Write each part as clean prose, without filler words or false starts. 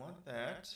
want that.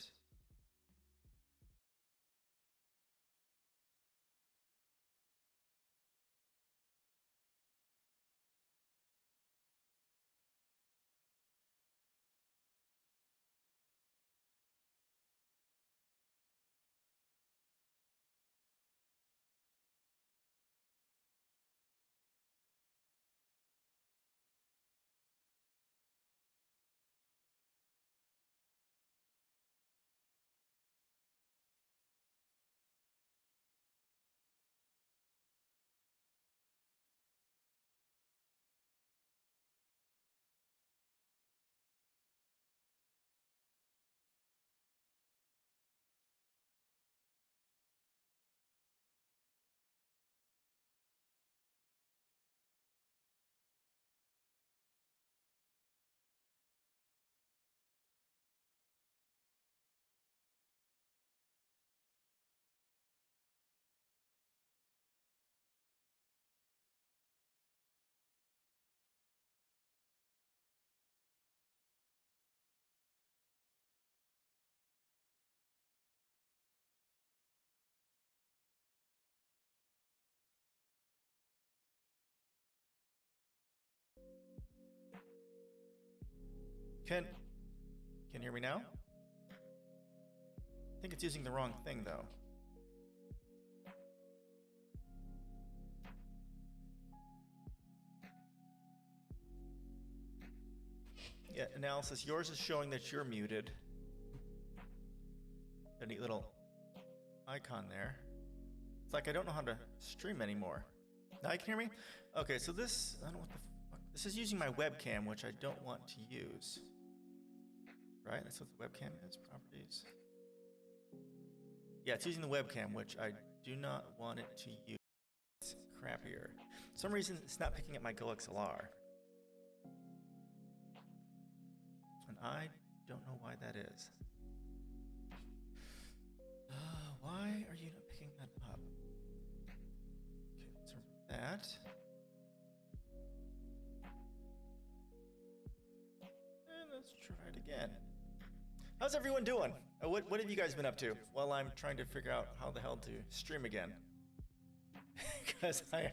Can you hear me now? I think it's using the wrong thing though. Yeah, analysis. Yours is showing that you're muted. A neat little icon there. It's like I don't know how to stream anymore. Now you can hear me? Okay, so this, I don't know what the fuck. This is using my webcam, which I don't want to use. Right? That's what the webcam is, properties. Yeah, it's using the webcam, which I do not want it to use. It's crappier. For some reason, it's not picking up my GoXLR. And I don't know why that is. Why are you not picking that up? Okay, let's remove that. And let's try it again. How's everyone doing? What have you guys been up to while I'm trying to figure out how the hell to stream again? Because I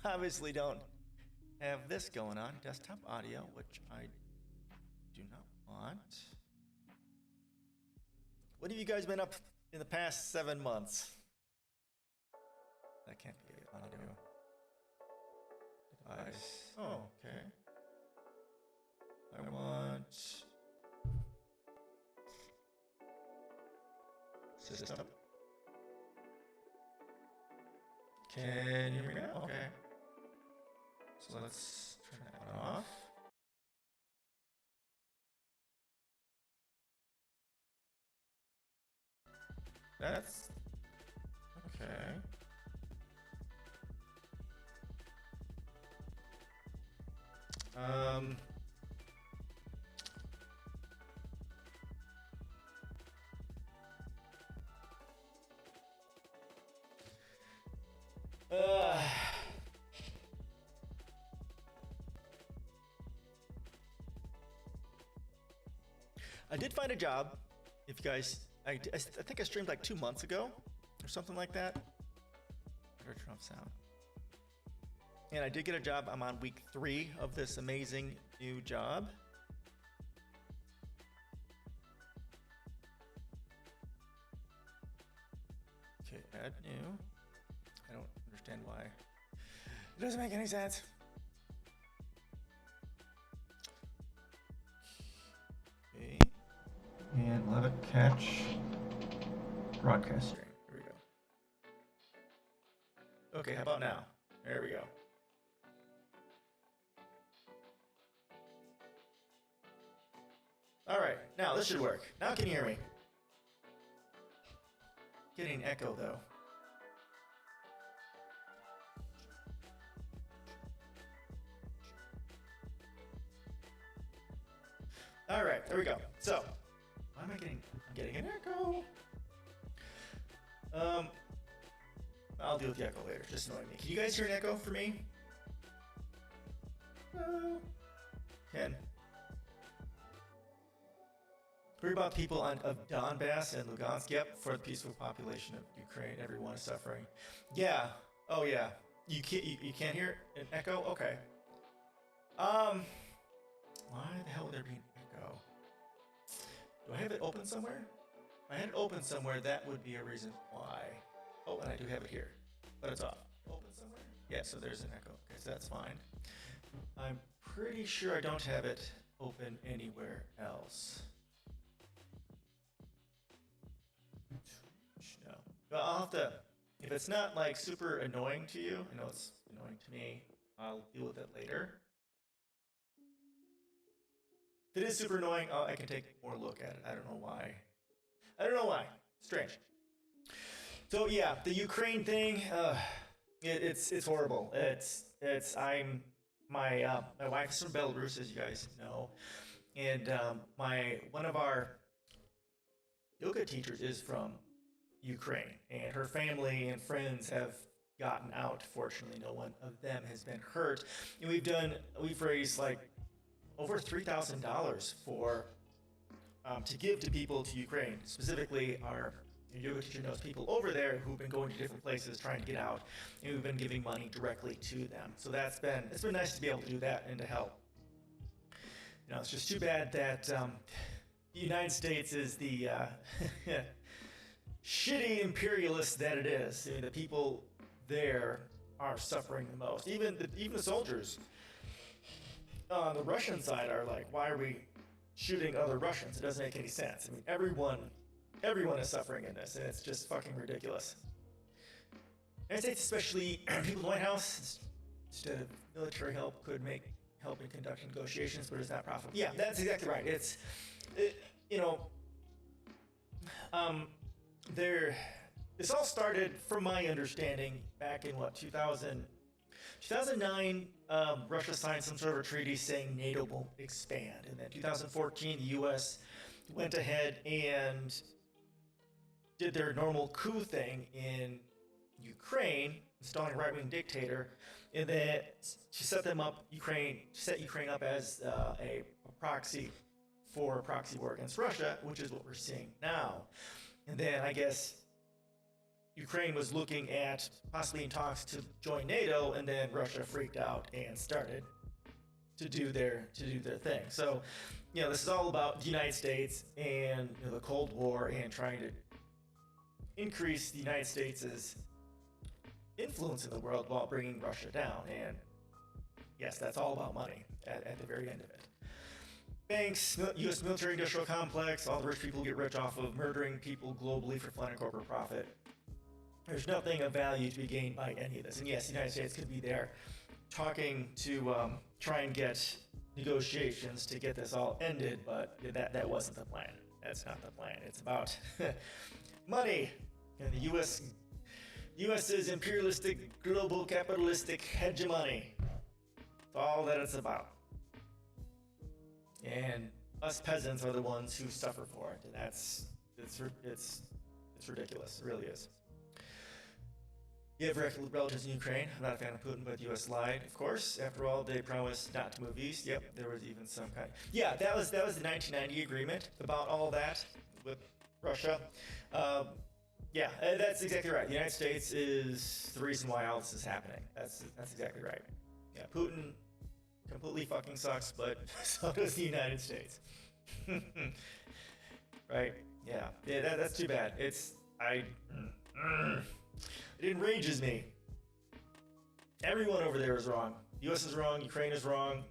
obviously don't have this going on. Desktop audio, which I do not want. What have you guys been up in the past 7 months? That can't be audio. Device. Oh, okay. I want system. Can you hear me now? Okay. So let's turn that one off. That's okay. I did find a job. If you guys, I think I streamed like 2 months ago or something like that. Better turn off sound. And I did get a job. I'm on week 3 of this amazing new job. Okay, add new. I don't understand why. It doesn't make any sense. Okay. And let it catch broadcast stream. Here we go. Okay, how about now? There we go. All right, now this should work. Now can you hear me? Getting echo though. All right, there we go. So, why am I getting? I'm getting an echo. I'll deal with the echo later. Just annoying me. Can you guys hear an echo for me? No. Ken. Worry about people of Donbass and Lugansk. Yep, for the peaceful population of Ukraine, everyone is suffering. Yeah. Oh yeah. You can't hear an echo? Okay. Why the hell would there be an echo? Do I have it open somewhere? If I had it open somewhere, that would be a reason why. Oh, and I do have it here, but it's off. Open somewhere? Yeah, so there's an echo. Okay, so that's fine. I'm pretty sure I don't have it open anywhere else. No. But I'll have to, if it's not like super annoying to you, I know it's annoying to me, I'll deal with it later. If it is super annoying, I can take more look at it. I don't know why. I don't know why. Strange. So yeah, the Ukraine thing, it's horrible. My wife is from Belarus, as you guys know, and one of our yoga teachers is from Ukraine, and her family and friends have gotten out. Fortunately, no one of them has been hurt, and we've raised like over $3,000 for to give to people to Ukraine. Specifically, our yoga teacher knows people over there who've been going to different places trying to get out, and we've been giving money directly to them. So it's been nice to be able to do that and to help. It's just too bad that the United States is the shitty imperialist that it is. The people there are suffering the most. Even the soldiers on the Russian side are like, why are we shooting other Russians? It doesn't make any sense. I mean, everyone is suffering in this, and it's just fucking ridiculous. United States, especially people in the White House, instead of military help, could help in conducting negotiations, but it's not profitable. Yeah, that's exactly right. This all started, from my understanding, back in 2009, Russia signed some sort of a treaty saying NATO will expand. And then 2014, the U.S. went ahead and did their normal coup thing in Ukraine, installing a right-wing dictator, and then she set Ukraine up as a proxy for a proxy war against Russia, which is what we're seeing now. And then I guess Ukraine was looking at possibly in talks to join NATO, and then Russia freaked out and started to do their thing. So, this is all about the United States and the Cold War and trying to increase the United States' influence in the world while bringing Russia down. And yes, that's all about money at the very end of it. Banks, U.S. military-industrial complex, all the rich people get rich off of murdering people globally for finding corporate profit. There's nothing of value to be gained by any of this. And yes, the United States could be there talking to try and get negotiations to get this all ended, but that wasn't the plan. That's not the plan. It's about money and the U.S.'s imperialistic, global capitalistic hegemony. That's all that it's about. And us peasants are the ones who suffer for it, and it's ridiculous. It really is. You have relatives in Ukraine. I'm not a fan of Putin, but the U.S. lied, of course. After all, they promised not to move east. Yep, there was even some kind. Yeah, that was the 1990 agreement about all that with Russia. Yeah, that's exactly right. The United States is the reason why all this is happening. That's exactly right. Yeah, Putin completely fucking sucks, but so does the United States. Right? Yeah. That's too bad. It enrages me. Everyone over there is wrong. The U.S. is wrong. Ukraine is wrong.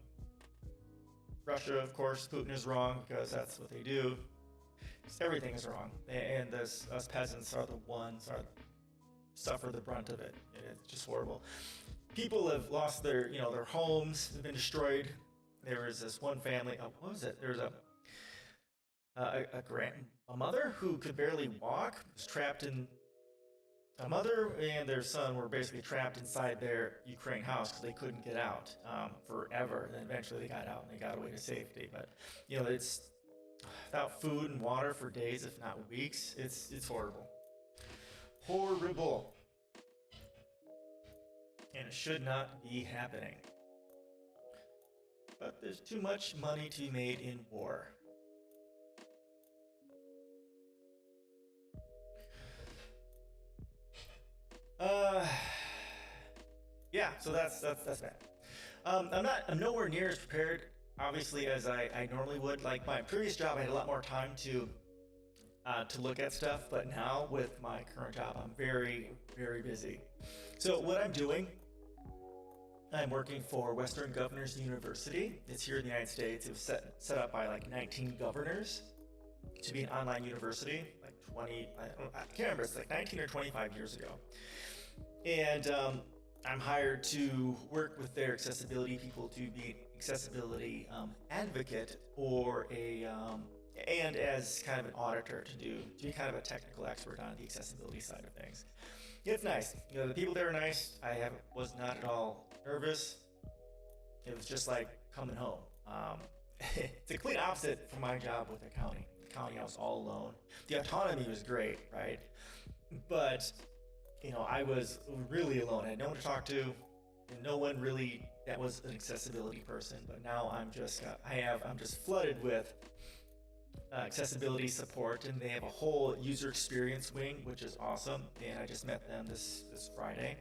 Russia, of course, Putin is wrong because that's what they do. Everything is wrong, and us peasants are the ones who suffer the brunt of it. It's just horrible. People have lost their homes have been destroyed. There was this one family. What was it? There was a mother who could barely walk, was trapped in. A mother and their son were basically trapped inside their Ukraine house because they couldn't get out forever. And eventually they got out and they got away to safety. But it's without food and water for days, if not weeks. It's horrible, horrible, and it should not be happening. But there's too much money to be made in war. yeah, so that's bad. I'm nowhere near as prepared, obviously, as I normally would. Like my previous job, I had a lot more time to look at stuff, but now with my current job, I'm very, very busy. So what I'm doing, I'm working for Western Governors University. It's here in the United States. It was set up by like 19 governors to be an online university, like 20, I can't remember, it's like 19 or 25 years ago. And I'm hired to work with their accessibility people to be an accessibility advocate or and as kind of an auditor to be kind of a technical expert on the accessibility side of things. It's nice. You know, the people there are nice. Was not at all nervous. It was just like coming home. It's a complete opposite from my job with accounting. Accounting, I was all alone. The autonomy was great, right? But you know, I was really alone. I had no one to talk to, and no one really that was an accessibility person. But now I'm just flooded with accessibility support, and they have a whole user experience wing, which is awesome. And I just met them this Friday,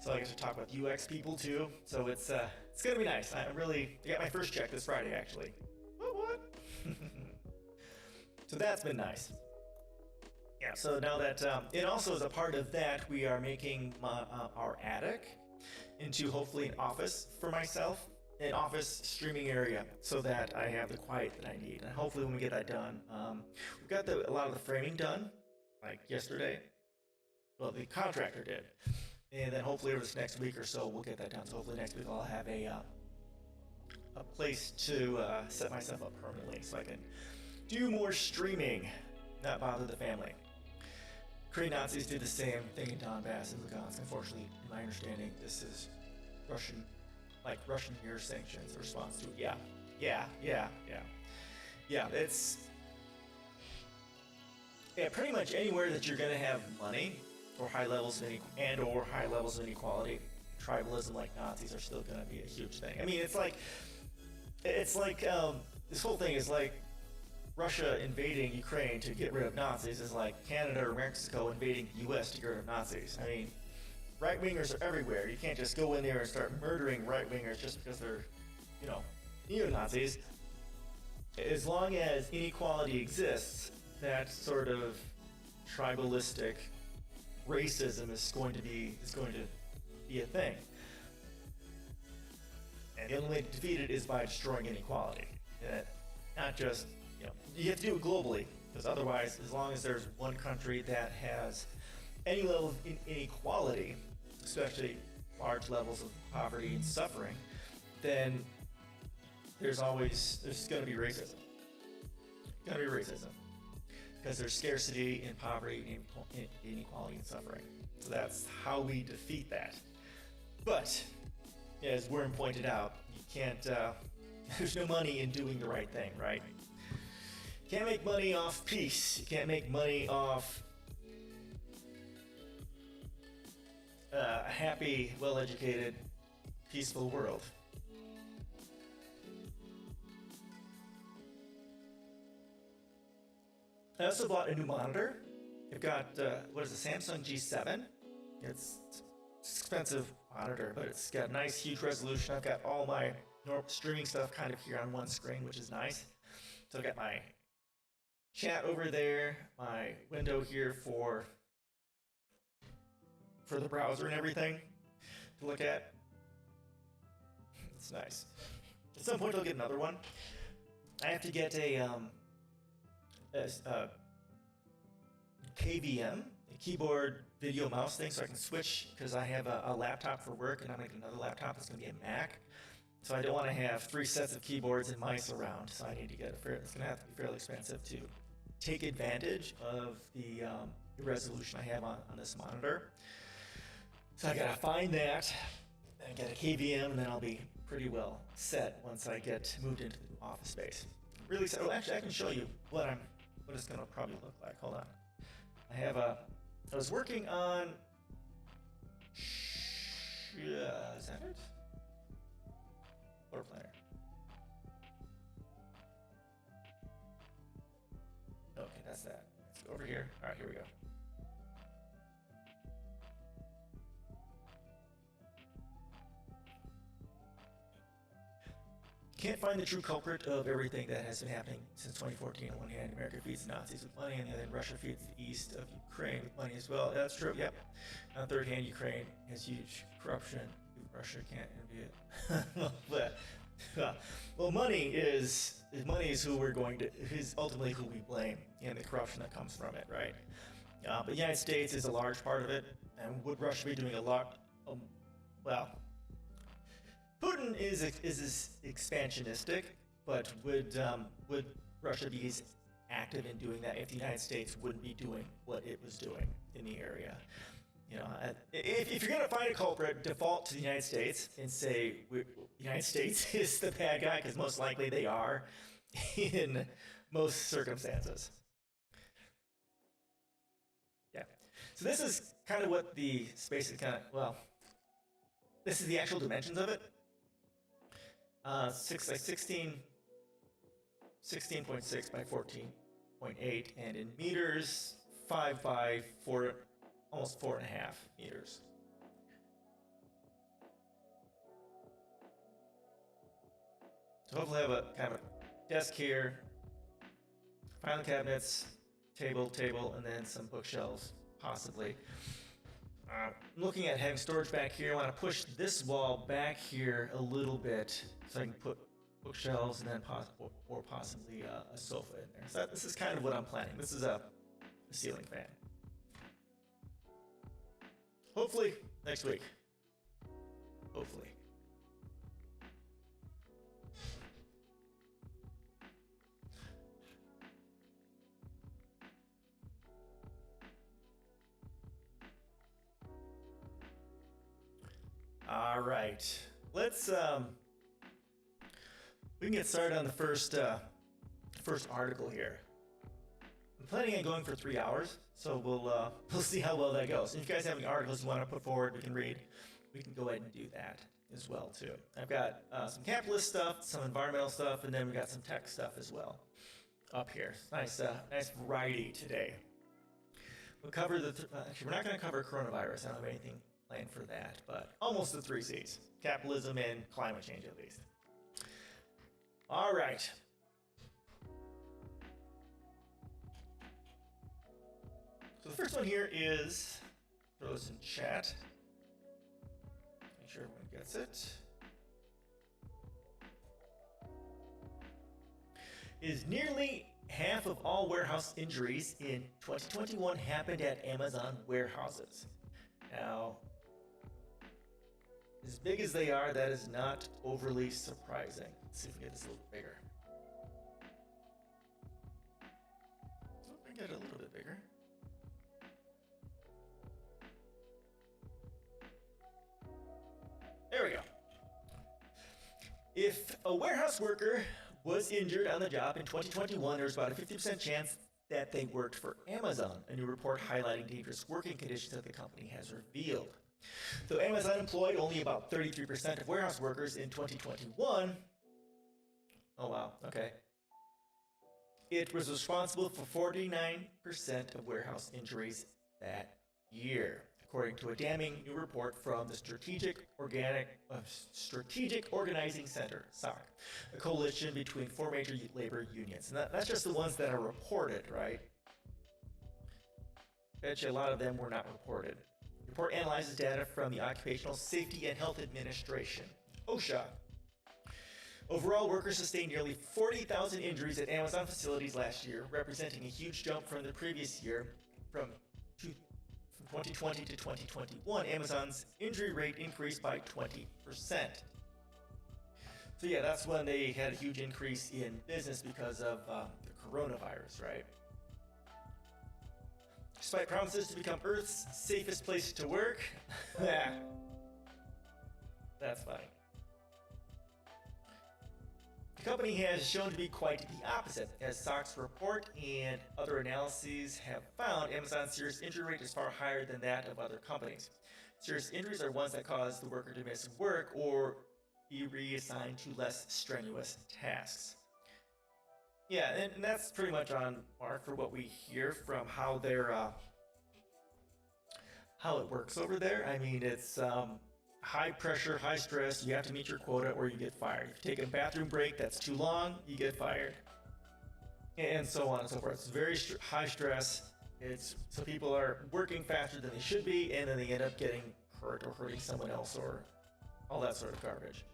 so I get to talk with UX people too. So it's gonna be nice. I got my first check this Friday actually. What? So that's been nice. Yeah. So now that and also as a part of that, we are making our attic into hopefully an office for myself. An office streaming area so that I have the quiet that I need, and hopefully when we get that done, we've got a lot of the framing done, like yesterday. Well, the contractor did, and then hopefully over this next week or so we'll get that done. So hopefully next week I'll have a place to set myself up permanently, so I can do more streaming, not bother the family. Korean Nazis did the same thing in Donbass and Lugansk. Unfortunately, in my understanding, this is Russian year sanctions response to it. It's pretty much anywhere that you're gonna have money or high levels of inequality, tribalism like Nazis are still gonna be a huge thing. I mean, it's like this whole thing is like Russia invading Ukraine to get rid of Nazis is like Canada or Mexico invading the U.S. to get rid of Nazis. I mean, right-wingers are everywhere. You can't just go in there and start murdering right-wingers just because they're, neo-Nazis. As long as inequality exists, that sort of tribalistic racism is going to be a thing. And the only way to defeat it is by destroying inequality. Not just, you have to do it globally, because otherwise, as long as there's one country that has any level of inequality, especially large levels of poverty and suffering, then there's going to be racism. Because there's scarcity and poverty and inequality and suffering. So that's how we defeat that. But, as Worm pointed out, you can't, there's no money in doing the right thing, right? You can't make money off peace. You can't make money off a happy, well-educated, peaceful world. I also bought a new monitor. I've got, Samsung G7. It's an expensive monitor, but it's got a nice, huge resolution. I've got all my streaming stuff kind of here on one screen, which is nice. So I've got my chat over there, my window here for the browser and everything to look at. It's nice. At some point I'll get another one. I have to get a KVM, a keyboard video mouse thing, so I can switch, because I have a laptop for work and I'm making another laptop that's going to be a Mac. So I don't want to have 3 sets of keyboards and mice around. So I need to get it's going to have to be fairly expensive to take advantage of the resolution I have on this monitor. So I gotta find that, and get a KVM, and then I'll be pretty well set once I get moved into the office space. Really excited. Oh, actually, I can show you what it's gonna probably look like. Hold on. I was working on. Is that it? Floor planner. Okay, that's that. Let's go over here. All right, here we go. Can't find the true culprit of everything that has been happening since 2014. On one hand, America feeds the Nazis with money, and the other hand, Russia feeds the east of Ukraine with money as well. That's true, yep. On the third hand, Ukraine has huge corruption. Russia can't envy it. Well, money is who we're going to, is ultimately who we blame and the corruption that comes from it, right? But the United States is a large part of it, and would Russia be doing a lot? Well, Putin is expansionistic, but would Russia be as active in doing that if the United States wouldn't be doing what it was doing in the area? You know, if you're going to find a culprit, default to the United States and say the United States is the bad guy, because most likely they are in most circumstances. Yeah. So this is kind of what the space is kind of, well, this is the actual dimensions of it. 16.6 by 14.8, and in meters, 5 by 4, almost 4.5 meters. So hopefully I have a kind of a desk here, filing cabinets, table, and then some bookshelves, possibly. I'm looking at having storage back here. I want to push this wall back here a little bit so I can put bookshelves and then possibly a sofa in there. So this is kind of what I'm planning. This is a ceiling fan. Hopefully next week. Hopefully. All right, let's we can get started on the first article here. I'm planning on going for 3 hours, so we'll see how well that goes. And if you guys have any articles you want to put forward, we can read. We can go ahead and do that as well too. I've got some capitalist stuff, some environmental stuff, and then we got some tech stuff as well up here. Nice variety today. We'll cover actually, we're not going to cover coronavirus. I don't have anything planned for that, but almost the 3 C's: capitalism and climate change, at least. All right. So the first one here is, throw this in chat. Make sure everyone gets it. Is nearly half of all warehouse injuries in 2021 happened at Amazon warehouses. Now, as big as they are, that is not overly surprising. Let's see if we can get this a little bigger. So if we can get it a little bit bigger. There we go. If a warehouse worker was injured on the job in 2021, there's about a 50% chance that they worked for Amazon, a new report highlighting dangerous working conditions that the company has revealed. Though Amazon employed only about 33% of warehouse workers in 2021, oh wow, okay, it was responsible for 49% of warehouse injuries that year, according to a damning new report from the Strategic Organizing Center, SOC, a coalition between 4 major labor unions. And that's just the ones that are reported, right? Bet you a lot of them were not reported. The report analyzes data from the Occupational Safety and Health Administration, OSHA. Overall, workers sustained nearly 40,000 injuries at Amazon facilities last year, representing a huge jump from the previous year. From 2020 to 2021, Amazon's injury rate increased by 20%. So yeah, that's when they had a huge increase in business because of the coronavirus, right? Despite promises to become Earth's safest place to work, that's funny. The company has shown to be quite the opposite, as SOC's report and other analyses have found. Amazon's serious injury rate is far higher than that of other companies. Serious injuries are ones that cause the worker to miss work or be reassigned to less strenuous tasks. Yeah, and that's pretty much on mark for what we hear from how they're how it works over there. I mean, it's high pressure, high stress, you have to meet your quota or you get fired. If you take a bathroom break that's too long, you get fired. And so on and so forth. It's very high stress. It's so people are working faster than they should be, and then they end up getting hurt or hurting someone else or all that sort of garbage.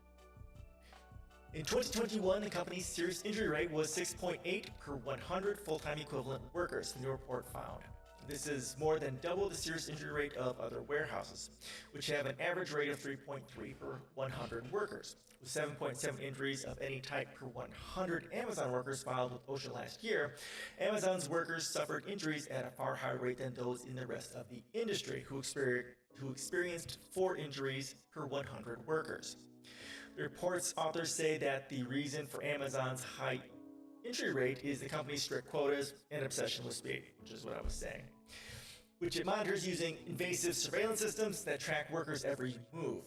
In 2021, the company's serious injury rate was 6.8 per 100 full-time equivalent workers, the new report found. This is more than double the serious injury rate of other warehouses, which have an average rate of 3.3 per 100 workers. With 7.7 injuries of any type per 100 Amazon workers filed with OSHA last year, Amazon's workers suffered injuries at a far higher rate than those in the rest of the industry, who experienced 4 injuries per 100 workers. The report's authors say that the reason for Amazon's high injury rate is the company's strict quotas and obsession with speed, which is what I was saying, which it monitors using invasive surveillance systems that track workers' every move.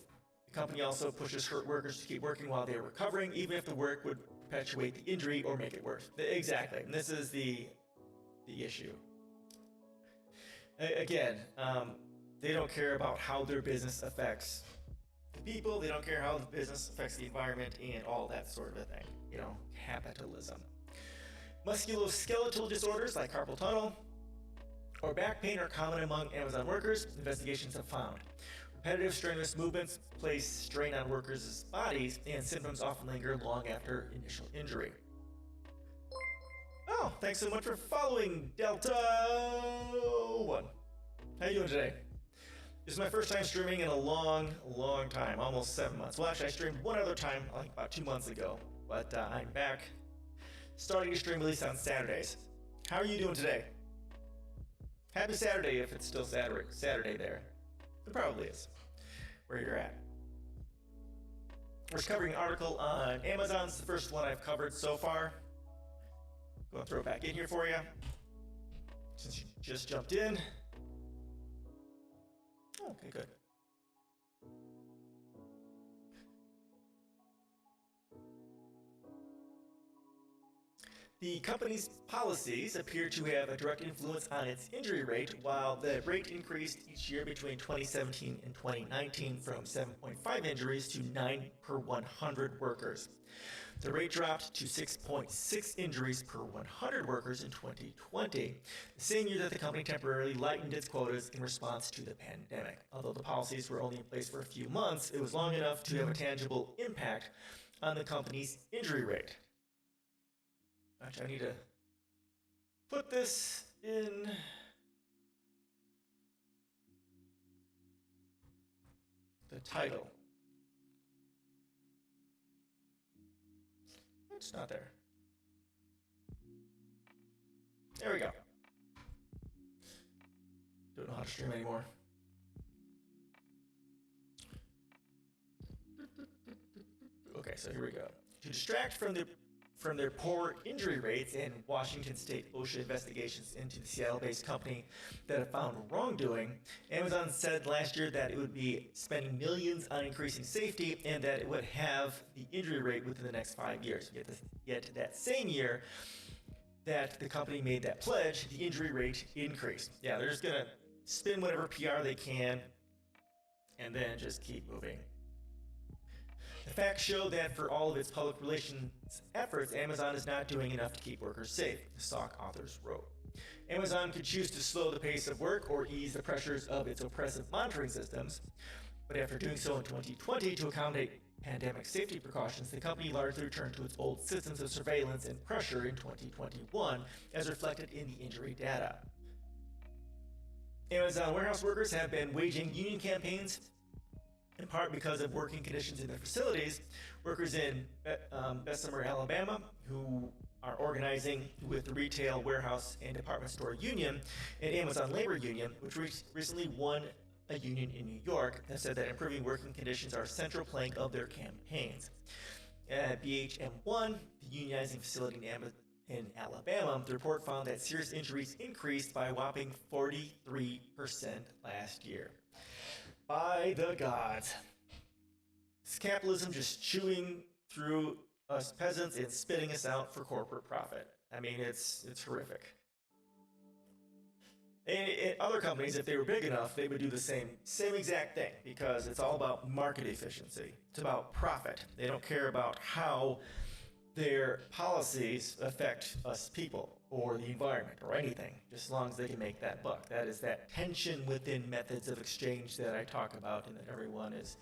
The company also pushes hurt workers to keep working while they are recovering, even if the work would perpetuate the injury or make it worse. Exactly, and this is the issue. Again, they don't care about how their business affects the people. They don't care how the business affects the environment and all that sort of a thing. You know, capitalism. Musculoskeletal disorders like carpal tunnel or back pain are common among Amazon workers, investigations have found. Repetitive strenuous movements place strain on workers' bodies, and symptoms often linger long after initial injury. Oh, thanks so much for following, Delta 1. How you doing today? This is my first time streaming in a long time, almost 7 months. Well, actually, I streamed one other time, like about 2 months ago, but I'm back, starting to stream at least on Saturdays. How are you doing today? Happy Saturday if it's still Saturday there. It probably is, where you're at. We're covering an article on Amazon. It's the first one I've covered so far. Go and throw it back in here for you, since you just jumped in. Okay, good. The company's policies appear to have a direct influence on its injury rate, while the rate increased each year between 2017 and 2019 from 7.5 injuries to 9 per 100 workers. The rate dropped to 6.6 injuries per 100 workers in 2020, the same year that the company temporarily lightened its quotas in response to the pandemic. Although the policies were only in place for a few months, it was long enough to have a tangible impact on the company's injury rate. Actually, I need to put this in the title. It's not there. There we go. Don't know how to stream anymore. Okay, so here we go. To distract from their poor injury rates and Washington State OSHA investigations into the Seattle-based company that have found wrongdoing, Amazon said last year that it would be spending millions on increasing safety and that it would have the injury rate within the next 5 years. Yet that same year that the company made that pledge, the injury rate increased. Yeah, they're just going to spin whatever PR they can and then just keep moving. The facts show that for all of its public relations efforts, Amazon is not doing enough to keep workers safe, the SOC authors wrote. Amazon could choose to slow the pace of work or ease the pressures of its oppressive monitoring systems, but after doing so in 2020 to accommodate pandemic safety precautions, the company largely returned to its old systems of surveillance and pressure in 2021, as reflected in the injury data. Amazon warehouse workers have been waging union campaigns in part because of working conditions in their facilities. Workers in Bessemer, Alabama, who are organizing with the Retail, Warehouse, and Department Store Union and Amazon Labor Union, which recently won a union in New York, have said that improving working conditions are a central plank of their campaigns. At BHM1, the unionizing facility in Alabama, the report found that serious injuries increased by a whopping 43% last year. By the gods. It's capitalism just chewing through us peasants and spitting us out for corporate profit. I mean, it's horrific. And other companies, if they were big enough, they would do the same exact thing, because it's all about market efficiency. It's about profit. They don't care about how their policies affect us people or the environment or anything, just as long as they can make that buck. That is that tension within methods of exchange that I talk about and that everyone is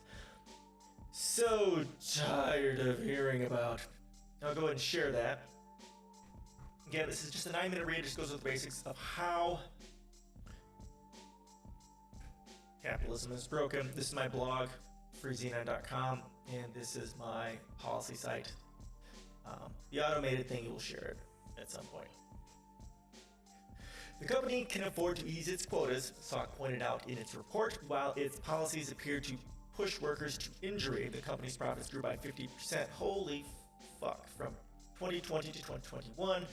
so tired of hearing about. I'll go ahead and share that. Again, this is just a 9-minute read. It just goes with the basics of how capitalism is broken. This is my blog, freezenon.com, and this is my policy site. The automated thing, you will share it at some point. The company can afford to ease its quotas, Salk pointed out in its report. While its policies appear to push workers to injury, the company's profits grew by 50%. Holy fuck. From 2020 to 2021,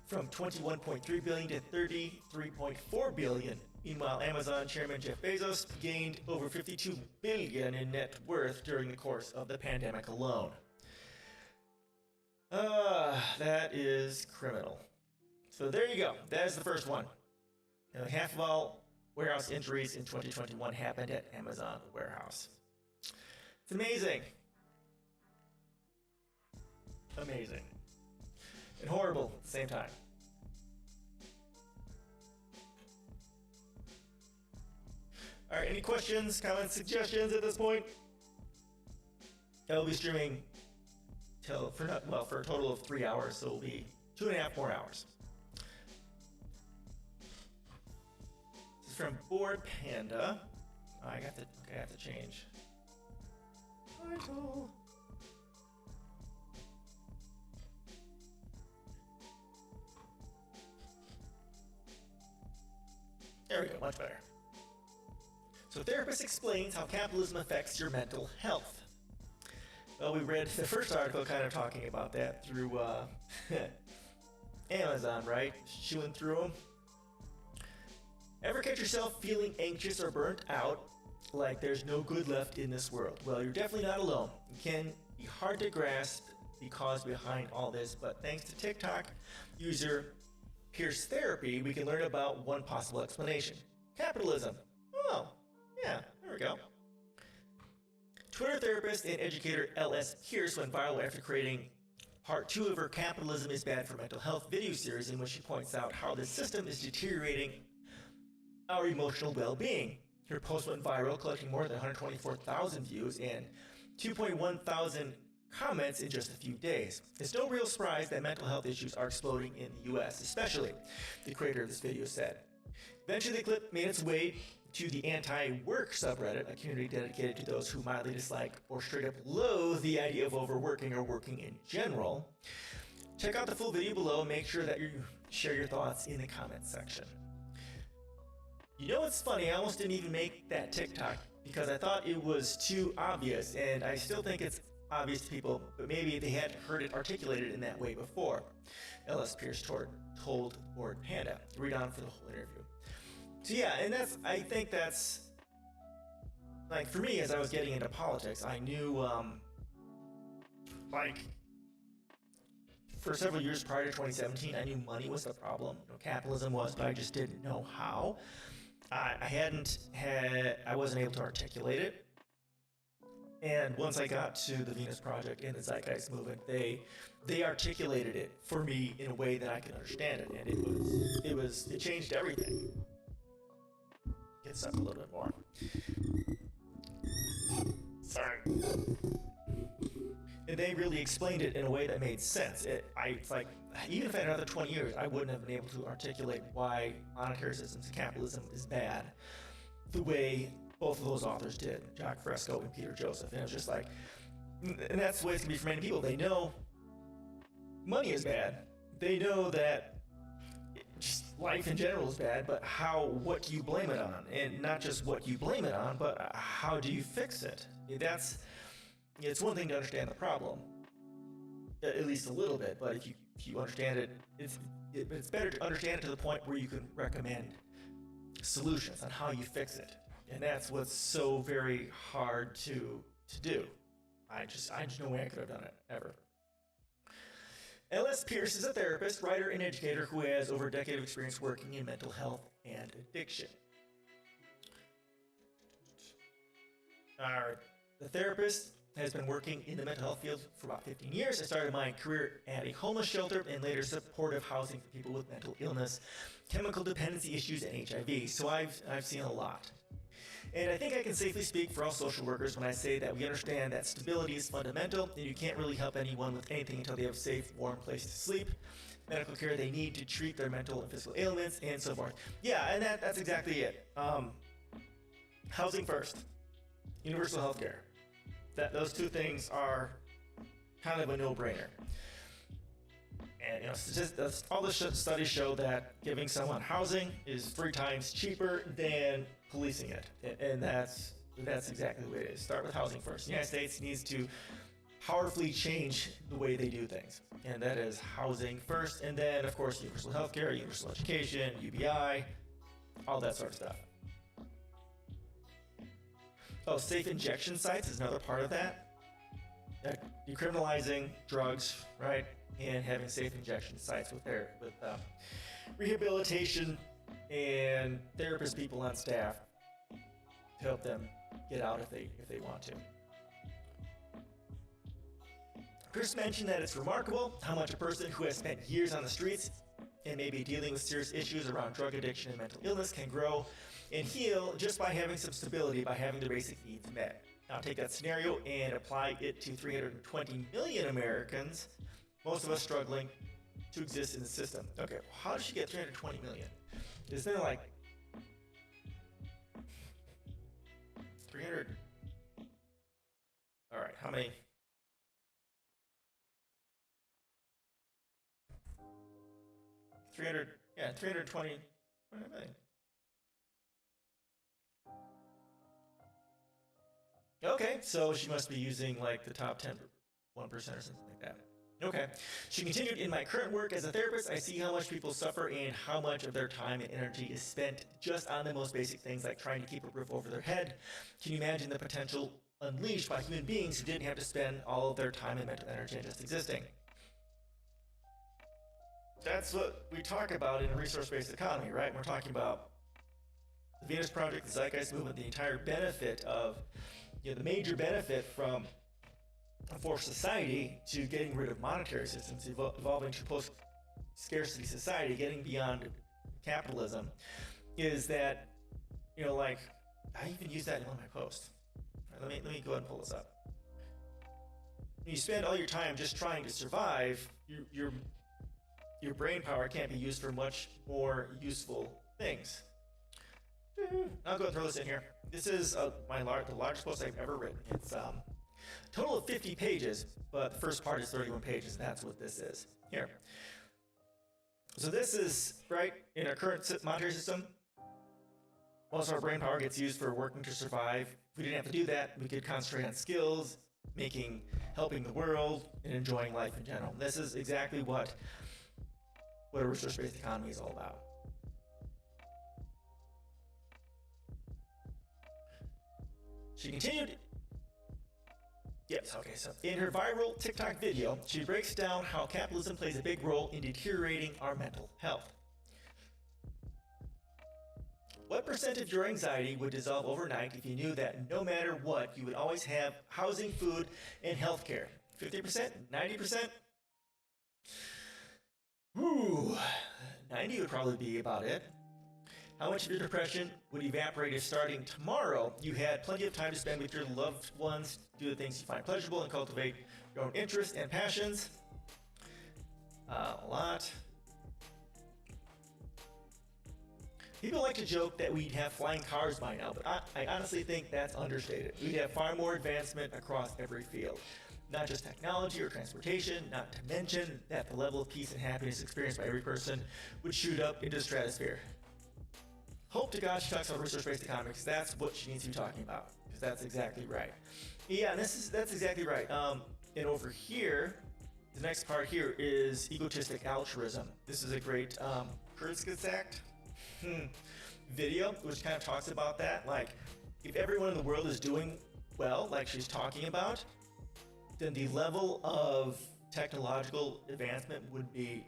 from $21.3 billion to $33.4 billion. Meanwhile, Amazon chairman Jeff Bezos gained over $52 billion in net worth during the course of the pandemic alone. That is criminal. So there you go. That is the first one. Half of all warehouse injuries in 2021 happened at Amazon warehouse. It's amazing. Amazing. And horrible at the same time. All right, any questions, comments, suggestions at this point? I'll be streaming for a total of 3 hours, so it'll be 2.5 more hours. This is from Board Panda. Oh, I have to change title. There we go, much better. So therapist explains how capitalism affects your mental health. Well, we read the first article kind of talking about that through Amazon, right? Chewing through them. Ever catch yourself feeling anxious or burnt out, like there's no good left in this world? Well, you're definitely not alone. It can be hard to grasp the cause behind all this, but thanks to TikTok user Pierce Therapy, we can learn about one possible explanation. Capitalism. Oh, yeah, there we go. Twitter therapist and educator L.S. Pierce went viral after creating part 2 of her Capitalism is Bad for Mental Health video series, in which she points out how the system is deteriorating our emotional well-being. Her post went viral, collecting more than 124,000 views and 2.1 thousand comments in just a few days. It's no real surprise that mental health issues are exploding in the US, especially, the creator of this video said. Eventually, the clip made its way to the anti-work subreddit, a community dedicated to those who mildly dislike or straight up loathe the idea of overworking or working in general. Check out the full video below and make sure that you share your thoughts in the comments section. You know what's funny? I almost didn't even make that TikTok because I thought it was too obvious, and I still think it's obvious to people, but maybe they hadn't heard it articulated in that way before. L.S. Pierce told Board Panda. Read on for the whole interview. So yeah, and I think that's, like, for me, as I was getting into politics, I knew, for several years prior to 2017, I knew money was the problem. Capitalism was, but I just didn't know how. I wasn't able to articulate it. And once I got to the Venus Project and the Zeitgeist movement, they articulated it for me in a way that I could understand it, and it changed everything. Get stuck a little bit more. Sorry. And they really explained it in a way that made sense. It's like, even if I had another 20 years, I wouldn't have been able to articulate why monetary systems and capitalism is bad the way both of those authors did, Jacques Fresco and Peter Joseph. And it was just like, and that's the way it's going to be for many people. They know money is bad. They know that just life in general is bad, but what do you blame it on? And not just what you blame it on, but how do you fix it? It's one thing to understand the problem, at least a little bit, but if you understand it, it's better to understand it to the point where you can recommend solutions on how you fix it. And that's what's so very hard to do. I just no way I could have done it, ever. L.S. Pierce is a therapist, writer, and educator who has over a decade of experience working in mental health and addiction. The therapist has been working in the mental health field for about 15 years. I started my career at a homeless shelter and later supportive housing for people with mental illness, chemical dependency issues, and HIV. So I've seen a lot. And I think I can safely speak for all social workers when I say that we understand that stability is fundamental and you can't really help anyone with anything until they have a safe, warm place to sleep, medical care they need to treat their mental and physical ailments, and so forth. Yeah, and that's exactly it. Housing first, universal health care. Those two things are kind of a no-brainer. And all the studies show that giving someone housing is 3 times cheaper than policing it, and that's exactly the way it is. Start with housing first. The United States needs to powerfully change the way they do things, and that is housing first, and then of course universal health care, universal education, UBI, all that sort of stuff. Oh, safe injection sites is another part of that. Decriminalizing drugs, right, and having safe injection sites with rehabilitation and therapist people on staff to help them get out if they want to. Chris mentioned that it's remarkable how much a person who has spent years on the streets and maybe dealing with serious issues around drug addiction and mental illness can grow and heal just by having some stability, by having their basic needs met. Now take that scenario and apply it to 320 million Americans, most of us struggling to exist in the system. Okay, how did she get 320 million? Is there like 300? All right, how many? Yeah, 320 million. Okay, so she must be using like the top 1% or something like that. Okay. She continued, in my current work as a therapist, I see how much people suffer and how much of their time and energy is spent just on the most basic things like trying to keep a roof over their head. Can you imagine the potential unleashed by human beings who didn't have to spend all of their time and mental energy on just existing? That's what we talk about in a resource-based economy, right? We're talking about the Venus Project, the Zeitgeist Movement, the entire benefit of, the major benefit from for society to getting rid of monetary systems, evolving to post-scarcity society, getting beyond capitalism, is that, like, I even use that in one of my posts. Right, let me go ahead and pull this up. When you spend all your time just trying to survive, your brain power can't be used for much more useful things. I'll go and throw this in here. This is the largest post I've ever written. It's total of 50 pages, but the first part is 31 pages, and that's what this is. Here. So this is, right, in our current monetary system, most of our brain power gets used for working to survive. If we didn't have to do that, we could concentrate on skills, helping the world, and enjoying life in general. This is exactly what a research-based economy is all about. She continued. Yes, okay, so in her viral TikTok video, she breaks down how capitalism plays a big role in deteriorating our mental health. What percent of your anxiety would dissolve overnight if you knew that no matter what, you would always have housing, food, and health care? 50%? 90%? Ooh, 90 would probably be about it. How much of your depression would evaporate if starting tomorrow you had plenty of time to spend with your loved ones, do the things you find pleasurable, and cultivate your own interests and passions? A lot. People like to joke that we'd have flying cars by now, but I honestly think that's understated. We'd have far more advancement across every field. Not just technology or transportation, not to mention that the level of peace and happiness experienced by every person would shoot up into the stratosphere. Hope to God she talks about research-based economics. That's what she needs to be talking about, because that's exactly right. Yeah, and that's exactly right. And over here, the next part here is egotistic altruism. This is a great Kurzgesagt video, which kind of talks about that. Like, if everyone in the world is doing well, like she's talking about, then the level of technological advancement would be,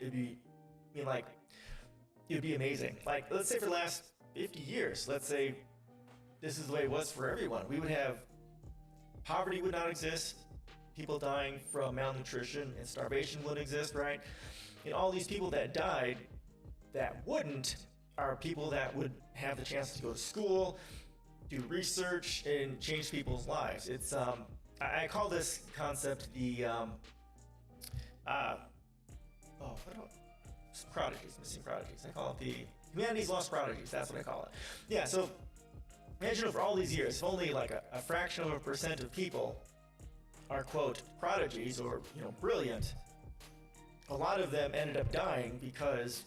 it would be amazing. Like, let's say for the last 50 years, let's say this is the way it was for everyone. We would have, poverty would not exist, people dying from malnutrition and starvation wouldn't exist, right? And all these people that died that wouldn't are people that would have the chance to go to school, do research, and change people's lives. It's I call this concept the prodigies, missing prodigies. I call it the humanity's lost prodigies. That's what I call it. Yeah. So imagine for all these years, if only like a fraction of a percent of people are quote prodigies or brilliant, a lot of them ended up dying because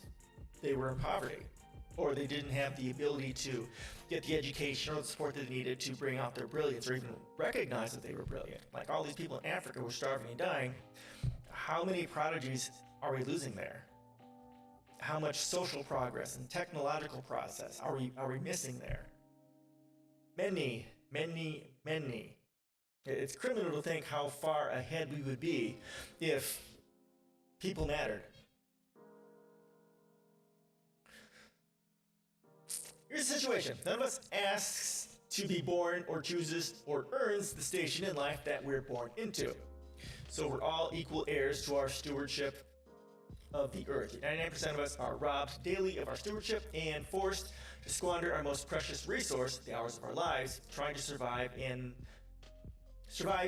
they were in poverty, or they didn't have the ability to get the education or the support that they needed to bring out their brilliance, or even recognize that they were brilliant. Like all these people in Africa were starving and dying. How many prodigies are we losing there? How much social progress and technological process are we missing there? Many, many, many. It's criminal to think how far ahead we would be if people mattered. Here's the situation. None of us asks to be born or chooses or earns the station in life that we're born into. So we're all equal heirs to our stewardship of the earth. 99% of us are robbed daily of our stewardship and forced to squander our most precious resource, the hours of our lives, trying to survive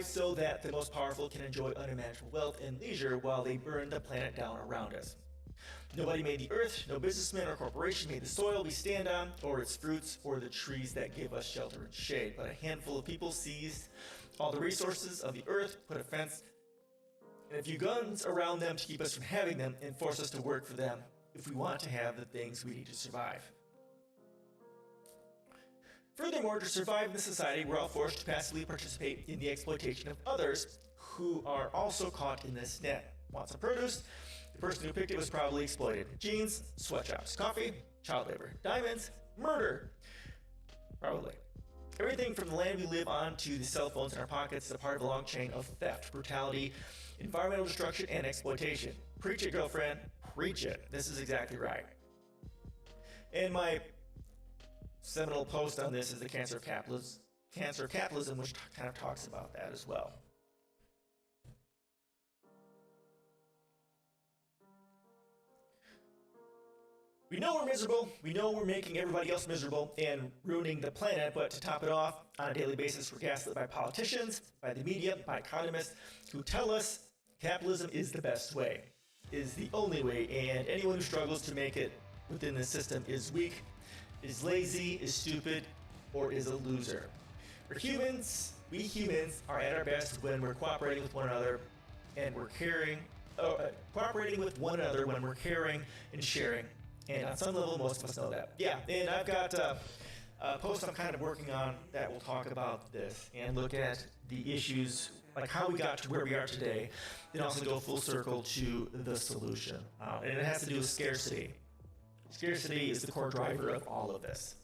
so that the most powerful can enjoy unimaginable wealth and leisure while they burn the planet down around us. Nobody made the earth, no businessman or corporation made the soil we stand on, or its fruits, or the trees that give us shelter and shade. But a handful of people seized all the resources of the earth, put a fence and a few guns around them to keep us from having them, and force us to work for them if we want to have the things we need to survive. Furthermore, to survive in this society, we're all forced to passively participate in the exploitation of others who are also caught in this net. Want some produce? The person who picked it was probably exploited. Jeans, sweatshops, coffee, child labor, diamonds, murder. Probably. Everything from the land we live on to the cell phones in our pockets is a part of a long chain of theft, brutality, environmental destruction, and exploitation. Preach it, girlfriend. Preach it. This is exactly right. And my seminal post on this is the cancer of capitalism, which kind of talks about that as well. We know we're miserable, we know we're making everybody else miserable and ruining the planet, but to top it off, on a daily basis, we're gaslit by politicians, by the media, by economists, who tell us capitalism is the best way, is the only way, and anyone who struggles to make it within the system is weak, is lazy, is stupid, or is a loser. We're humans. We humans are at our best when we're cooperating with one another, and we're cooperating with one another when we're caring and sharing. And on some level, most of us know that. Yeah, and I've got a post I'm kind of working on that will talk about this and look at the issues, like how we got to where we are today, and also go full circle to the solution. And it has to do with scarcity. Scarcity is the core driver of all of this.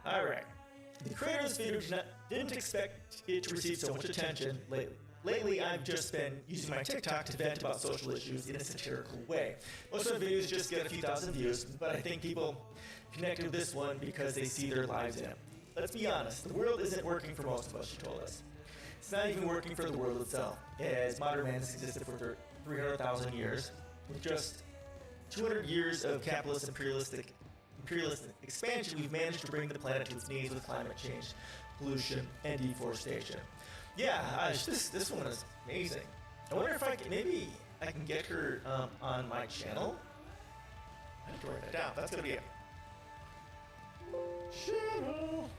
All right. The creator of this video didn't expect it to receive so much attention lately. I've just been using my TikTok to vent about social issues in a satirical way. Most of my videos just get a few thousand views, but I think people connect with this one because they see their lives in it. Let's be honest, the world isn't working for most of us, she told us. It's not even working for the world itself, as modern man has existed for 300,000 years, with just 200 years of capitalist imperialistic expansion. We've managed to bring the planet to its knees with climate change, pollution, and deforestation. Yeah, this one is amazing. I wonder if maybe I can get her on my channel. I have to write that down. That's gonna be it. Channel.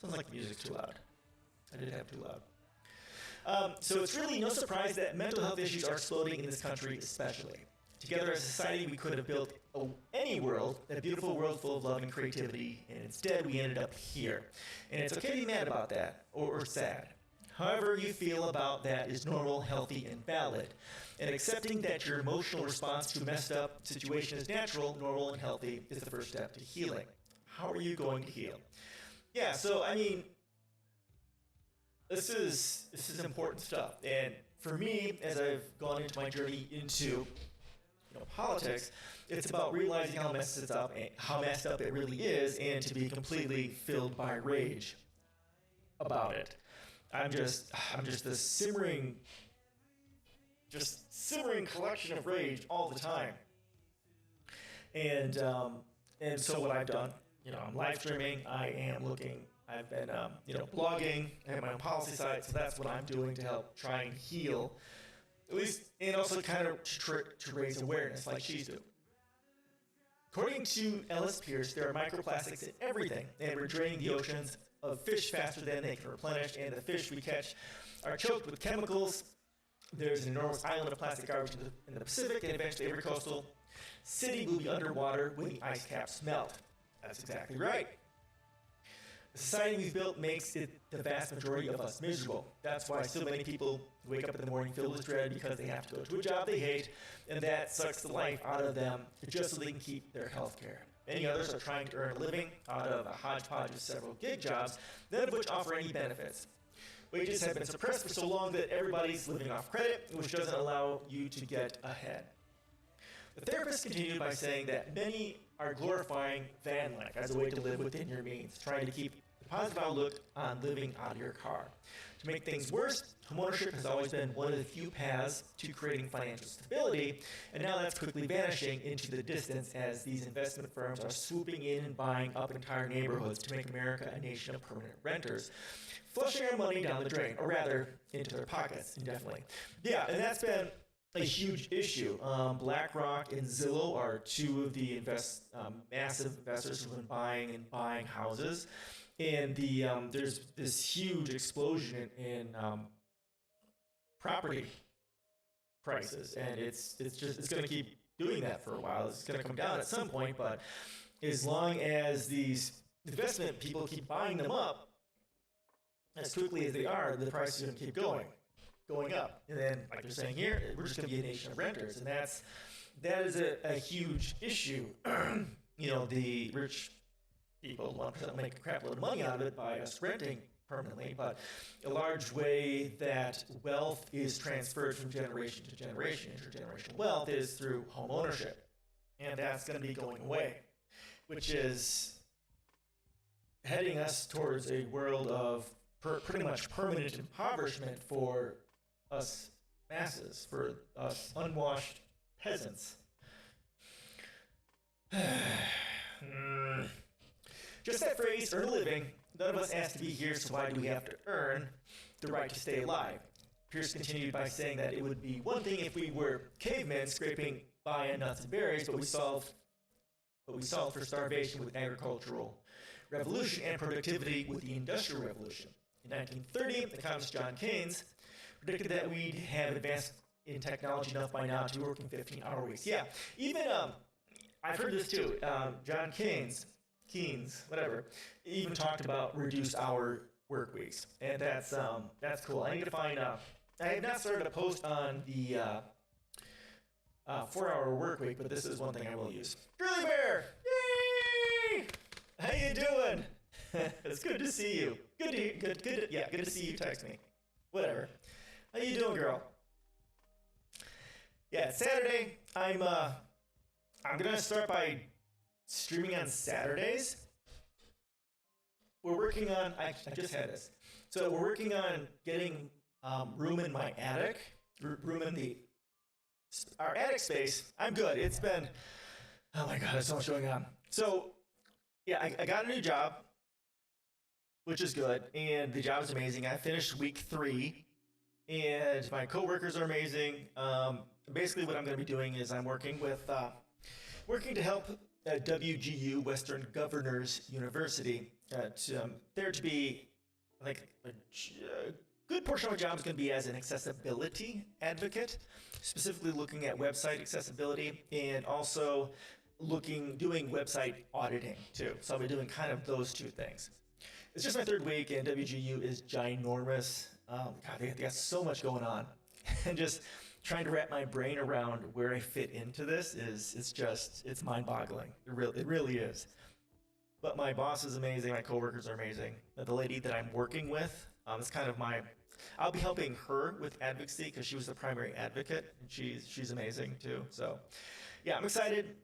Sounds like the music's too loud. I did have too loud. So it's really no surprise that mental health issues are exploding in this country especially. Together as a society, we could have built any world, a beautiful world full of love and creativity, and instead we ended up here. And it's okay to be mad about that, or sad. However you feel about that is normal, healthy, and valid. And accepting that your emotional response to a messed up situation is natural, normal, and healthy is the first step to healing. How are you going to heal? Yeah, so I mean, this is important stuff. And for me, as I've gone into my journey into politics, it's about realizing how messed up it really is, and to be completely filled by rage about it. I'm just this simmering collection of rage all the time. And so what I've done, I'm live streaming. I've been blogging. I have my own policy site, so that's what I'm doing to help try and heal, at least, and also kind of to raise awareness, like she's doing. According to Ellis Pierce, there are microplastics in everything, and we're draining the oceans of fish faster than they can replenish, and the fish we catch are choked with chemicals. There's an enormous island of plastic garbage in the Pacific, and eventually every coastal city will be underwater when the ice caps melt. That's exactly right. The society we've built makes it the vast majority of us miserable. That's why so many people wake up in the morning filled with dread because they have to go to a job they hate, and that sucks the life out of them just so they can keep their health care. Many others are trying to earn a living out of a hodgepodge of several gig jobs, none of which offer any benefits. Wages have been suppressed for so long that everybody's living off credit, which doesn't allow you to get ahead. The therapist continued by saying that many are glorifying van life as a way to live within your means, trying to keep the positive outlook on living out of your car. To make things worse, homeownership has always been one of the few paths to creating financial stability, and now that's quickly vanishing into the distance as these investment firms are swooping in and buying up entire neighborhoods to make America a nation of permanent renters, flushing our money down the drain, or rather, into their pockets indefinitely. Yeah, and that's been a huge issue. BlackRock and Zillow are two of the massive investors who've been buying houses, and there's this huge explosion in property prices, and it's going to keep doing that for a while. It's going to come down at some point, but as long as these investment people keep buying them up as quickly as they are, the price is going to keep going up. And then, like they're saying here, we're just going to be a nation of renters, and that is a huge issue. The rich people 1% make a crap load of money out of it by us renting permanently, but a large way that wealth is transferred from generation to generation, intergenerational wealth, is through home ownership, and that's going to be going away, which is heading us towards a world of pretty much permanent impoverishment for us masses, for us unwashed peasants. Just that phrase, earn a living. None of us asked to be here, so why do we have to earn the right to stay alive? Pierce continued by saying that it would be one thing if we were cavemen scraping by on nuts and berries, but we solved for starvation with agricultural revolution and productivity with the Industrial Revolution. In 1930, economist John Keynes predicted that we'd have advanced in technology enough by now to be working 15-hour weeks. Yeah, even I've heard this too. John Keynes, whatever, even talked about reduced hour work weeks, and that's cool. I need to find out. I have not started a post on the 4-hour work week, but this is one thing I will use. Grizzly Bear, yay! How you doing? It's good to see you. Good to see you. Text me. Whatever. How you doing, girl? Yeah, it's Saturday. I'm gonna start by streaming on Saturdays. We're working on. I just had this. So we're working on getting room in my attic. Room in our attic space. I'm good. It's been. Oh my God, there's so much going on. So yeah, I got a new job, which is good, and the job is amazing. I finished week 3, and my coworkers are amazing. Basically, what I'm going to be doing is I'm working to help WGU, Western Governors University. There to be like a good portion of my job is going to be as an accessibility advocate, specifically looking at website accessibility and also doing website auditing too. So I'll be doing kind of those two things. It's just my 3rd week, and WGU is ginormous. God, they got so much going on, and just trying to wrap my brain around where I fit into this it's mind-boggling. It really is. But my boss is amazing. My coworkers are amazing. The lady that I'm working with, is kind of my. I'll be helping her with advocacy because she was the primary advocate, and she's amazing too. So, yeah, I'm excited.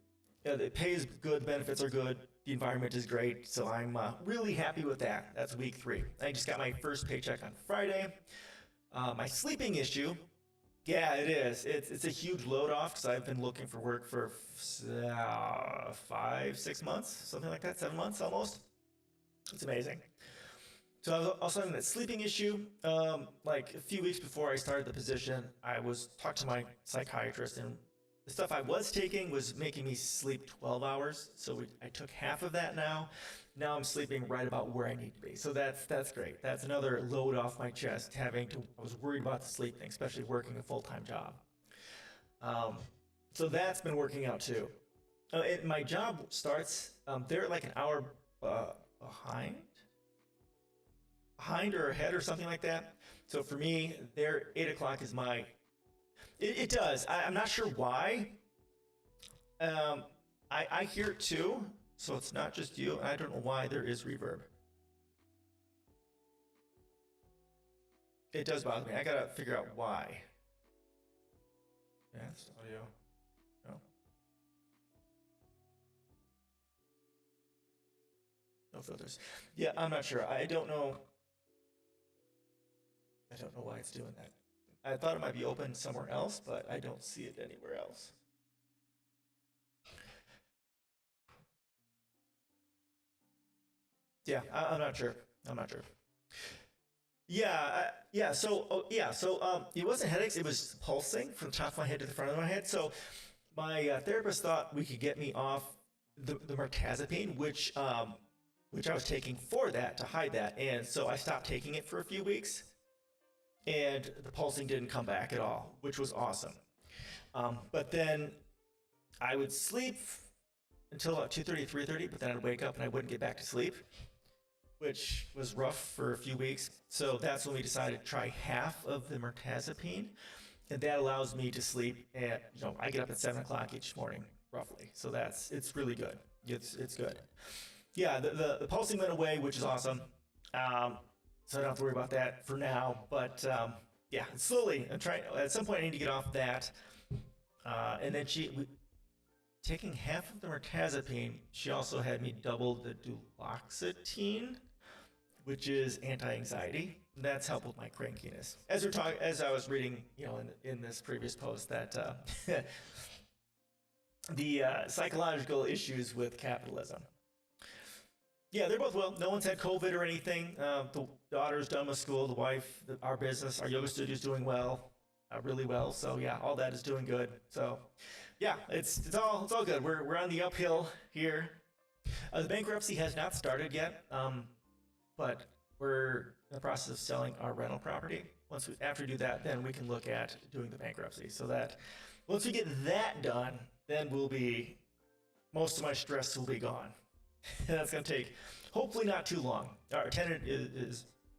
The pay is good, benefits are good, the environment is great. So I'm really happy with that. That's week 3. I just got my first paycheck on Friday. My sleeping issue, yeah, it is. It's a huge load off because I've been looking for work for 5, 6 months, something like that, 7 months almost. It's amazing. So I was also having that sleeping issue. Like a few weeks before I started the position, I was talking to my psychiatrist, and the stuff I was taking was making me sleep 12 hours. So I took half of that now. Now I'm sleeping right about where I need to be. So that's great. That's another load off my chest. I was worried about the sleep thing, especially working a full-time job. So that's been working out too. My job starts. They're like an hour behind or ahead or something like that. So for me, their 8 o'clock is my. It does. I'm not sure why. I hear it too. So it's not just you. I don't know why there is reverb. It does bother me. I gotta figure out why. Yeah, it's audio. No. No filters. Yeah, I'm not sure. I don't know. I don't know why it's doing that. I thought it might be open somewhere else, but I don't see it anywhere else. Yeah, I'm not sure. I'm not sure. Yeah, yeah. So, yeah. So, it wasn't headaches. It was pulsing from the top of my head to the front of my head. So, my therapist thought we could get me off the mirtazapine, which I was taking for that to hide that, and so I stopped taking it for a few weeks, and the pulsing didn't come back at all, which was awesome. But then I would sleep until about 2:30, 3:30, but then I'd wake up and I wouldn't get back to sleep, which was rough for a few weeks. So that's when we decided to try half of the mirtazapine, and that allows me to sleep at, I get up at 7 o'clock each morning, roughly. So it's really good. It's good. Yeah, the pulsing went away, which is awesome. So I don't have to worry about that for now. But yeah, slowly, I'm trying. At some point, I need to get off that. And then taking half of the mirtazapine, she also had me double the duloxetine, which is anti-anxiety. That's helped with my crankiness. As I was reading, in this previous post, that the psychological issues with capitalism. Yeah, they're both well. No one's had COVID or anything. The daughter's done with school. The wife, our business, our yoga studio is doing well, really well. So yeah, all that is doing good. So yeah, it's all good. We're on the uphill here. The bankruptcy has not started yet, but we're in the process of selling our rental property. After we do that, then we can look at doing the bankruptcy. So that once we get that done, then most of my stress will be gone. That's going to take, hopefully not too long. Our tenant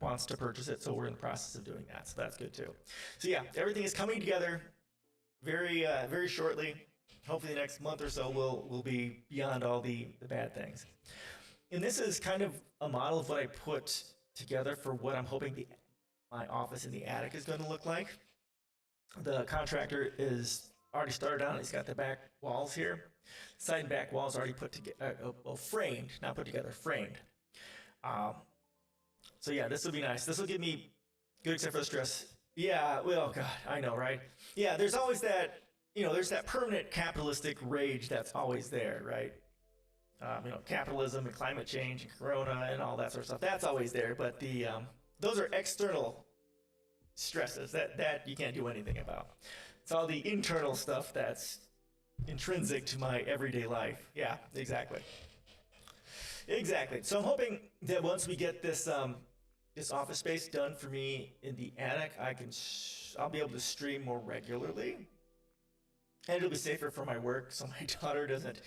wants to purchase it, so we're in the process of doing that. So that's good too. So yeah, everything is coming together very shortly. Hopefully the next month or so will be beyond all the bad things. And this is kind of a model of what I put together for what I'm hoping my office in the attic is going to look like. The contractor is already started on. He's got the back walls here. Side and back walls already put together, framed, not put together, framed. So yeah, this will be nice. This will give me good, except for the stress. Yeah, well, God, I know, right? Yeah, there's always that, there's that permanent capitalistic rage that's always there, right? Capitalism and climate change and corona and all that sort of stuff. That's always there, but those are external stresses that you can't do anything about. It's all the internal stuff that's intrinsic to my everyday life. Yeah, exactly. Exactly. So I'm hoping that once we get this office space done for me in the attic, I'll be able to stream more regularly, and it'll be safer for my work, so my daughter doesn't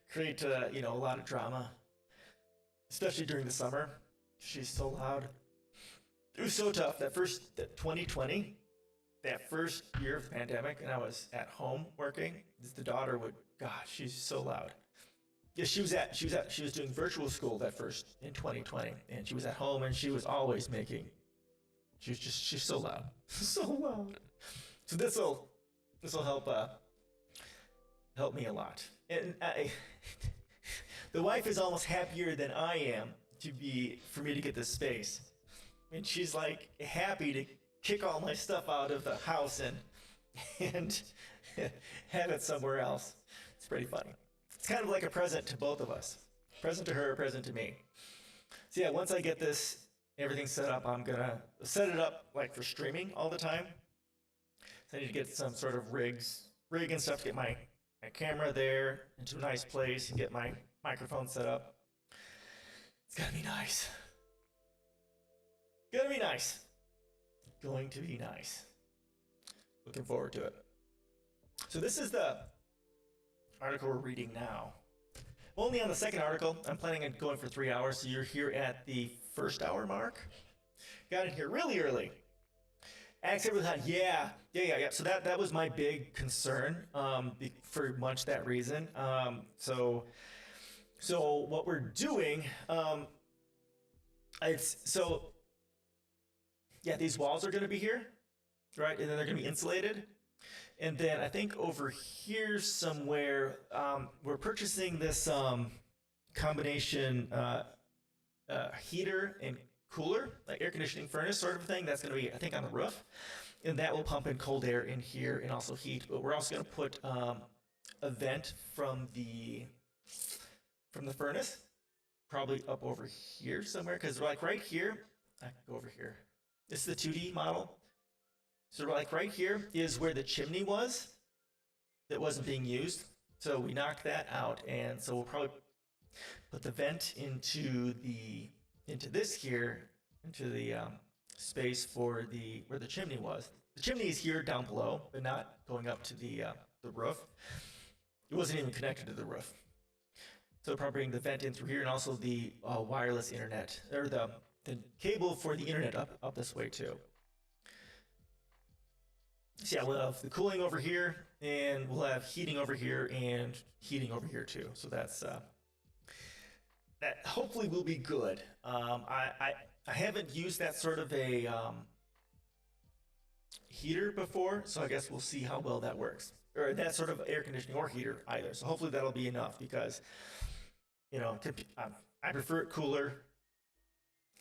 create a lot of drama, especially during the summer. She's so loud. It was so tough. That 2020, that first year of the pandemic, and I was at home working. The daughter would, gosh, she's so loud. Yeah, she was doing virtual school that first in 2020, and she was at home, and she was always making. She's so loud, so loud. So this will help me a lot. And the wife is almost happier than I am for me to get this space. And she's like happy to kick all my stuff out of the house and have it somewhere else. It's pretty funny. It's kind of like a present to both of us. Present to her, present to me. So yeah, once I get everything set up, I'm gonna set it up like for streaming all the time. So I need to get some sort of rig and stuff to get my camera there into a nice place and get my microphone set up. It's gonna be nice. Going to be nice. Looking forward to it. So this is the article we're reading now. Only on the second article. I'm planning on going for 3 hours, so you're here at the first hour mark. Got in here really early. Asked everyone, yeah. So that was my big concern for much that reason. So what we're doing, these walls are going to be here, right? And then they're going to be insulated. And then I think over here somewhere, we're purchasing this combination heater and cooler, like air conditioning furnace sort of thing. That's going to be, I think, on the roof. And that will pump in cold air in here and also heat. But we're also going to put a vent from the furnace, probably up over here somewhere. Because like right here, I can go over here. This is the 2D model. So like right here is where the chimney was that wasn't being used. So we knocked that out, and so we'll probably put the vent into this here, into the space for where the chimney was. The chimney is here down below, but not going up to the roof. It wasn't even connected to the roof. So probably bring the vent in through here, and also the wireless internet, or the cable for the internet up this way too. So yeah, we'll have the cooling over here, and we'll have heating over here and heating over here too. So that's that hopefully will be good. I haven't used that sort of a heater before, so I guess we'll see how well that works, or that sort of air conditioning or heater either. So hopefully that'll be enough, because I prefer it cooler,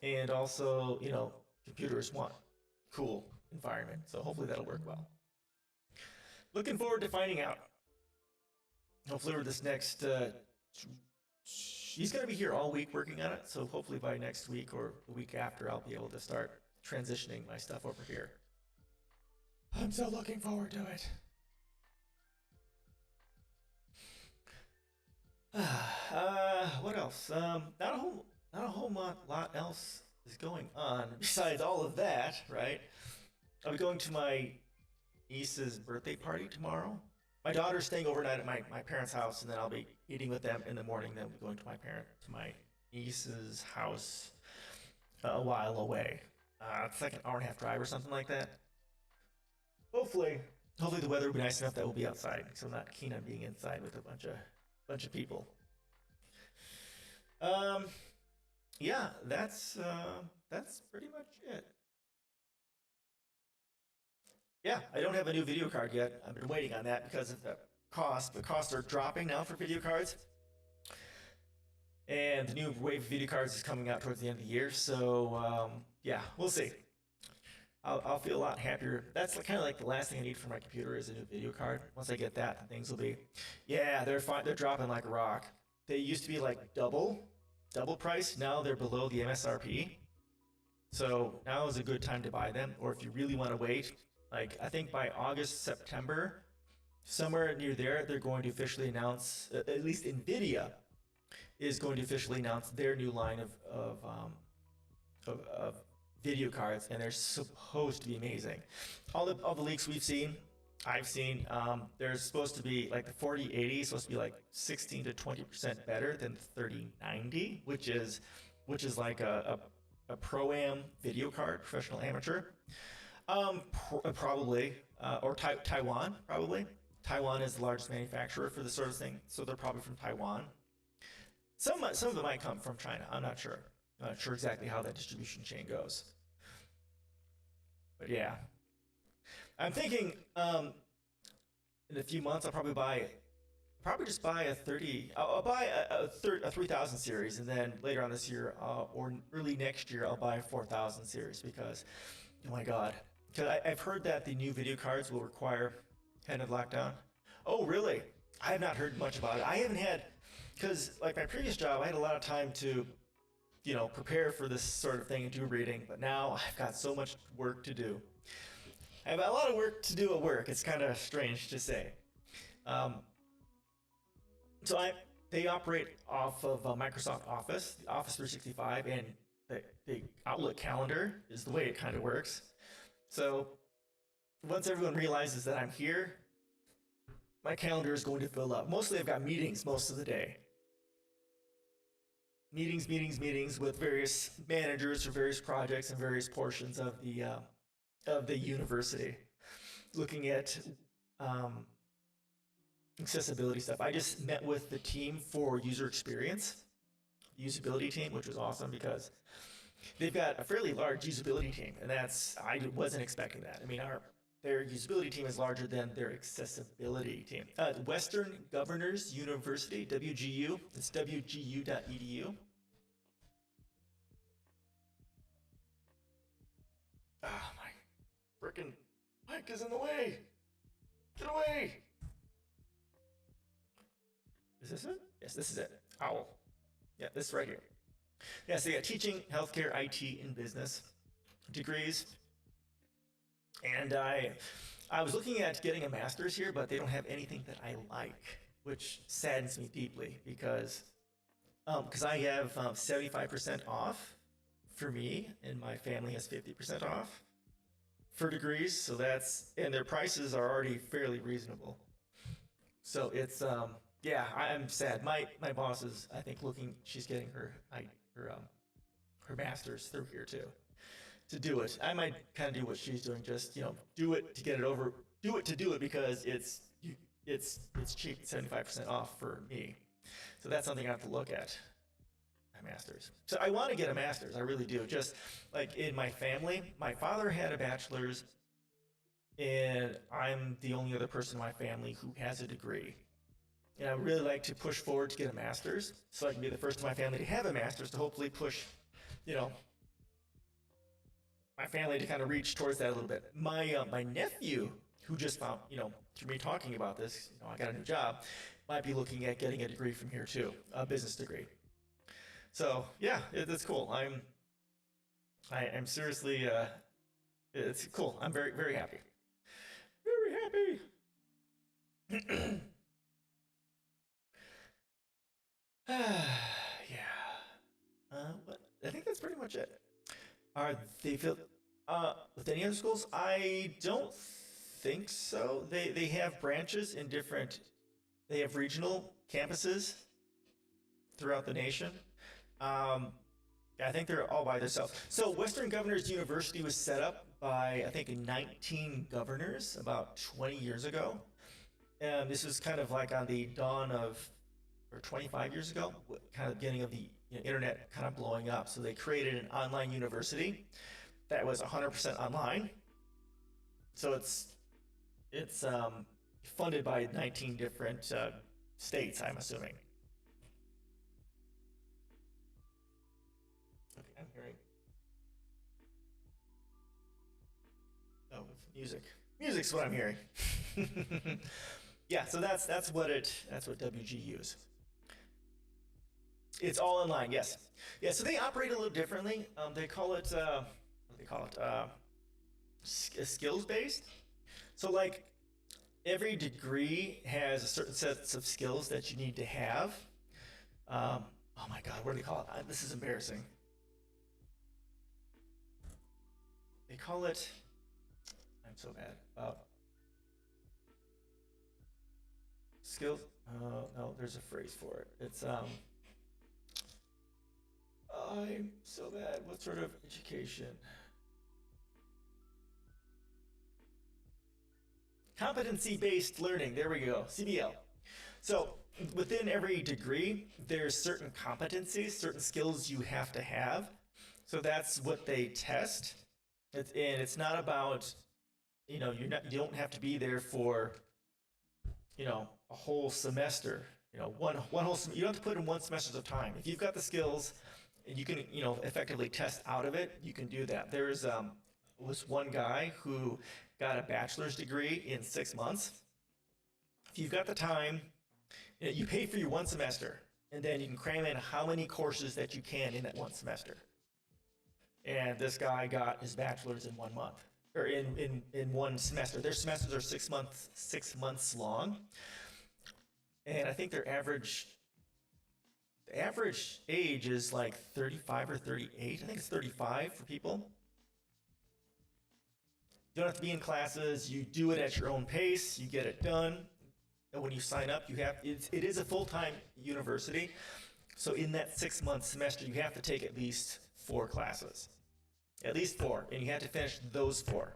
and also computers want cool environment, so hopefully that'll work well. Looking forward to finding out. Hopefully over this next he's going to be here all week working on it, so hopefully by next week or the week after I'll be able to start transitioning my stuff over here. I'm so looking forward to it. What else? Not a whole lot else is going on besides all of that, right? I'll be going to my niece's birthday party tomorrow. My daughter's staying overnight at my parents' house, and then I'll be eating with them in the morning. Then we'll be going to my niece's house a while away. It's like an hour and a half drive or something like that. Hopefully the weather will be nice enough that we'll be outside, because I'm not keen on being inside with a bunch of people. Yeah, that's pretty much it. Yeah, I don't have a new video card yet. I've been waiting on that because of the cost. The costs are dropping now for video cards. And the new wave of video cards is coming out towards the end of the year. So, yeah, we'll see. I'll feel a lot happier. That's kind of like the last thing I need for my computer is a new video card. Once I get that, things will be, yeah, they're fine. They're dropping like a rock. They used to be like double price. Now they're below the MSRP. So now is a good time to buy them. Or if you really want to wait, like I think by August, September, somewhere near there, they're going to officially announce, at least NVIDIA is going to officially announce their new line of video cards, and they're supposed to be amazing. All the leaks I've seen, there's supposed to be like the 4080 is supposed to be like 16 to 20% better than the 3090, which is like a a pro-am video card, professional amateur. Probably, or Taiwan, probably. Taiwan is the largest manufacturer for this sort of thing, so they're probably from Taiwan. Some of them might come from China. I'm not sure. I'm not sure exactly how that distribution chain goes. But yeah, I'm thinking in a few months I'll probably just buy a 30. I'll buy a 3000 series, and then later on this year or early next year I'll buy a 4000 series because, oh my god, because I've heard that the new video cards will require handheld lockdown. Oh really? I have not heard much about it. I haven't had, because like my previous job, I had a lot of time to, prepare for this sort of thing and do reading. But now I've got so much work to do. I have a lot of work to do at work. It's kind of strange to say. So they operate off of Microsoft Office, the Office 365, and the Outlook calendar is the way it kind of works. So once everyone realizes that I'm here, my calendar is going to fill up. Mostly I've got meetings most of the day. Meetings with various managers for various projects and various portions of the university, looking at accessibility stuff. I just met with the team for user experience, usability team, which was awesome because they've got a fairly large usability team, and I wasn't expecting that. I mean, their usability team is larger than their accessibility team. Western Governors University, WGU. It's wgu.edu. Ah, my frickin' mic is in the way. Get away. Is this it? Yes, this is it. Owl. Yeah, this is right here. Yeah, so yeah, teaching, healthcare, IT, and business degrees. And I was looking at getting a master's here, but they don't have anything that I like, which saddens me deeply because I have 75% off for me, and my family has 50% off for degrees. So and their prices are already fairly reasonable. So it's yeah, I'm sad. My boss is, I think, she's getting her master's through here too. To do it, I might kind of do what she's doing. Just do it to get it over. Do it to do it because it's cheap, 75% off for me. So that's something I have to look at. My master's. So I want to get a master's. I really do. Just like in my family, my father had a bachelor's, and I'm the only other person in my family who has a degree. And I would really like to push forward to get a master's, so I can be the first in my family to have a master's to hopefully push, my family to kind of reach towards that a little bit. My nephew, who just found, through me talking about this, I got a new job, might be looking at getting a degree from here too, a business degree. So yeah, it's cool. I'm seriously, it's cool. I'm very, very happy. Very happy. Yeah. What? I think that's pretty much it. Are they filled with any other schools? I don't think so. They have branches in different. They have regional campuses throughout the nation. I think they're all by themselves. So Western Governors University was set up by, I think, 19 governors about 20 years ago. And this was kind of like on the dawn of, or 25 years ago, kind of beginning of the internet kind of blowing up. So they created an online university that was 100% online. So it's funded by 19 different states, I'm assuming. Okay, I'm hearing. Oh, music. Music's what I'm hearing. Yeah, so that's what WG is. It's all online, yes. Yeah, so they operate a little differently. They call it skills based. So like every degree has a certain sets of skills that you need to have. Oh my God, what do they call it? This is embarrassing. They call it. I'm so bad about skills. No, there's a phrase for it. It's I'm so bad. What sort of education? Competency-based learning. There we go. CBL. So within every degree, there's certain competencies, certain skills you have to have. So that's what they test. And it's not about, you don't have to be there for, a whole semester. One whole you don't have to put in one semester's of time. If you've got the skills and you can, effectively test out of it, you can do that. There's was one guy who got a bachelor's degree in 6 months. If you've got the time, you pay for your one semester, and then you can cram in how many courses that you can in that one semester. And this guy got his bachelor's in 1 month, or in one semester. Their semesters are 6 months long, and I think the average age is like 35 or 38. I think it's 35 for people. You don't have to be in classes. You do it at your own pace. You get it done. And when you sign up, it is a full-time university. So in that 6-month semester, you have to take at least 4 classes. At least 4. And you have to finish those 4.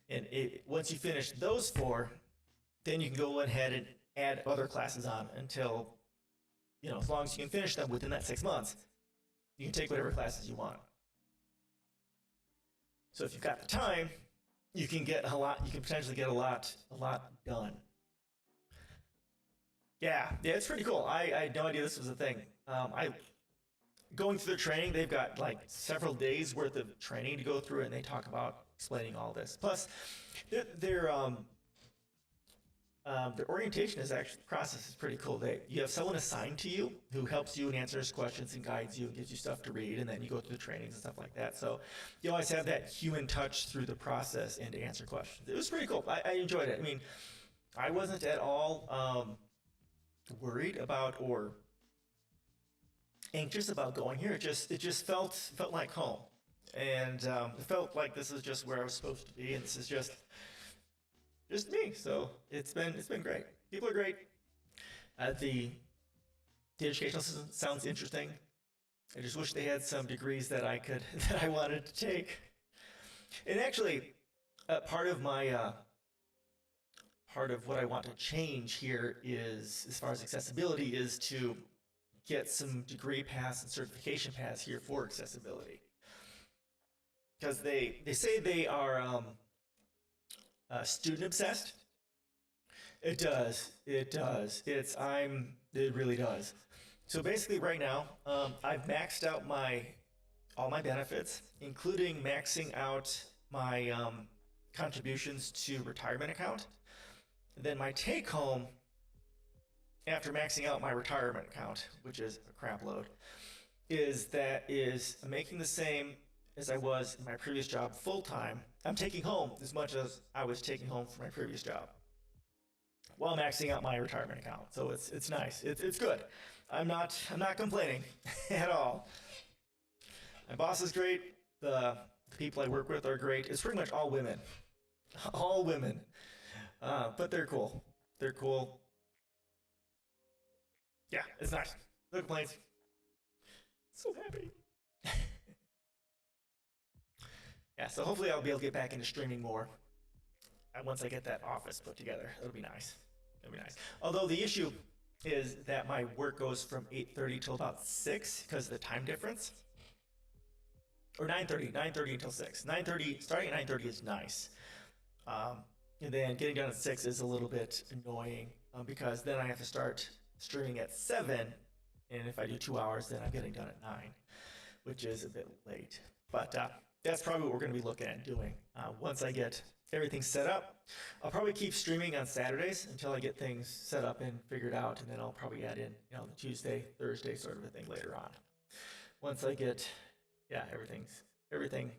And once you finish those 4, then you can go ahead and add other classes on until, as long as you can finish them within that 6 months, you can take whatever classes you want. So if you've got the time, you can potentially get a lot done. Yeah, it's pretty cool. I had no idea this was a thing. Going through their training, they've got like several days worth of training to go through, and they talk about explaining all this. Plus, their orientation process is pretty cool. You have someone assigned to you who helps you and answers questions and guides you and gives you stuff to read, and then you go through the trainings and stuff like that. So you always have that human touch through the process and to answer questions. It was pretty cool. I enjoyed it. I mean, I wasn't at all worried about or anxious about going here. It just felt like home, and it felt like this is just where I was supposed to be, and this is just me. So it's been great. People are great. The educational system sounds interesting. I just wish they had some degrees that I wanted to take. And actually, part of what I want to change here is, as far as accessibility, is to get some degree paths and certification paths here for accessibility. Because they say they are student obsessed. It does. It really does. So basically right now, I've maxed out all my benefits, including maxing out my contributions to retirement account. Then my take home, after maxing out my retirement account, which is a crap load, is making the same as I was in my previous job full time. I'm taking home as much as I was taking home for my previous job, while maxing out my retirement account. So it's nice. It's good. I'm not complaining at all. My boss is great. The people I work with are great. It's pretty much all women. All women. But they're cool. They're cool. Yeah, it's nice. No complaints. So happy. Yeah, so hopefully I'll be able to get back into streaming more. And once I get that office put together, it'll be nice. It'll be nice. Although the issue is that my work goes from 8:30 till about 6 because of the time difference. Or 9:30 until 6. Starting at 9:30 is nice. And then getting done at 6 is a little bit annoying because then I have to start streaming at 7. And if I do 2 hours, then I'm getting done at 9, which is a bit late. But that's probably what we're going to be looking at doing. Once I get everything set up, I'll probably keep streaming on Saturdays until I get things set up and figured out, and then I'll probably add in, the Tuesday, Thursday sort of a thing later on. Once I get, everything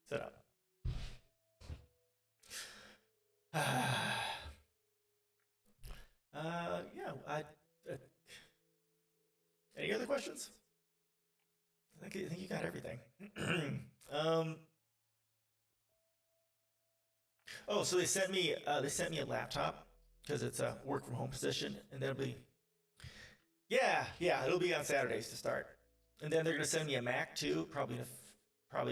set up. Any other questions? I think you got everything. Oh, so they sent me a laptop because it's a work from home position, and it'll be on Saturdays to start. and then they're gonna send me a Mac too, probably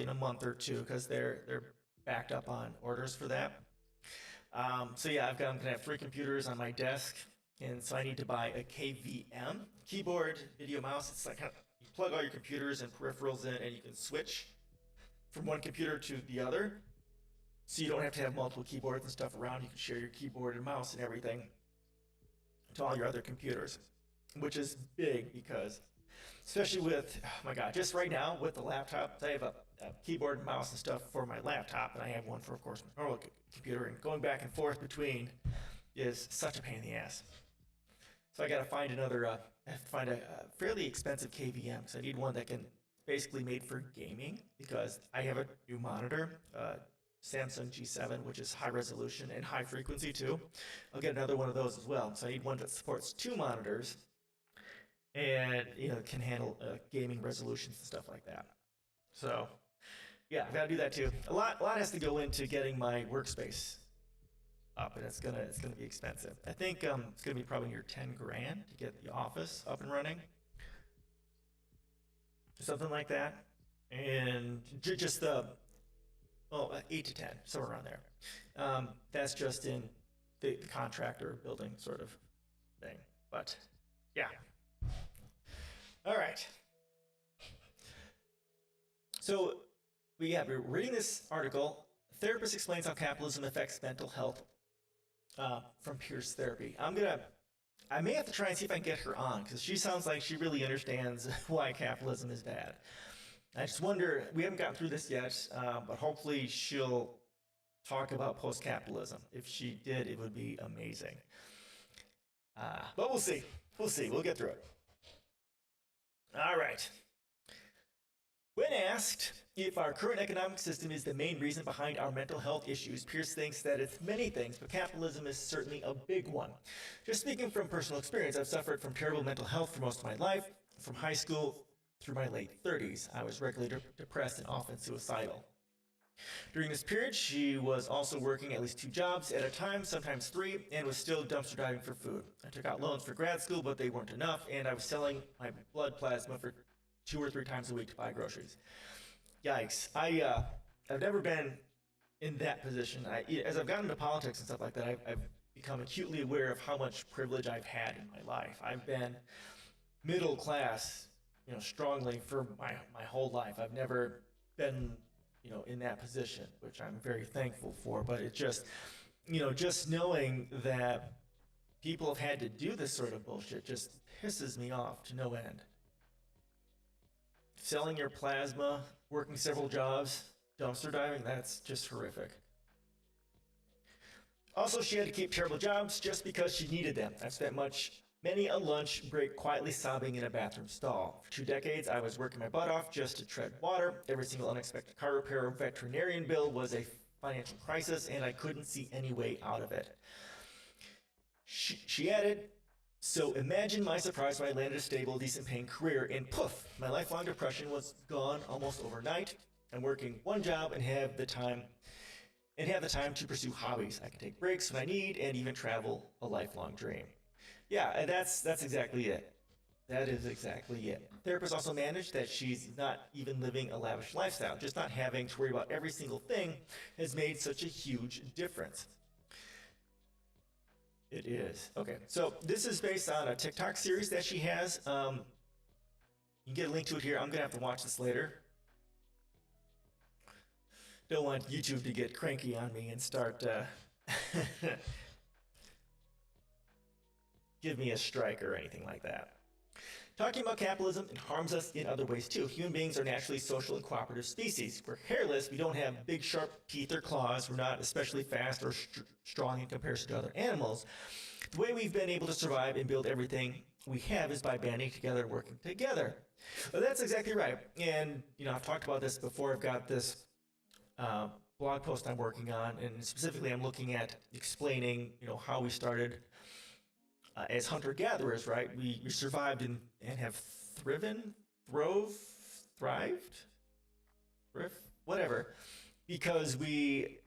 in a month or two, because they're backed up on orders for that. So yeah, I'm gonna have 3 computers on my desk, and so I need to buy a KVM keyboard, video, mouse. It's like you plug all your computers and peripherals in, and you can switch from one computer to the other. So you don't have to have multiple keyboards and stuff around. You can share your keyboard and mouse and everything to all your other computers, which is big because, especially with, oh my God, just right now with the laptop, I have a keyboard and mouse and stuff for my laptop, and I have one for, of course, my normal computer, and going back and forth between is such a pain in the ass. So I got to find I have to find a fairly expensive KVM, because I need one that can basically made for gaming, because I have a new monitor, Samsung G7, which is high resolution and high frequency too. I'll get another one of those as well. So I need one that supports 2 monitors and can handle gaming resolutions and stuff like that. So yeah, I've got to do that too. A lot has to go into getting my workspace up, and it's gonna be expensive. I think it's gonna be probably near 10 grand to get the office up and running, something like that, and just the 8 to 10, somewhere around there. That's just in the contractor building sort of thing. But yeah. All right. So we're reading this article. Therapist explains how capitalism affects mental health from Pierce Therapy. I may have to try and see if I can get her on, because she sounds like she really understands why capitalism is bad. I just wonder, we haven't gotten through this yet, but hopefully she'll talk about post-capitalism. If she did, it would be amazing. But we'll see. We'll get through it. All right. When asked if our current economic system is the main reason behind our mental health issues, Pierce thinks that it's many things, but capitalism is certainly a big one. Just speaking from personal experience, I've suffered from terrible mental health for most of my life, from high school through my late 30s. I was regularly depressed and often suicidal. During this period, she was also working at least 2 jobs at a time, sometimes 3, and was still dumpster diving for food. I took out loans for grad school, but they weren't enough, and I was selling my blood plasma for 2 or 3 times a week to buy groceries. Yikes. I've never been in that position. As I've gotten into politics and stuff like that, I've become acutely aware of how much privilege I've had in my life. I've been middle class, strongly for my whole life. I've never been, in that position, which I'm very thankful for. But it just, just knowing that people have had to do this sort of bullshit just pisses me off to no end. Selling your plasma, working several jobs, dumpster diving, that's just horrific. Also, she had to keep terrible jobs just because she needed them. I spent many a lunch break quietly sobbing in a bathroom stall. For 2 decades, I was working my butt off just to tread water. Every single unexpected car repair or veterinarian bill was a financial crisis, and I couldn't see any way out of it. She added, so imagine my surprise when I landed a stable, decent-paying career, and poof, my lifelong depression was gone almost overnight. I'm working 1 job and have the time to pursue hobbies. I can take breaks when I need, and even travel, a lifelong dream. Yeah, and that's exactly it. That is exactly it. Therapists also managed that she's not even living a lavish lifestyle. Just not having to worry about every single thing has made such a huge difference. It is. Okay, so this is based on a TikTok series that she has. You can get a link to it here. I'm going to have to watch this later. Don't want YouTube to get cranky on me and start give me a strike or anything like that. Talking about capitalism, it harms us in other ways too. Human beings are naturally social and cooperative species. We're hairless, we don't have big sharp teeth or claws, we're not especially fast or strong in comparison to other animals. The way we've been able to survive and build everything we have is by banding together and working together. Well, that's exactly right. And, I've talked about this before. I've got this blog post I'm working on, and specifically I'm looking at explaining, how we started as hunter-gatherers, right? We survived and have thrived, whatever, because we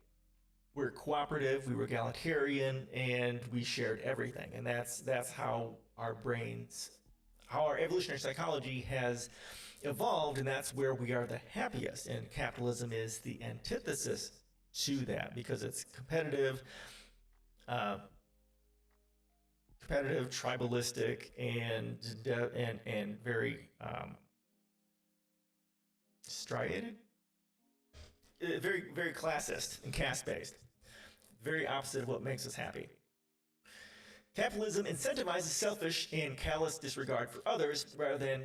were cooperative, we were egalitarian, and we shared everything. And that's how our evolutionary psychology has evolved, and that's where we are the happiest. And capitalism is the antithesis to that because it's competitive, uh, tribalistic, and very striated, very classist and caste based. Very opposite of what makes us happy. Capitalism incentivizes selfish and callous disregard for others rather than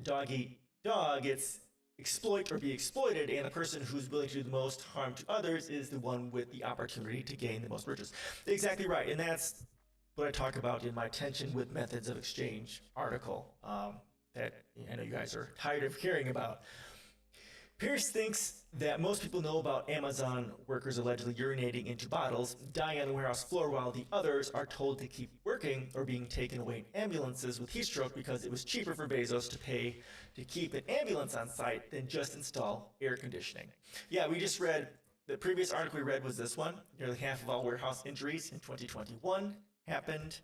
dog eat dog. It's exploit or be exploited, and the person who's willing to do the most harm to others is the one with the opportunity to gain the most riches. Exactly right, and that's what I talk about in my Tension with Methods of Exchange article that I know you guys are tired of hearing about. Pierce thinks that most people know about Amazon workers allegedly urinating into bottles, dying on the warehouse floor, while the others are told to keep working or being taken away in ambulances with heat stroke because it was cheaper for Bezos to pay to keep an ambulance on site than just install air conditioning. Yeah, we just read, the previous article we read was this one. Nearly half of all warehouse injuries in 2021 happened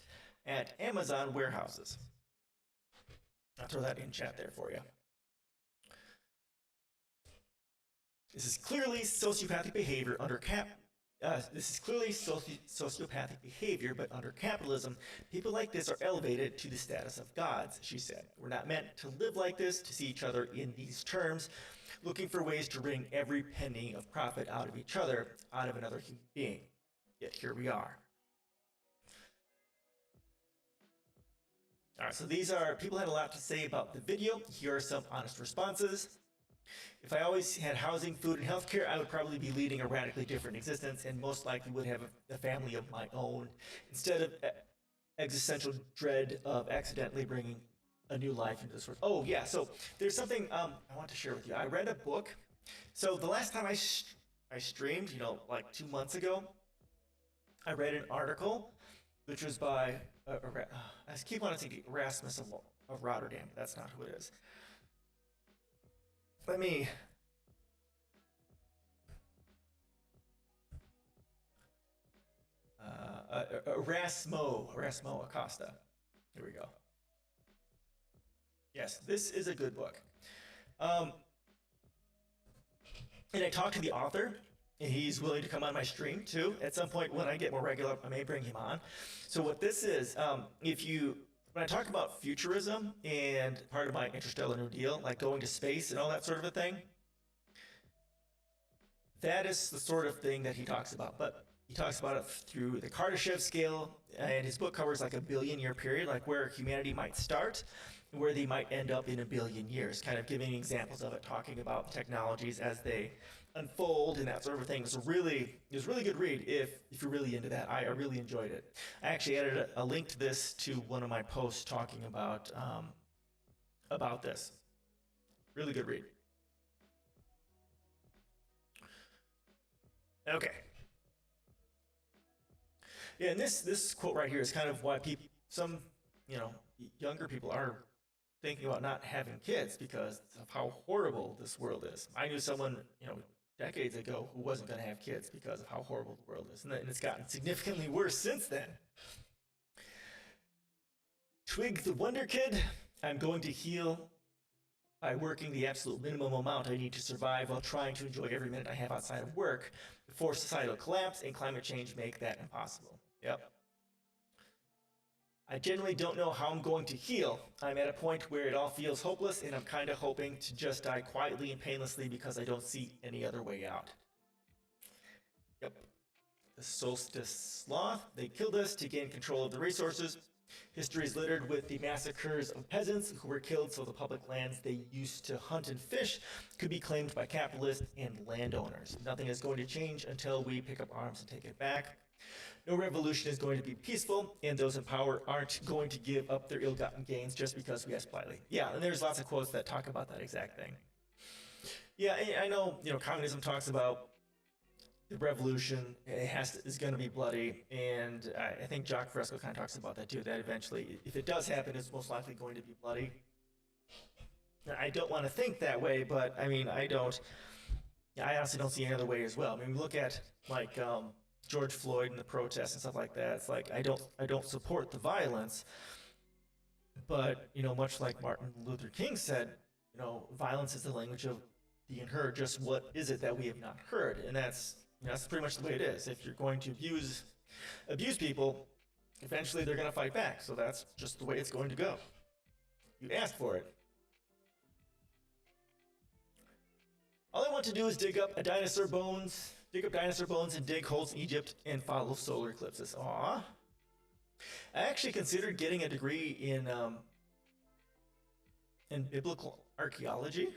at Amazon warehouses. I'll throw that in chat there for you. This is clearly sociopathic behavior under sociopathic behavior, but under capitalism, people like this are elevated to the status of gods, she said. We're not meant to live like this, to see each other in these terms, looking for ways to wring every penny of profit out of each other, out of another human being. Yet here we are. All right, so these are, people had a lot to say about the video. Here are some honest responses. If I always had housing, food, and healthcare, I would probably be leading a radically different existence and most likely would have a family of my own instead of existential dread of accidentally bringing a new life into this world. Oh, yeah, so there's something I want to share with you. I read a book. So the last time I streamed, like 2 months ago, I read an article which was by, I keep wanting to say Erasmus of Rotterdam. That's not who it is. Let me Erasmo Acosta. Here we go. Yes, this is a good book. And I talked to the author, and he's willing to come on my stream too. At some point when I get more regular, I may bring him on. So what this is, when I talk about futurism and part of my interstellar New Deal, like going to space and all that sort of a thing, that is the sort of thing that he talks about. But he talks about it through the Kardashev scale, and his book covers like a billion-year period, like where humanity might start and where they might end up in a billion years, kind of giving examples of it, talking about technologies as they unfold and that sort of thing. It was a really good read if you're really into that. I really enjoyed it. I actually added a link to this to one of my posts talking about this. Really good read. Okay. Yeah, and this quote right here is kind of why some younger people are thinking about not having kids because of how horrible this world is. I knew someone, decades ago who wasn't going to have kids because of how horrible the world is. And it's gotten significantly worse since then. Twig the Wonder Kid, I'm going to heal by working the absolute minimum amount I need to survive while trying to enjoy every minute I have outside of work before societal collapse and climate change make that impossible. Yep. I generally don't know how I'm going to heal. I'm at a point where it all feels hopeless, and I'm kind of hoping to just die quietly and painlessly because I don't see any other way out. Yep. The Solstice Sloth, they killed us to gain control of the resources. History is littered with the massacres of peasants who were killed so the public lands they used to hunt and fish could be claimed by capitalists and landowners. Nothing is going to change until we pick up arms and take it back. No revolution is going to be peaceful, and those in power aren't going to give up their ill-gotten gains just because we ask politely. Yeah, and there's lots of quotes that talk about that exact thing. Yeah, I know, communism talks about the revolution is going to be bloody, and I think Jacques Fresco kind of talks about that too, that eventually, if it does happen, it's most likely going to be bloody. I don't want to think that way, but I honestly don't see any other way as well. I mean, look at, like, George Floyd and the protests and stuff like that. It's like I don't support the violence, but much like Martin Luther King said, violence is the language of the unheard. Just what is it that we have not heard? And that's pretty much the way it is. If you're going to abuse people, eventually they're going to fight back. So that's just the way it's going to go. You asked for it. All I want to do is dig up dinosaur bones and dig holes in Egypt and follow solar eclipses. Aww. I actually considered getting a degree in biblical archaeology.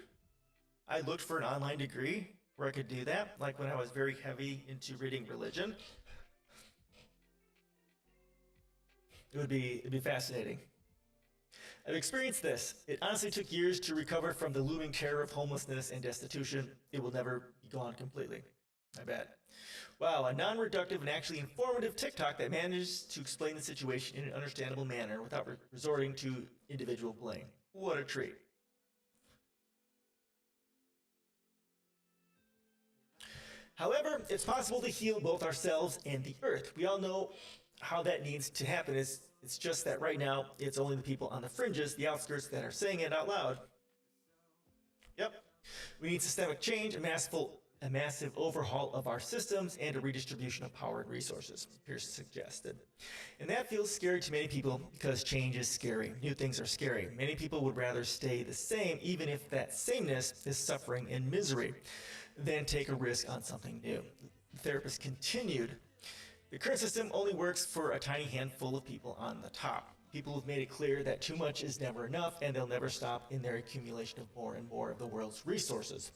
I looked for an online degree where I could do that, like when I was very heavy into reading religion. It'd be fascinating. I've experienced this. It honestly took years to recover from the looming terror of homelessness and destitution. It will never be gone completely. I bet. Wow, a non-reductive and actually informative TikTok that manages to explain the situation in an understandable manner without resorting to individual blame. What a treat. However, it's possible to heal both ourselves and the earth. We all know how that needs to happen. It's just that right now, it's only the people on the fringes, the outskirts, that are saying it out loud. Yep. We need systemic change, a massive overhaul of our systems, and a redistribution of power and resources, Pierce suggested. And that feels scary to many people because change is scary. New things are scary. Many people would rather stay the same, even if that sameness is suffering and misery, than take a risk on something new. The therapist continued, the current system only works for a tiny handful of people on the top. People have made it clear that too much is never enough, and they'll never stop in their accumulation of more and more of the world's resources.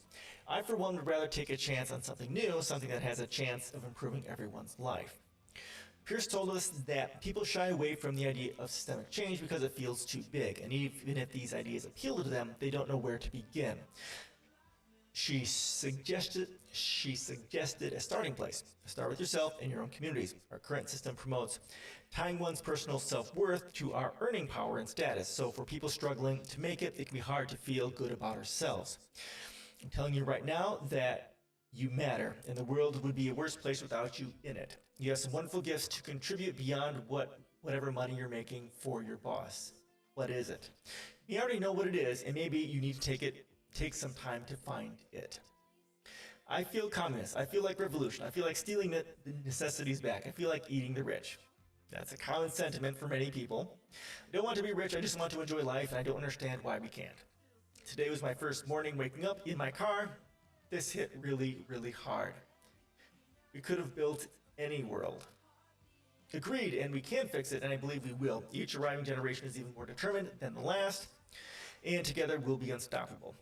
I, for one, would rather take a chance on something new, something that has a chance of improving everyone's life. Pierce told us that people shy away from the idea of systemic change because it feels too big, and even if these ideas appeal to them, they don't know where to begin. She suggested a starting place. Start with yourself and your own communities. Our current system promotes tying one's personal self-worth to our earning power and status. So for people struggling to make it, it can be hard to feel good about ourselves. I'm telling you right now that you matter, and the world would be a worse place without you in it. You have some wonderful gifts to contribute beyond whatever money you're making for your boss. What is it? You already know what it is, and maybe you need to take some time to find it. I feel communist. I feel like revolution. I feel like stealing the necessities back. I feel like eating the rich. That's a common sentiment for many people. I don't want to be rich. I just want to enjoy life, and I don't understand why we can't. Today was my first morning waking up in my car. This hit really, really hard. We could have built any world. Agreed, and we can fix it, and I believe we will. Each arriving generation is even more determined than the last, and together we'll be unstoppable.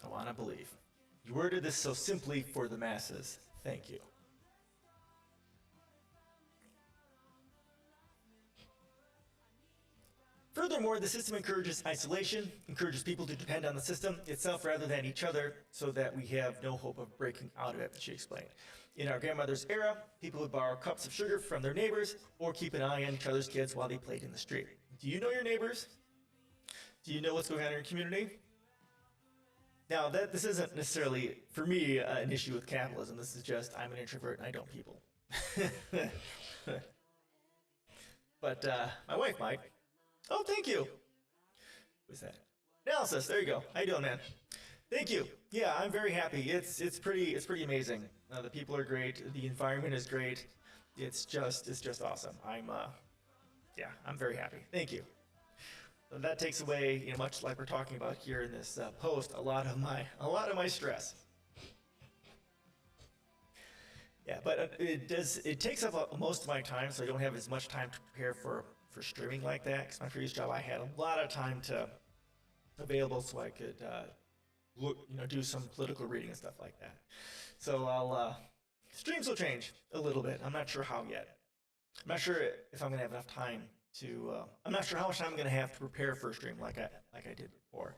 I want to believe. You worded this so simply for the masses. Thank you. Furthermore, the system encourages isolation, encourages people to depend on the system itself rather than each other, so that we have no hope of breaking out of it, she explained. In our grandmother's era, people would borrow cups of sugar from their neighbors or keep an eye on each other's kids while they played in the street. Do you know your neighbors? Do you know what's going on in your community? Now, this isn't necessarily, for me, an issue with capitalism. This is just, I'm an introvert and I don't people. But my wife might. Oh, thank you. Who's that? Analysis, there you go. How you doing, man? Thank you. Yeah, I'm very happy. It's pretty amazing. The people are great. The environment is great. It's just awesome. I'm very happy. Thank you. So that takes away, much like we're talking about here in this post, a lot of my stress. Yeah, but it takes up most of my time, so I don't have as much time to prepare for streaming like that. Because my previous job, I had a lot of time available, so I could do some political reading and stuff like that. So streams will change a little bit. I'm not sure how yet. I'm not sure if I'm gonna have enough time to. I'm not sure how much time I'm gonna have to prepare for a stream like I did before.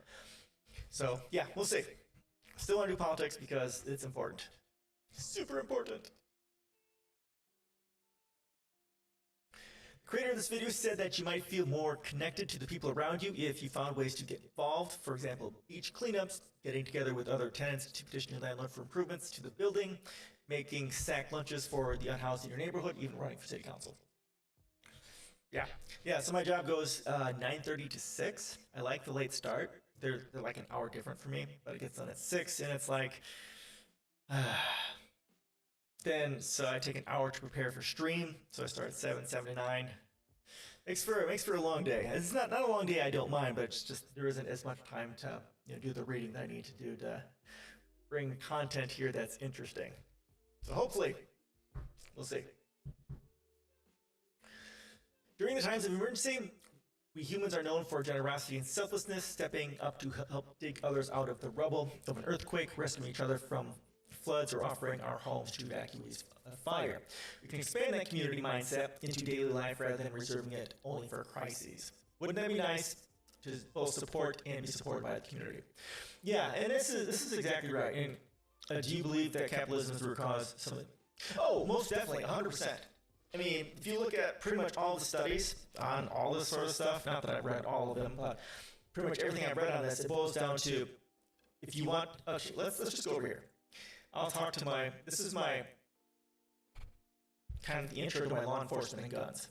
So yeah, we'll see. Still want to do politics because it's important. Super important. The creator of this video said that you might feel more connected to the people around you if you found ways to get involved. For example, beach cleanups, getting together with other tenants to petition your landlord for improvements to the building, making sack lunches for the unhoused in your neighborhood, even running for city council. Yeah. So my job goes 9:30 to 6. I like the late start. they're like an hour different for me, but it gets done at 6, and it's like, then so I take an hour to prepare for stream, so I start at 7 to 9. Makes for a long day. It's not a long day I don't mind, but it's just there isn't as much time to do the reading that I need to do to bring content here that's interesting. So hopefully, we'll see. During the times of emergency, we humans are known for generosity and selflessness, stepping up to help dig others out of the rubble of an earthquake, rescuing each other from floods, or offering our homes to evacuees of fire. We can expand that community mindset into daily life rather than reserving it only for crises. Wouldn't that be nice to both support and be supported by the community? Yeah, and this is exactly right. And do you believe that capitalism is the root cause of something? Oh, most definitely, 100%. I mean, if you look at pretty much all the studies on all this sort of stuff, not that I've read all of them, but pretty much everything I've read on this, it boils down to, if you want, actually, let's just go over here. I'll talk to this is my, kind of the intro to my law enforcement and guns.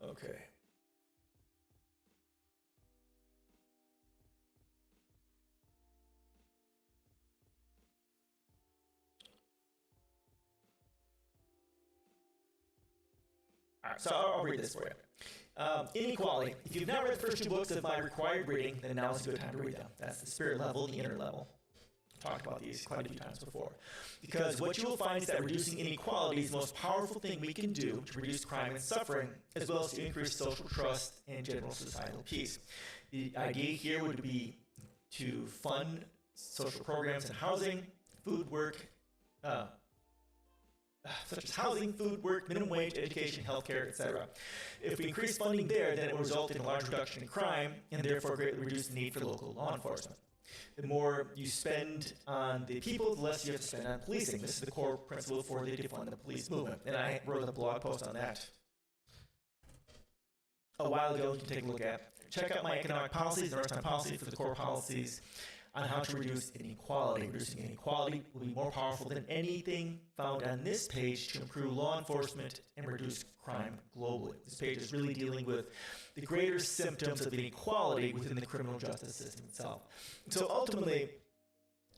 Okay. All right, so I'll read this for you. Inequality. If you've not read the first 2 books of my required reading, then now is a good time to read them. That's the spirit level, the inner level. I've talked about these quite a few times before. Because what you will find is that reducing inequality is the most powerful thing we can do to reduce crime and suffering, as well as to increase social trust and general societal peace. The idea here would be to fund social programs and housing, food, work, such as housing, food, work, minimum wage, education, healthcare, etc. If we increase funding there, then it will result in a large reduction in crime and therefore greatly reduce the need for local law enforcement. The more you spend on the people, the less you have to spend on policing. This is the core principle for the defund the police movement, and I wrote a blog post on that a while ago. You can take a look at. Check out my economic policies, the North policy for the core policies on how to reduce inequality. Reducing inequality will be more powerful than anything found on this page to improve law enforcement and reduce crime globally. This page is really dealing with the greater symptoms of inequality within the criminal justice system itself. So ultimately,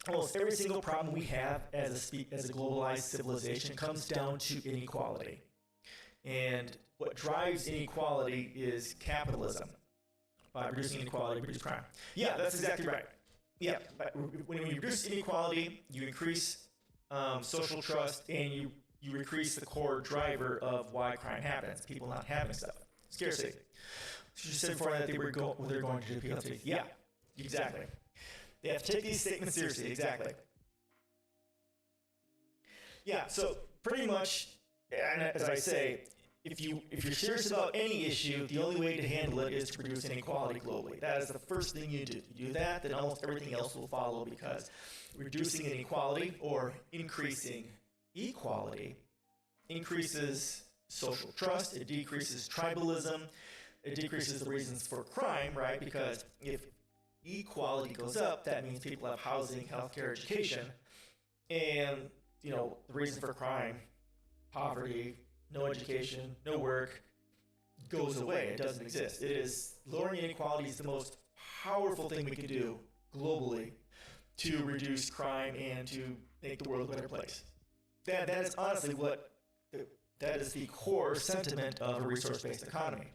almost every single problem we have as a globalized civilization comes down to inequality. And what drives inequality is capitalism. By reducing inequality, reduce crime. Yeah, that's exactly right. Yeah, but when you reduce inequality, you increase social trust, and you increase the core driver of why crime happens. People not having stuff. Scarcity. So you said before that they're going to do penalty. Yeah, exactly. They have to take these statements seriously. Exactly. Yeah. So pretty much, and as I say, if you're serious about any issue, the only way to handle it is to reduce inequality globally. That is the first thing you do. You do that, then almost everything else will follow, because reducing inequality or increasing equality increases social trust, it decreases tribalism, it decreases the reasons for crime, right? Because if equality goes up, that means people have housing, healthcare, education, and the reason for crime, poverty, no education, no work, goes away. It doesn't exist. It is lowering inequality is the most powerful thing we can do globally to reduce crime and to make the world a better place. That is honestly that is the core sentiment of a resource-based economy.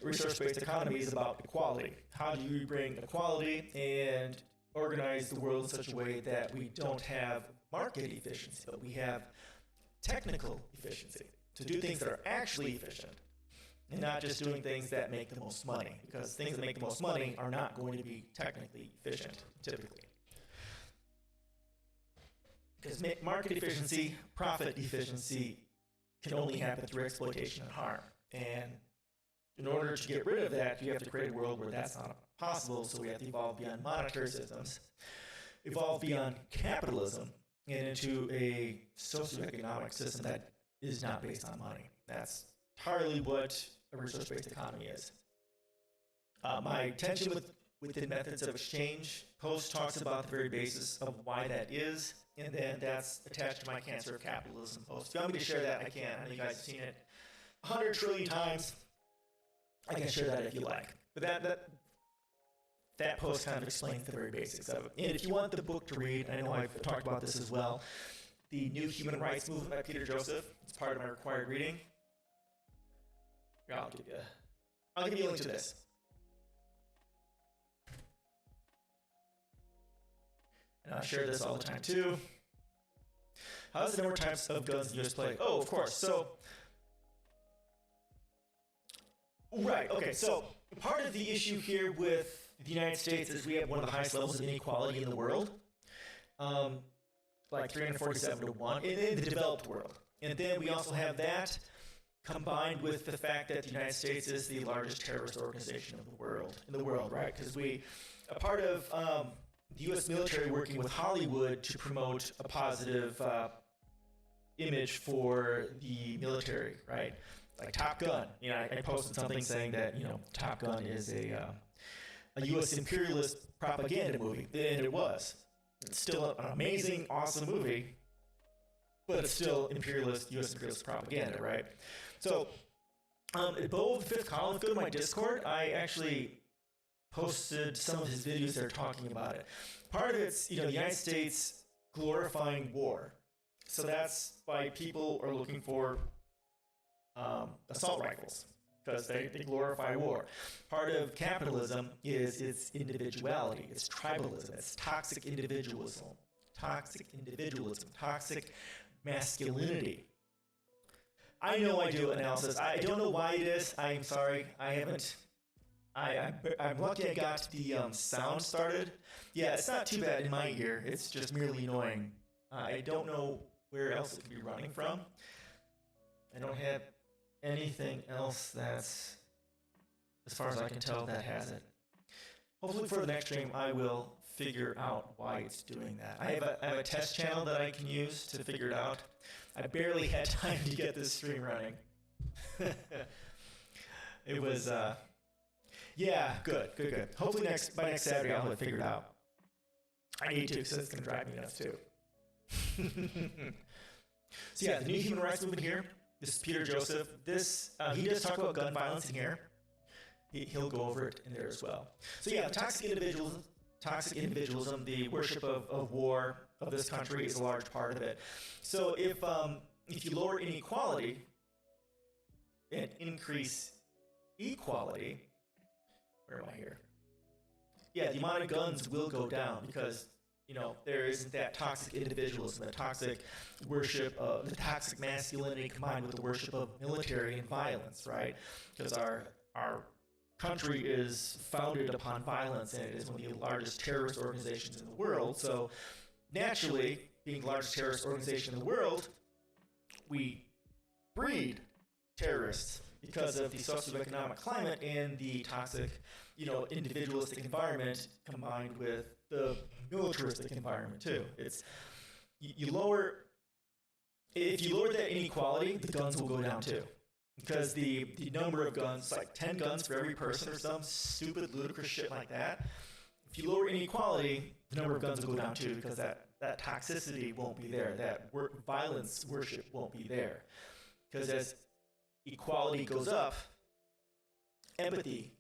A resource-based economy is about equality. How do you bring equality and organize the world in such a way that we don't have market efficiency, but we have technical efficiency, to do things that are actually efficient and not just doing things that make the most money, because things that make the most money are not going to be technically efficient typically. Because market efficiency, profit efficiency can only happen through exploitation and harm. And in order to get rid of that, you have to create a world where that's not possible, so we have to evolve beyond monetary systems, evolve beyond capitalism, and into a socioeconomic system that is not based on money. That's entirely what a resource-based economy is. My tension within methods of exchange post talks about the very basis of why that is, and then that's attached to my Cancer of Capitalism post. If you want me to share that, I can. I know you guys have seen it 100 trillion times. I can share that if you like. But that post kind of explains the very basics of it. And if you want the book to read, I know I've talked about this as well, The New Human Rights Movement by Peter Joseph. It's part of my required reading. Here, I'll give you a link to this. And I share this all the time too. How's the number of types of guns in U.S. play? Oh, of course. So, right. Okay. So part of the issue here with the United States is we have one of the highest levels of inequality in the world, like 347 to 1 in the developed world. And then we also have that combined with the fact that the United States is the largest terrorist organization of the world, right? Because we, a part of the U.S. military working with Hollywood to promote a positive image for the military, right? Like Top Gun. You know, I posted something saying that, you know, Top Gun is a U.S. imperialist propaganda movie, and it was. It's still an amazing, awesome movie, but it's still imperialist, U.S. imperialist propaganda, right? So, Bo, the fifth column, go to my Discord. I actually posted some of his videos that are talking about it. Part of it's, you know, the United States glorifying war. So that's why people are looking for assault rifles, because they glorify war. Part of capitalism is its individuality, its tribalism, it's toxic individualism, toxic masculinity. I know I do analysis. I don't know why it is. I'm sorry. I haven't. I'm lucky I got the sound started. Yeah, it's not too bad in my ear. It's just merely annoying. I don't know where else it could be running from. I don't have anything else that's, as far as I can tell, that has it. Hopefully for the next stream, I will figure out why it's doing that. I have a test channel that I can use to figure it out. I barely had time to get this stream running. It was, yeah, good. Hopefully by next Saturday, I'll have it figured out. I need to, because it's going to drive me nuts too. So yeah, the New Human Rights Movement here. This is Peter Joseph. This he does talk about gun violence in here. He'll go over it in there as well. So yeah, toxic individualism, the worship of war of this country is a large part of it. So if you lower inequality and increase equality, where am I here? Yeah, the amount of guns will go down because, you know, there isn't that toxic individualism, that toxic worship of the toxic masculinity combined with the worship of military and violence, right? Because our country is founded upon violence, and it is one of the largest terrorist organizations in the world. So naturally, being the largest terrorist organization in the world, we breed terrorists because of the socioeconomic climate and the toxic, you know, individualistic environment combined with the militaristic environment too. It's if you lower that inequality, the guns will go down too. Because the number of guns, like 10 guns for every person or some stupid, ludicrous shit like that. If you lower inequality, the number of guns will go down too, because that toxicity won't be there. That violence worship won't be there. Because as equality goes up, empathy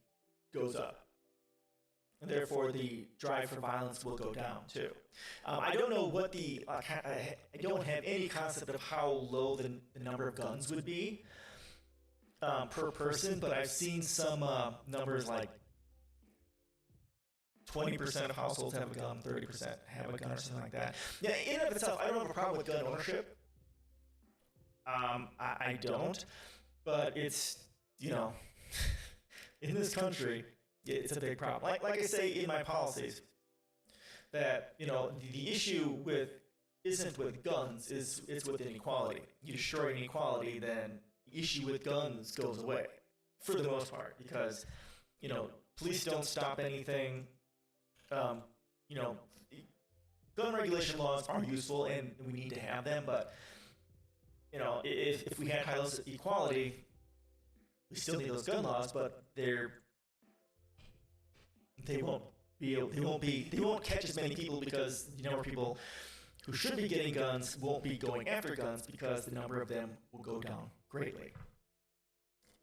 goes up. And therefore, the drive for violence will go down too. I don't know what I don't have any concept of how low the number of guns would be per person, but I've seen some numbers like 20% of households have a gun, 30% have a gun, or something like that. Yeah, in and of itself, I don't have a problem with gun ownership. I don't, but it's, you know, in this country, it's a big problem. Like I say in my policies, that, you know, the issue isn't with guns, it's with inequality. You destroy inequality, then the issue with guns goes away, for the most part, because, you know, police don't stop anything. You know, gun regulation laws are useful and we need to have them, but, you know, if we had high levels of equality, we still need those gun laws, but they won't catch as many people, because the number of people who should be getting guns won't be going after guns, because the number of them will go down greatly.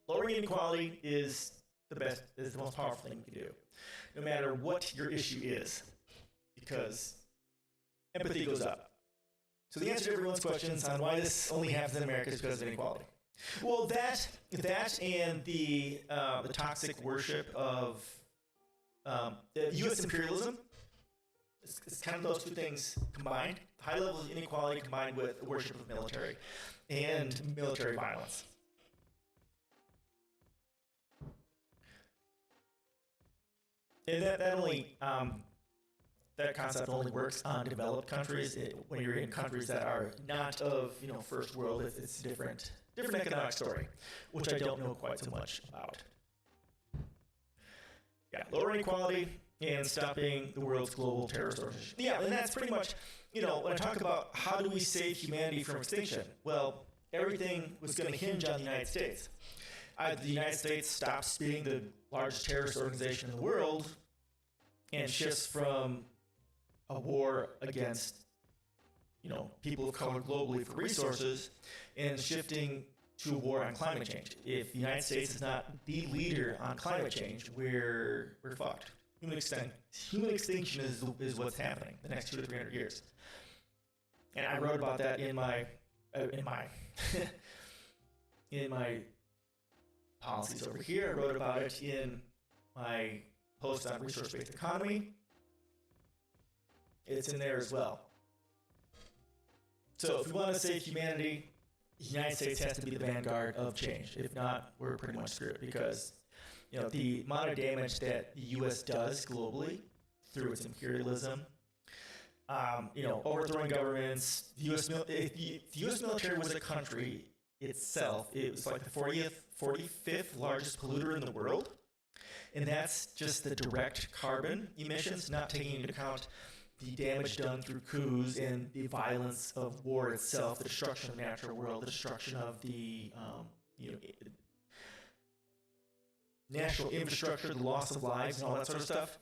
Lowering inequality is is the most powerful thing you can do, no matter what your issue is, because empathy goes up. So the answer to everyone's questions on why this only happens in America is because of inequality. Well, that and the toxic worship of U.S. imperialism. It's kind of those two things combined. High levels of inequality combined with the worship of military and military violence. And that concept only works on developed countries. When you're in countries that are not of first world, it's a different economic story, which I don't know quite so much about. Yeah, lower inequality and stopping the world's global terrorist organization. Yeah, and that's pretty much, when I talk about how do we save humanity from extinction, well, everything was going to hinge on the United States. The United States stops being the largest terrorist organization in the world and shifts from a war against, people of color globally for resources and shifting to a war on climate change. If the United States is not the leader on climate change, we're fucked. Human extinction is what's happening the next 200 to 300 years. And I wrote about that in my policies over here. I wrote about it in my post on resource-based economy. It's in there as well. So if we want to save humanity, the United States has to be the vanguard of change. If not, we're pretty much screwed, because the amount of damage that the U.S. does globally through its imperialism, overthrowing governments. If the U.S. military was a country itself, it was like the 45th largest polluter in the world, and that's just the direct carbon emissions, not taking into account the damage done through coups and the violence of war itself, the destruction of the natural world, the destruction of the national infrastructure, the loss of lives, and all that sort of stuff.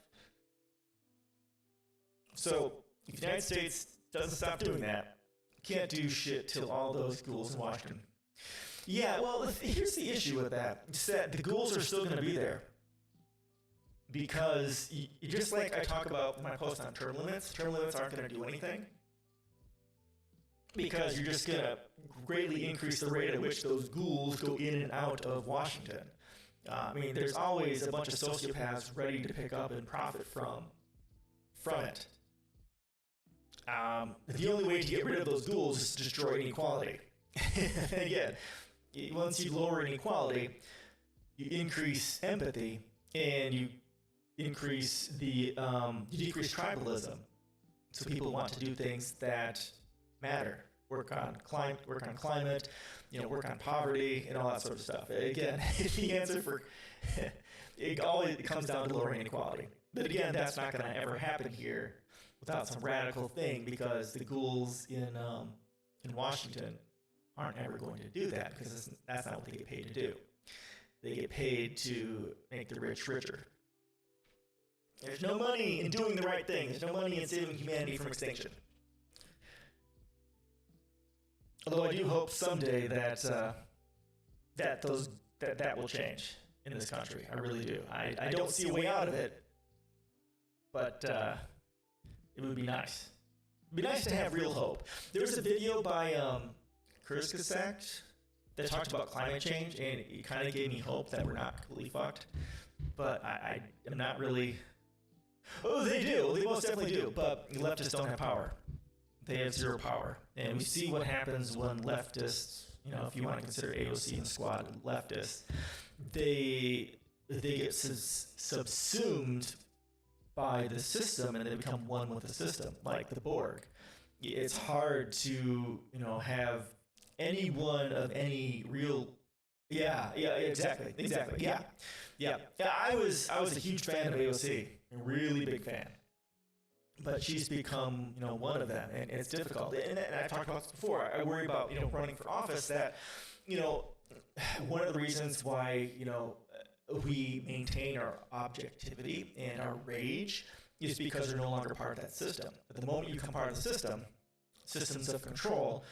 So if the United States doesn't stop doing that, can't do shit till all those ghouls in Washington. Yeah, well, here's the issue with that. It's that the ghouls are still going to be there. Because just like I talk about in my post on term limits aren't going to do anything. Because you're just going to greatly increase the rate at which those ghouls go in and out of Washington. There's always a bunch of sociopaths ready to pick up and profit from it. The only way to get rid of those ghouls is to destroy inequality. Again, once you lower inequality, you increase empathy, and you decrease tribalism. So people want to do things that matter. Work on climate, work on poverty, and all that sort of stuff. Again, the answer for it always comes down to lowering inequality. But again, that's not going to ever happen here without some radical thing, because the ghouls in Washington aren't ever going to do that, because that's not what they get paid to do. They get paid to make the rich richer. There's no money in doing the right thing. There's no money in saving humanity from extinction. Although I do hope someday that that will change in this country. I really do. I don't see a way out of it, but it would be nice. It'd be nice to have real hope. There was a video by Chris Kasach that talked about climate change, and it kind of gave me hope that we're not completely fucked. But I'm not really. Oh, they do. They most definitely do. But leftists don't have power. They have zero power. And we see what happens when leftists, if you want to consider AOC and Squad leftists, they get subsumed by the system, and they become one with the system, like the Borg. It's hard to, have anyone of any real. Yeah, exactly. Yeah. I was a huge fan of AOC, a really big fan. But she's become, one of them, and it's difficult. And I've talked about this before. I worry about, running for office. That, one of the reasons why, we maintain our objectivity and our rage is because we're no longer part of that system. At the moment you become part of the system, systems of control,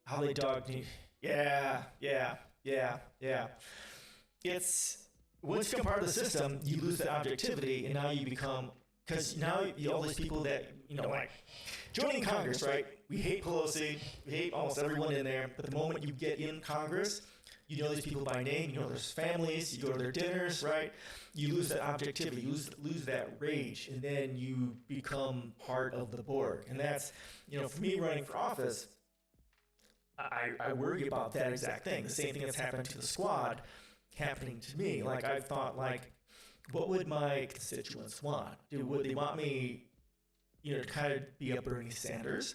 how they dog me. Yeah. It's once you become part of the system, you lose that objectivity, and now you become, because now all these people that, like, joining Congress, right? We hate Pelosi, we hate almost everyone in there, but the moment you get in Congress, you know these people by name, you know their families, you go to their dinners, right? You lose that objectivity, you lose that rage, and then you become part of the Borg. And that's, for me running for office, I worry about that exact thing. The same thing that's happened to the squad happening to me. Like, I've thought, like, what would my constituents want? Would they want me, to kind of be a Bernie Sanders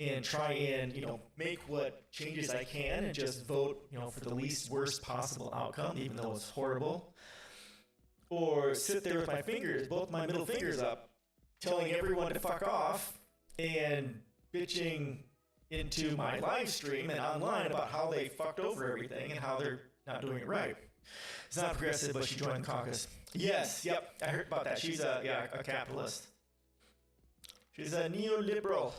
and try and, make what changes I can and just vote, for the least worst possible outcome, even though it's horrible? Or sit there with my fingers, both my middle fingers up, telling everyone to fuck off and bitching into my live stream and online about how they fucked over everything and how they're not doing it right. It's not progressive, but she joined the caucus. Yes, yep, I heard about that. She's a capitalist. She's a neoliberal.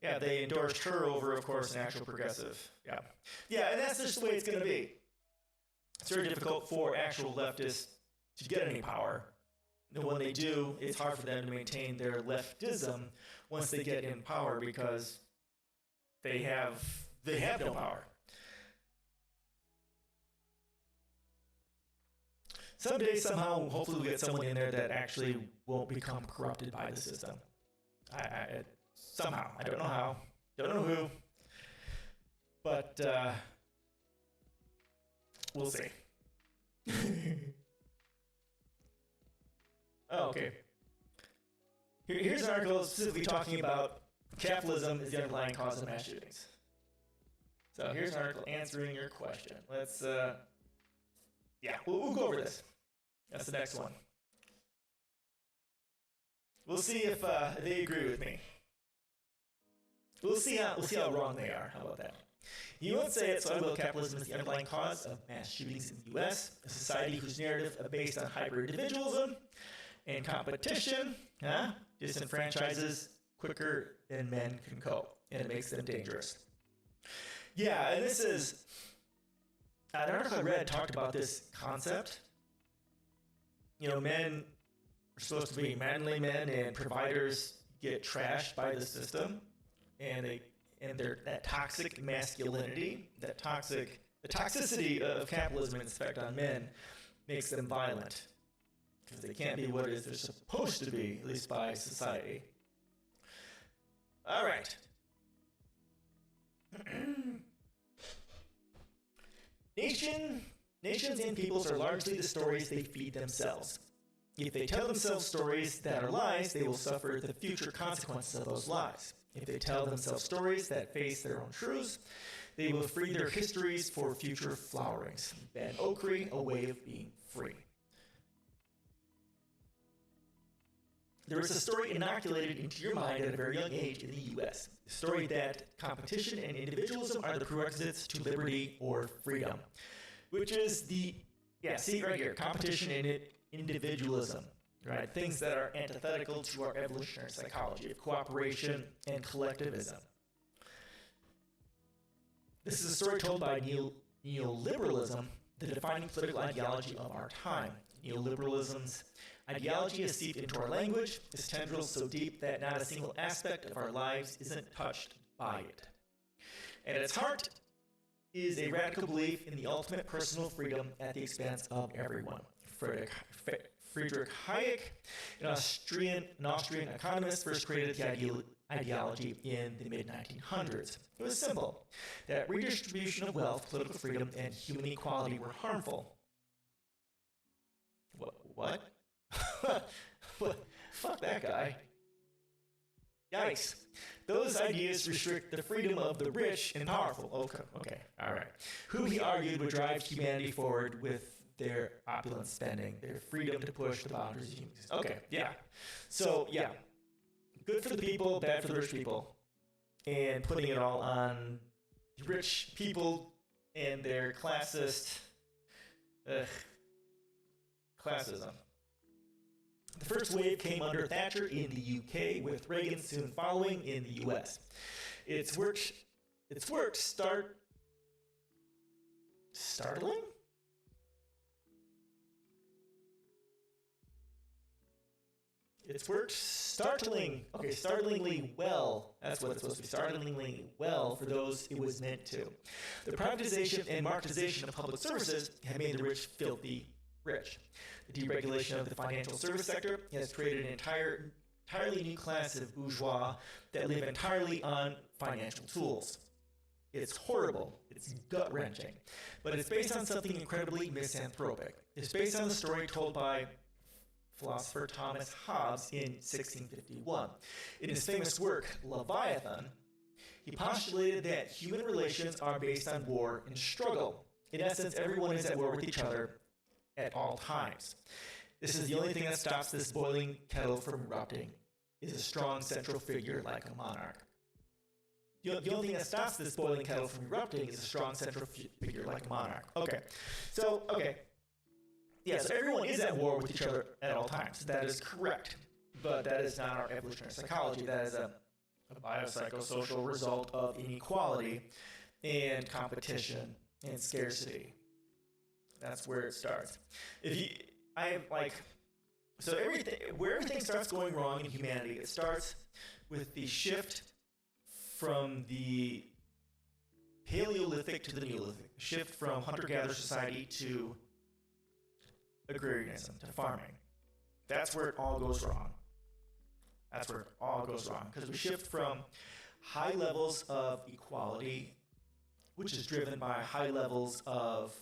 Yeah, they endorsed her over, of course, an actual progressive. Yeah, and that's just the way it's going to be. It's very difficult for actual leftists to get any power. And when they do, it's hard for them to maintain their leftism once they get in power, because they have no power. Someday, somehow, hopefully we'll get someone in there that actually won't become corrupted by the system. Somehow. I don't know how. Don't know who. But we'll see. Oh, okay. Here's an article specifically talking about capitalism is the underlying cause of mass shootings. So here's an article answering your question. Let's, we'll go over this. That's the next one. We'll see if they agree with me. We'll see how wrong they are. How about that? You won't say it, so I will. Capitalism is the underlying cause of mass shootings in the U.S., a society whose narrative is based on hyper-individualism and competition disenfranchises quicker than men can cope, and it makes them dangerous. Yeah, and this is an article I read talked about this concept. Men are supposed to be manly men, and providers get trashed by the system, and that toxic masculinity, the toxicity of capitalism and its effect on men makes them violent, because they can't be what it is they're supposed to be, at least by society. All right. Nations and peoples are largely the stories they feed themselves. If they tell themselves stories that are lies, they will suffer the future consequences of those lies. If they tell themselves stories that face their own truths, they will free their histories for future flowerings. Ben Okri, A Way of Being Free. There is a story inoculated into your mind at a very young age in the U.S. The story that competition and individualism are the prerequisites to liberty or freedom. Which is see right here, competition and individualism. Right? Things that are antithetical to our evolutionary psychology of cooperation and collectivism. This is a story told by neoliberalism, the defining political ideology of our time. Neoliberalism's ideology is seeped into our language, its tendrils so deep that not a single aspect of our lives isn't touched by it. And at its heart is a radical belief in the ultimate personal freedom at the expense of everyone. Friedrich Hayek, an Austrian economist, first created the ideology in the mid-1900s. It was simple, that redistribution of wealth, political freedom, and human equality were harmful. What? Fuck that guy. Yikes. Those ideas restrict the freedom of the rich and powerful. Okay, all right. Who he argued would drive humanity forward with their opulent spending, their freedom to push the boundaries of human existence. Okay, yeah. So, yeah. Good for the people, bad for the rich people. And putting it all on rich people and their classism. The first wave came under Thatcher in the UK, with Reagan soon following in the US. Its work startling? It's worked startlingly well. That's what it's supposed to be, startlingly well for those it was meant to. The privatization and marketization of public services have made the rich filthy rich. The deregulation of the financial service sector has created an entirely new class of bourgeois that live entirely on financial tools. It's horrible. It's gut-wrenching. But it's based on something incredibly misanthropic. It's based on the story told by philosopher Thomas Hobbes in 1651. In his famous work, Leviathan, he postulated that human relations are based on war and struggle. In essence, everyone is at war with each other at all times. This is the only thing that stops this boiling kettle from erupting, is a strong central figure like a monarch. The only thing that stops this boiling kettle from erupting is a strong central figure like a monarch. Okay. Yeah, so everyone is at war with each other at all times. That is correct. But that is not our evolutionary psychology. That is a biopsychosocial result of inequality and competition and scarcity. That's where it starts. Where everything starts going wrong in humanity, it starts with the shift from the Paleolithic to the Neolithic, shift from hunter-gatherer society to agrarianism, to farming. That's where it all goes wrong. Because we shift from high levels of equality, which is driven by high levels of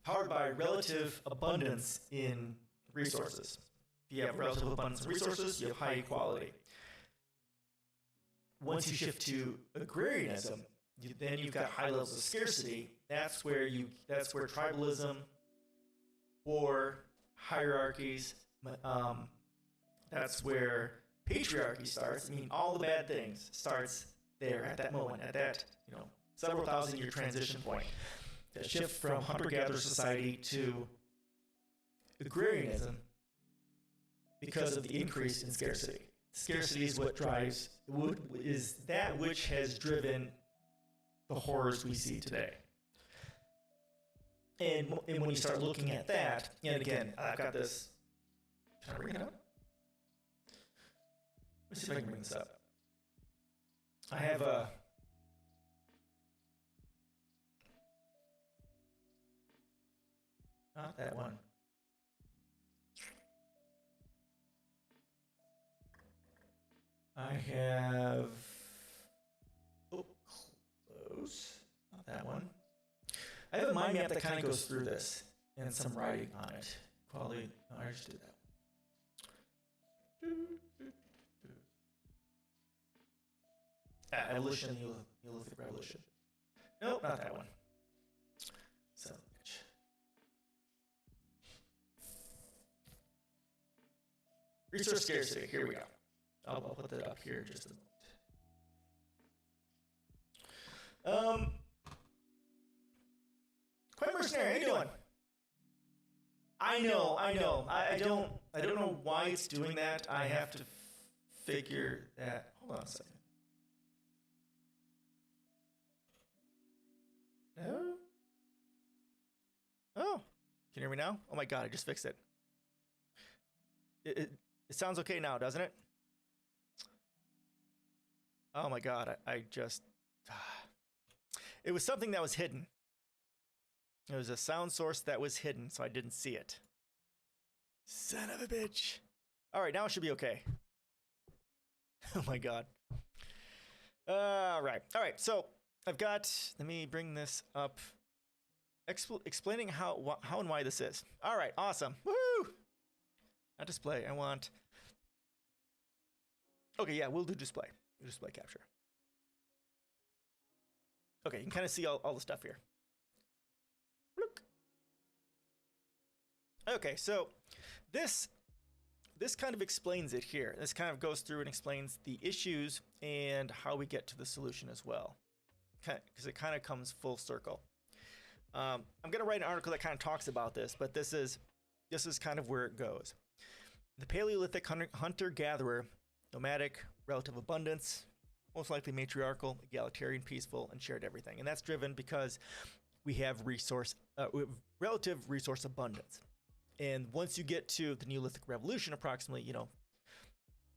powered by relative abundance in resources. If you have relative abundance in resources, you have high equality. Once you shift to agrarianism, then you've got high levels of scarcity. That's where tribalism, war, hierarchies, that's where patriarchy starts. I mean, all the bad things starts there at that moment, at that, several thousand year transition point. The shift from hunter-gatherer society to agrarianism because of the increase in scarcity. Scarcity is what is that which has driven the horrors we see today. And when you start looking at that, and again, I've got this. Can I bring it up? Let's see if I can bring this up. I have a. Not that one. I have. Oh, close. Not that one. I have a mind map that kind of goes through this and some writing on it. Quality. Oh, I just did that. Evolution, Neolithic Revolution. Nope, not that one. Son of a bitch. Resource scarcity. Here we go. I'll put that up here in just a moment. Quite mercenary, how you doing? I know. I don't know why it's doing that. I have to figure that. Hold on a second. No? Oh. Can you hear me now? Oh my god, I just fixed it. It sounds okay now, doesn't it? Oh my god, I just... It was something that was hidden. It was a sound source that was hidden, so I didn't see it. Son of a bitch. Alright, now it should be okay. Oh my god. Alright, so I've got... Let me bring this up. Explaining how and why this is. Alright, awesome. Woohoo! Not display, I want... Okay, yeah, we'll do display. Display capture. Okay, you can kind of see all the stuff here. Look. Okay, so this kind of explains it here. This kind of goes through and explains the issues and how we get to the solution as well, because it kind of comes full circle. I'm going to write an article that kind of talks about this, but this is kind of where it goes. The Paleolithic hunter-gatherer, nomadic, relative abundance, most likely matriarchal, egalitarian, peaceful, and shared everything. And that's driven because we have resource relative resource abundance. And once you get to the Neolithic Revolution, approximately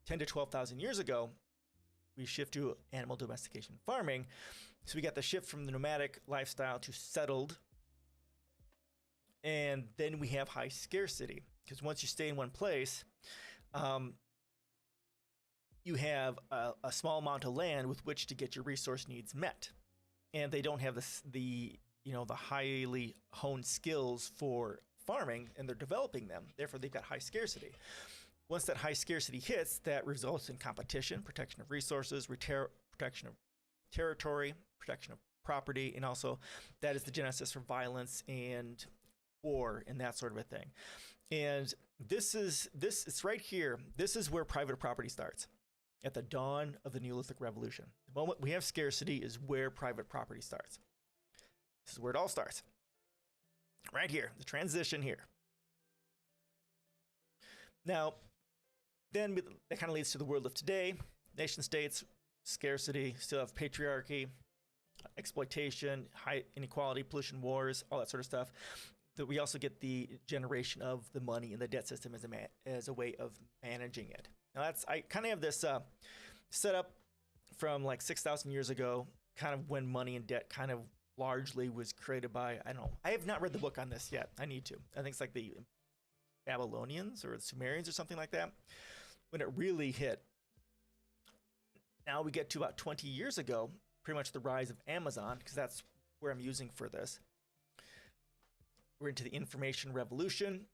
10 to 12,000 years ago, we shift to animal domestication and farming. So we got the shift from the nomadic lifestyle to settled. And then we have high scarcity, because once you stay in one place, you have a small amount of land with which to get your resource needs met. And they don't have the highly honed skills for farming, and they're developing them. Therefore, they've got high scarcity. Once that high scarcity hits, that results in competition, protection of resources, protection of territory, protection of property, and also that is the genesis for violence and war and that sort of a thing. And it's right here. This is where private property starts. At the dawn of the Neolithic Revolution, the moment we have scarcity is where private property starts. This is where it all starts. Right here, the transition here. Now, then that kind of leads to the world of today. Nation states, scarcity, still have patriarchy, exploitation, high inequality, pollution, wars, all that sort of stuff. That we also get the generation of the money and the debt system as a way of managing it. Now I kind of have this set up from like 6,000 years ago, kind of when money and debt kind of largely was created by, I don't know. I have not read the book on this yet. I need to. I think it's like the Babylonians or the Sumerians or something like that, when it really hit. Now we get to about 20 years ago, pretty much the rise of Amazon, because that's where I'm using for this. We're into the information revolution.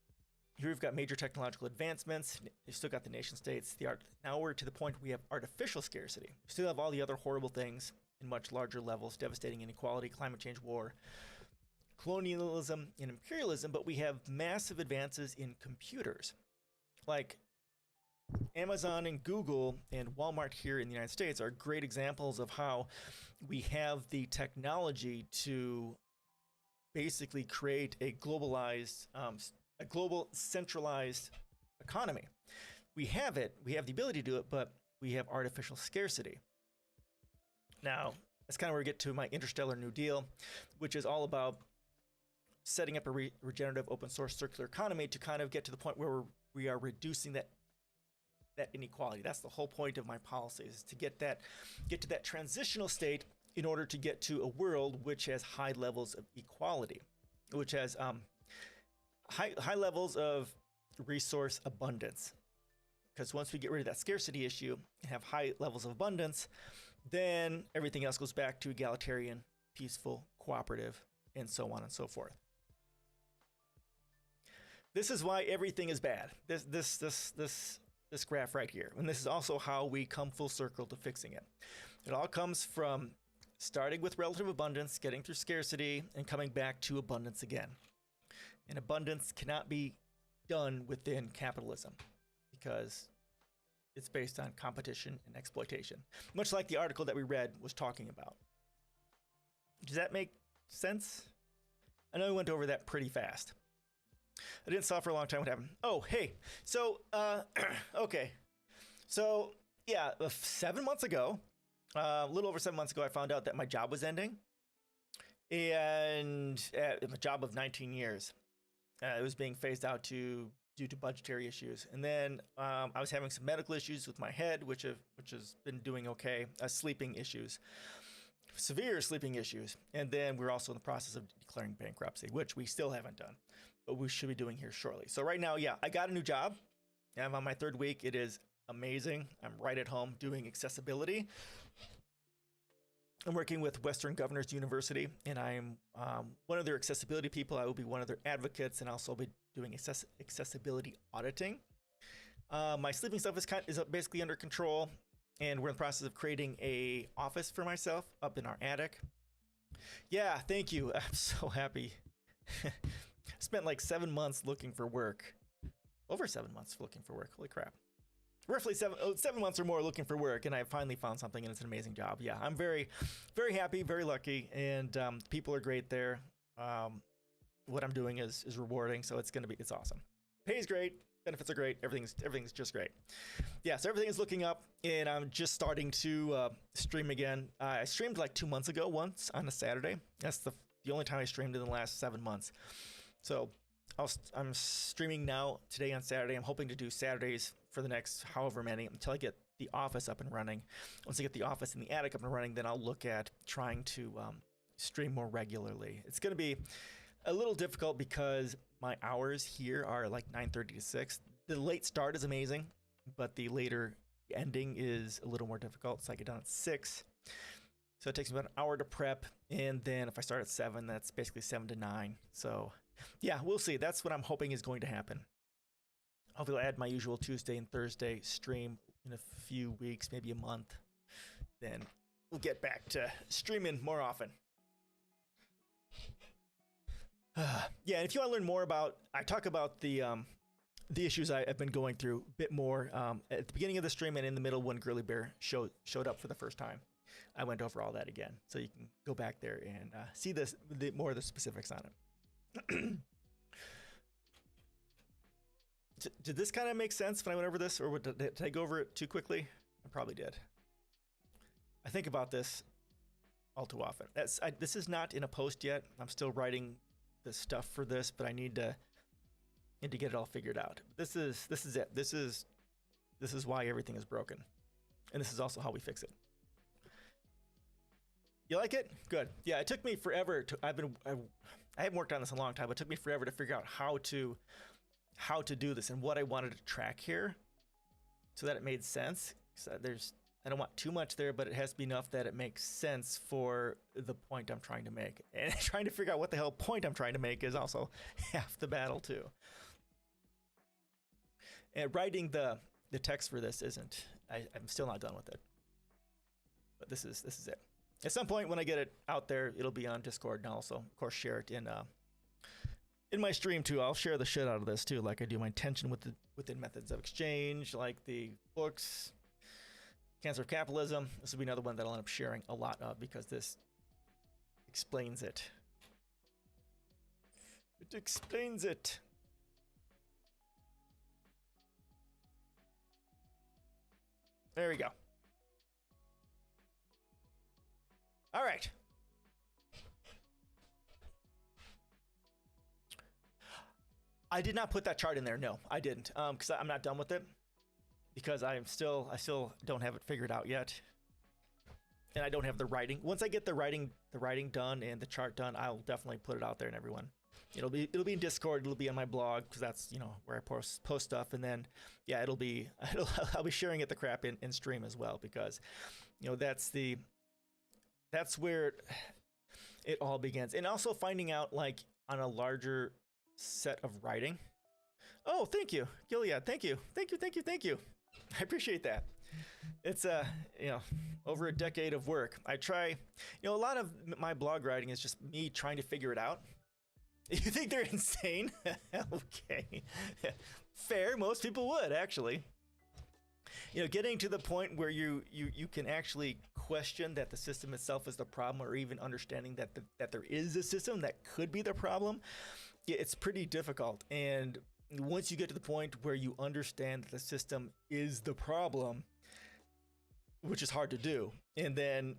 Here we've got major technological advancements. You've still got the nation states. Now we're to the point where we have artificial scarcity. We still have all the other horrible things in much larger levels, devastating inequality, climate change, war, colonialism, and imperialism, but we have massive advances in computers. Like Amazon and Google and Walmart here in the United States are great examples of how we have the technology to basically create a globalized, a global centralized economy. We have it, we have the ability to do it, but we have artificial scarcity. Now, that's kind of where we get to my interstellar New Deal, which is all about setting up a regenerative open source circular economy to kind of get to the point where we are reducing that inequality. That's the whole point of my policies, is to get to that transitional state in order to get to a world which has high levels of equality, which has high levels of resource abundance. Because once we get rid of that scarcity issue and have high levels of abundance, then everything else goes back to egalitarian, peaceful, cooperative, and so on and so forth. This is why everything is bad. This graph right here. And this is also how we come full circle to fixing it. It all comes from starting with relative abundance, getting through scarcity, and coming back to abundance again. And abundance cannot be done within capitalism because it's based on competition and exploitation, much like the article that we read was talking about. Does that make sense? I know we went over that pretty fast. I didn't stop for a long time. What happened? Oh, hey. So, okay. So, yeah, 7 months ago, a little over 7 months ago, I found out that my job was ending. And a job of 19 years. It was being phased out due to budgetary issues. And then I was having some medical issues with my head, which has been doing okay. Sleeping issues. Severe sleeping issues. And then we're also in the process of declaring bankruptcy, which we still haven't done, but we should be doing here shortly. So right now, yeah, I got a new job. I'm on my 3rd week. It is amazing. I'm right at home doing accessibility. I'm working with Western Governors University, and I'm one of their accessibility people. I will be one of their advocates, and also be doing accessibility auditing. My sleeping stuff is basically under control, and we're in the process of creating a office for myself up in our attic. Yeah, thank you. I'm so happy. Spent like 7 months looking for work. Over 7 months looking for work. Holy crap. Roughly 7 months or more looking for work, and I finally found something, and it's an amazing job. Yeah, I'm very, very happy, very lucky, and people are great there. What I'm doing is rewarding, so it's awesome. Pay is great, benefits are great, everything's just great. Yeah, so everything is looking up, and I'm just starting to stream again. I streamed like 2 months ago once on a Saturday. That's the the only time I streamed in the last 7 months. So I'm streaming now today on Saturday. I'm hoping to do Saturdays for the next however many until I get the office up and running. Once I get the office and the attic up and running, then I'll look at trying to stream more regularly. It's going to be a little difficult because my hours here are like 9:30 to 6. The late start is amazing, but the later ending is a little more difficult. So I get done at 6. So it takes me about an hour to prep. And then if I start at 7, that's basically 7 to 9. So yeah, we'll see. That's what I'm hoping is going to happen. Hopefully I'll add my usual Tuesday and Thursday stream in a few weeks, maybe a month. Then we'll get back to streaming more often. Yeah, and if you want to learn more about, I talk about the issues I've been going through a bit more at the beginning of the stream and in the middle when Girly Bear showed up for the first time. I went over all that again, so you can go back there and see more of the specifics on it. Did this kind of make sense when I went over this, or did I go over it too quickly? I probably did. I think about this all too often. This is not in a post yet. I'm still writing the stuff for this, but I need to get it all figured out. This is it. This is why everything is broken, and this is also how we fix it. You like it? Good. Yeah, it took me forever I haven't worked on this in a long time, but it took me forever to figure out how to do this and what I wanted to track here so that it made sense. So I don't want too much there, but it has to be enough that it makes sense for the point I'm trying to make. And trying to figure out what the hell point I'm trying to make is also half the battle too. And writing the text for this isn't, I'm still not done with it. But this is it. At some point when I get it out there, it'll be on Discord, and I'll also, of course, share it in my stream too. I'll share the shit out of this too, like I do my intention within methods of exchange, like the books, Cancer of Capitalism. This will be another one that I'll end up sharing a lot of because this explains it. It explains it. There we go. All right. I did not put that chart in there. No, I didn't, because I'm not done with it. Because I still don't have it figured out yet, and I don't have the writing. Once I get the writing done and the chart done, I'll definitely put it out there, and everyone, it'll be in Discord, it'll be on my blog because that's where I post stuff, and then yeah, I'll be sharing it the crap in stream as well because that's where it all begins, and also finding out like on a larger set of writing. Oh, thank you, Gilead. Thank you. I appreciate that. It's over a decade of work. I try, a lot of my blog writing is just me trying to figure it out. You think they're insane? Okay. Fair. Most people would actually. Getting to the point where you can actually question that the system itself is the problem, or even understanding that there is a system that could be the problem. Yeah, it's pretty difficult. And once you get to the point where you understand that the system is the problem, which is hard to do, and then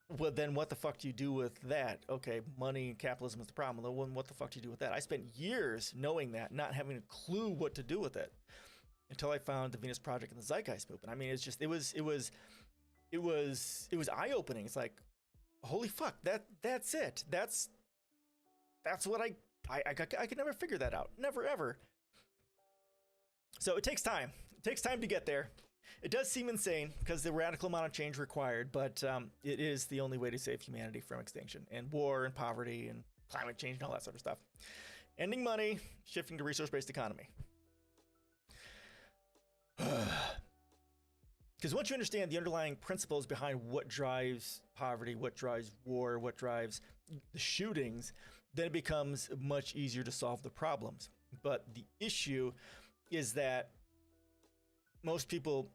what the fuck do you do with that? Okay, money and capitalism is the problem. Then what the fuck do you do with that? I spent years knowing that, not having a clue what to do with it, until I found the Venus Project and the Zeitgeist movement. I mean, it's just it was eye-opening. It's like, holy fuck, that's it. That's what I could never figure that out. Never ever. So it takes time. It takes time to get there. It does seem insane because the radical amount of change required, but it is the only way to save humanity from extinction and war and poverty and climate change and all that sort of stuff. Ending money, shifting to resource-based economy. Because once you understand the underlying principles behind what drives poverty, what drives war, what drives the shootings, then it becomes much easier to solve the problems. But the issue is that most people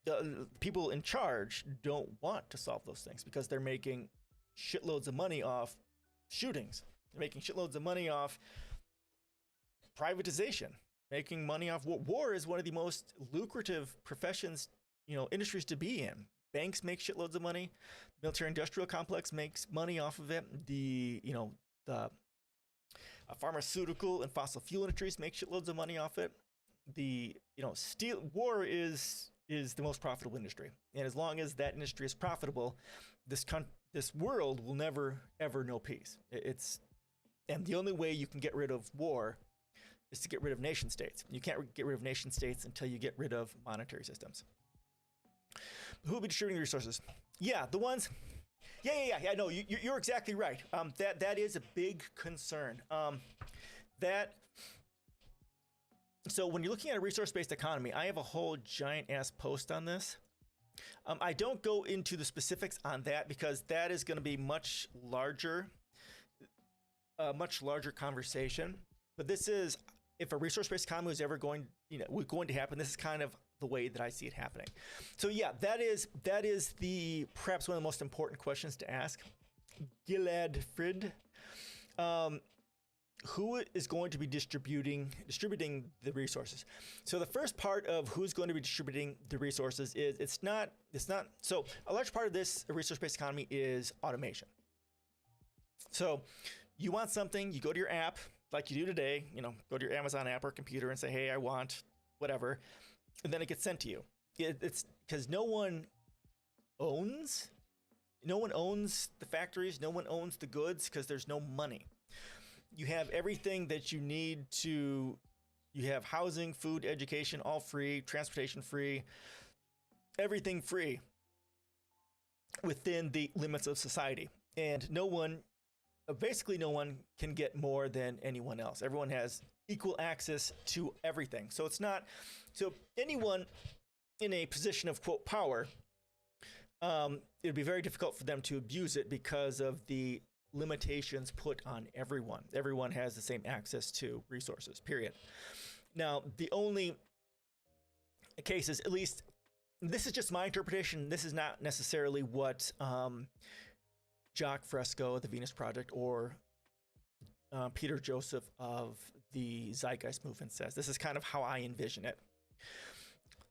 in charge don't want to solve those things because they're making shitloads of money off shootings. They're making shitloads of money off privatization, making money off war. War is one of the most lucrative professions, industries to be in. Banks make shitloads of money. Military industrial complex makes money off of it. The the pharmaceutical and fossil fuel industries make shitloads of money off it. The steel war is the most profitable industry, and as long as that industry is profitable, this world will never ever know peace. And the only way you can get rid of war is to get rid of nation states. You can't get rid of nation states until you get rid of monetary systems. Who will be distributing the resources? Yeah, the ones. Yeah. No, you're exactly right. That is a big concern. So when you're looking at a resource-based economy, I have a whole giant ass post on this. I don't go into the specifics on that because that is going to be much larger conversation. But this is, if a resource-based economy is ever going to happen, this is kind of the way that I see it happening. So yeah, that is the perhaps one of the most important questions to ask. Gilad Frid, who is going to be distributing the resources? So the first part of who's going to be distributing the resources is it's not so a large part of this resource-based economy is automation. So you want something, you go to your app like you do today, go to your Amazon app or computer and say, hey, I want whatever, and then it gets sent to you. It's because no one owns the factories, no one owns the goods because there's no money. You have everything that you need you have housing, food, education, all free, transportation free, everything free within the limits of society. And basically no one can get more than anyone else. Everyone has equal access to everything. So anyone in a position of quote power, it'd be very difficult for them to abuse it because of the limitations put on everyone. Everyone has the same access to resources, period. Now, the only cases, at least this is just my interpretation, this is not necessarily what Jacques Fresco of the Venus Project or Peter Joseph of the Zeitgeist Movement says. This is kind of how I envision it.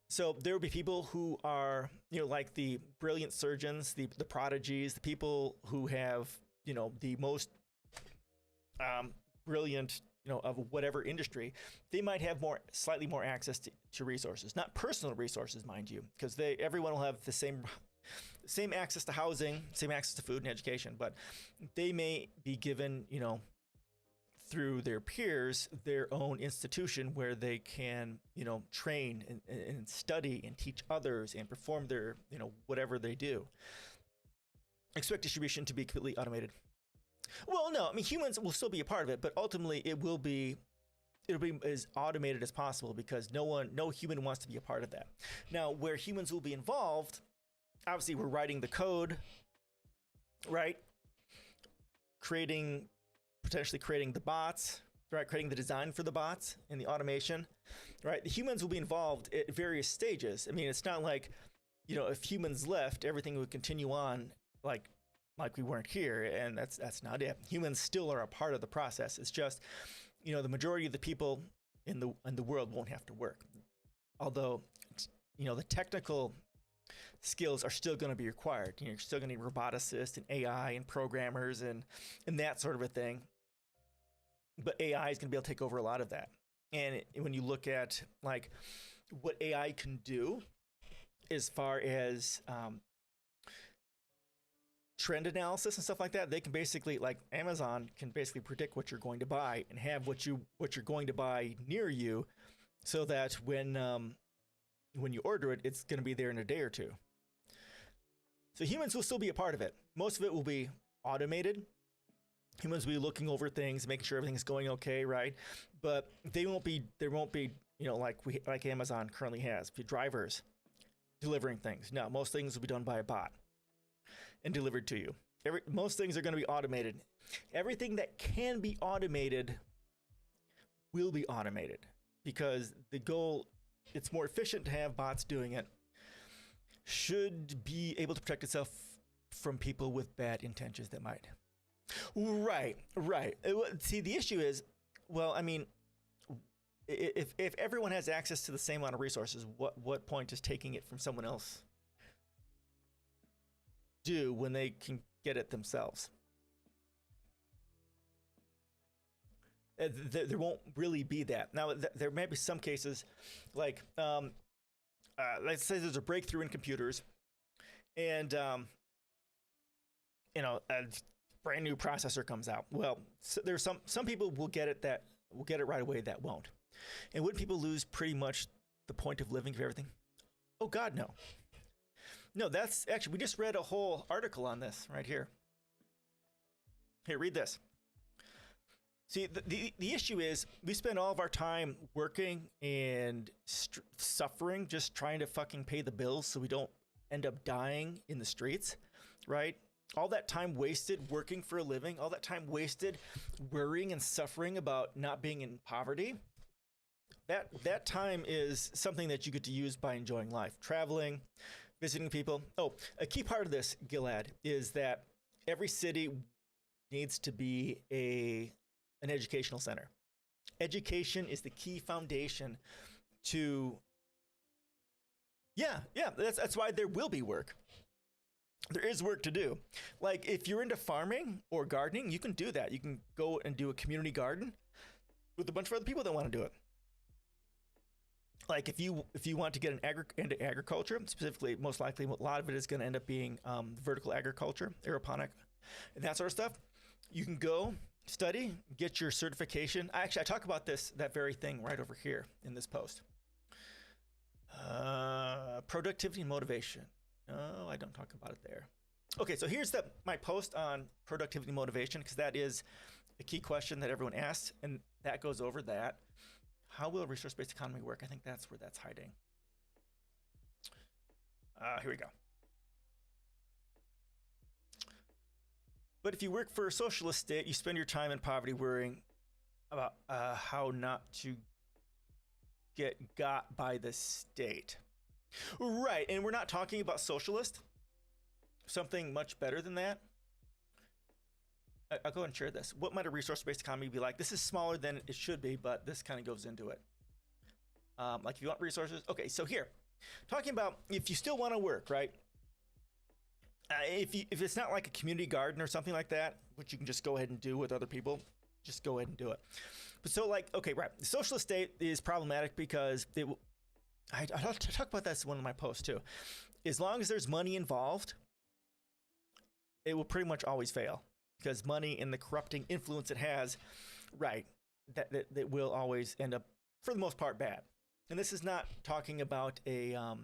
So there will be people who are, like the brilliant surgeons, the prodigies, the people who have the most brilliant, of whatever industry. They might have slightly more access to resources, not personal resources, mind you, because everyone will have the same access to housing, same access to food and education, but they may be given, through their peers, their own institution where they can, train and study and teach others and perform their, whatever they do. Expect distribution to be completely automated. Well, no, I mean, humans will still be a part of it, but ultimately it'll be as automated as possible because no human wants to be a part of that. Now, where humans will be involved, obviously we're writing the code, right? Potentially creating the bots, right? Creating the design for the bots and the automation, right? The humans will be involved at various stages. I mean, it's not like, if humans left, everything would continue on like we weren't here, and that's not it. Humans still are a part of the process. It's just, the majority of the people in the world won't have to work. Although, the technical skills are still going to be required. You're still going to need roboticists and AI and programmers and that sort of a thing. But AI is going to be able to take over a lot of that. And when you look at like what AI can do as far as trend analysis and stuff like that, they can basically, like Amazon can basically predict what you're going to buy and have what you're going to buy near you, so that when you order it, it's going to be there in a day or two. So humans will still be a part of it. Most of it will be automated. Humans will be looking over things, making sure everything's going okay, right? But there won't be, like Amazon currently has, drivers delivering things. No, most things will be done by a bot and delivered to you. Most things are going to be automated. Everything that can be automated will be automated because the goal, it's more efficient to have bots doing it, should be able to protect itself from people with bad intentions that might. Right. See, the issue is, well, I mean, if everyone has access to the same amount of resources, what point is taking it from someone else do when they can get it themselves? There won't really be that. Now, there may be some cases, like let's say there's a breakthrough in computers, and a brand new processor comes out. Well, so there's some people will get it right away that won't. And wouldn't people lose pretty much the point of living for everything? Oh God, no. No, that's actually, we just read a whole article on this right here. Here, read this. See, the issue is we spend all of our time working and suffering just trying to fucking pay the bills so we don't end up dying in the streets, right? All that time wasted working for a living, all that time wasted worrying and suffering about not being in poverty, that time is something that you get to use by enjoying life, traveling, visiting people. Oh, a key part of this, Gilad, is that every city needs to be an educational center. Education is the key foundation to, that's why there will be work. There is work to do. Like if you're into farming or gardening, you can do that. You can go and do a community garden with a bunch of other people that want to do it. Like if you want to get into agriculture, specifically, most likely a lot of it is going to end up being vertical agriculture, aeroponic, and that sort of stuff. You can go study, get your certification. Actually, I talk about that very thing right over here in this post. Productivity and motivation. No, I don't talk about it there. Okay, so here's my post on productivity and motivation, because that is a key question that everyone asks, and that goes over that. How will a resource-based economy work? I think that's where that's hiding. Here we go. But if you work for a socialist state, you spend your time in poverty worrying about how not to get got by the state. Right, and we're not talking about socialist. Something much better than that. I'll go ahead and share this. What might a resource-based economy be like? This is smaller than it should be, but this kind of goes into it. Like if you want resources. Okay, so here, talking about if you still want to work, right? If it's not like a community garden or something like that, which you can just go ahead and do with other people, just go ahead and do it. But so like, okay, right. The socialist state is problematic because I talk about that in one of my posts too. As long as there's money involved, it will pretty much always fail, because money and the corrupting influence it has, right, that will always end up, for the most part, bad. And this is not talking about a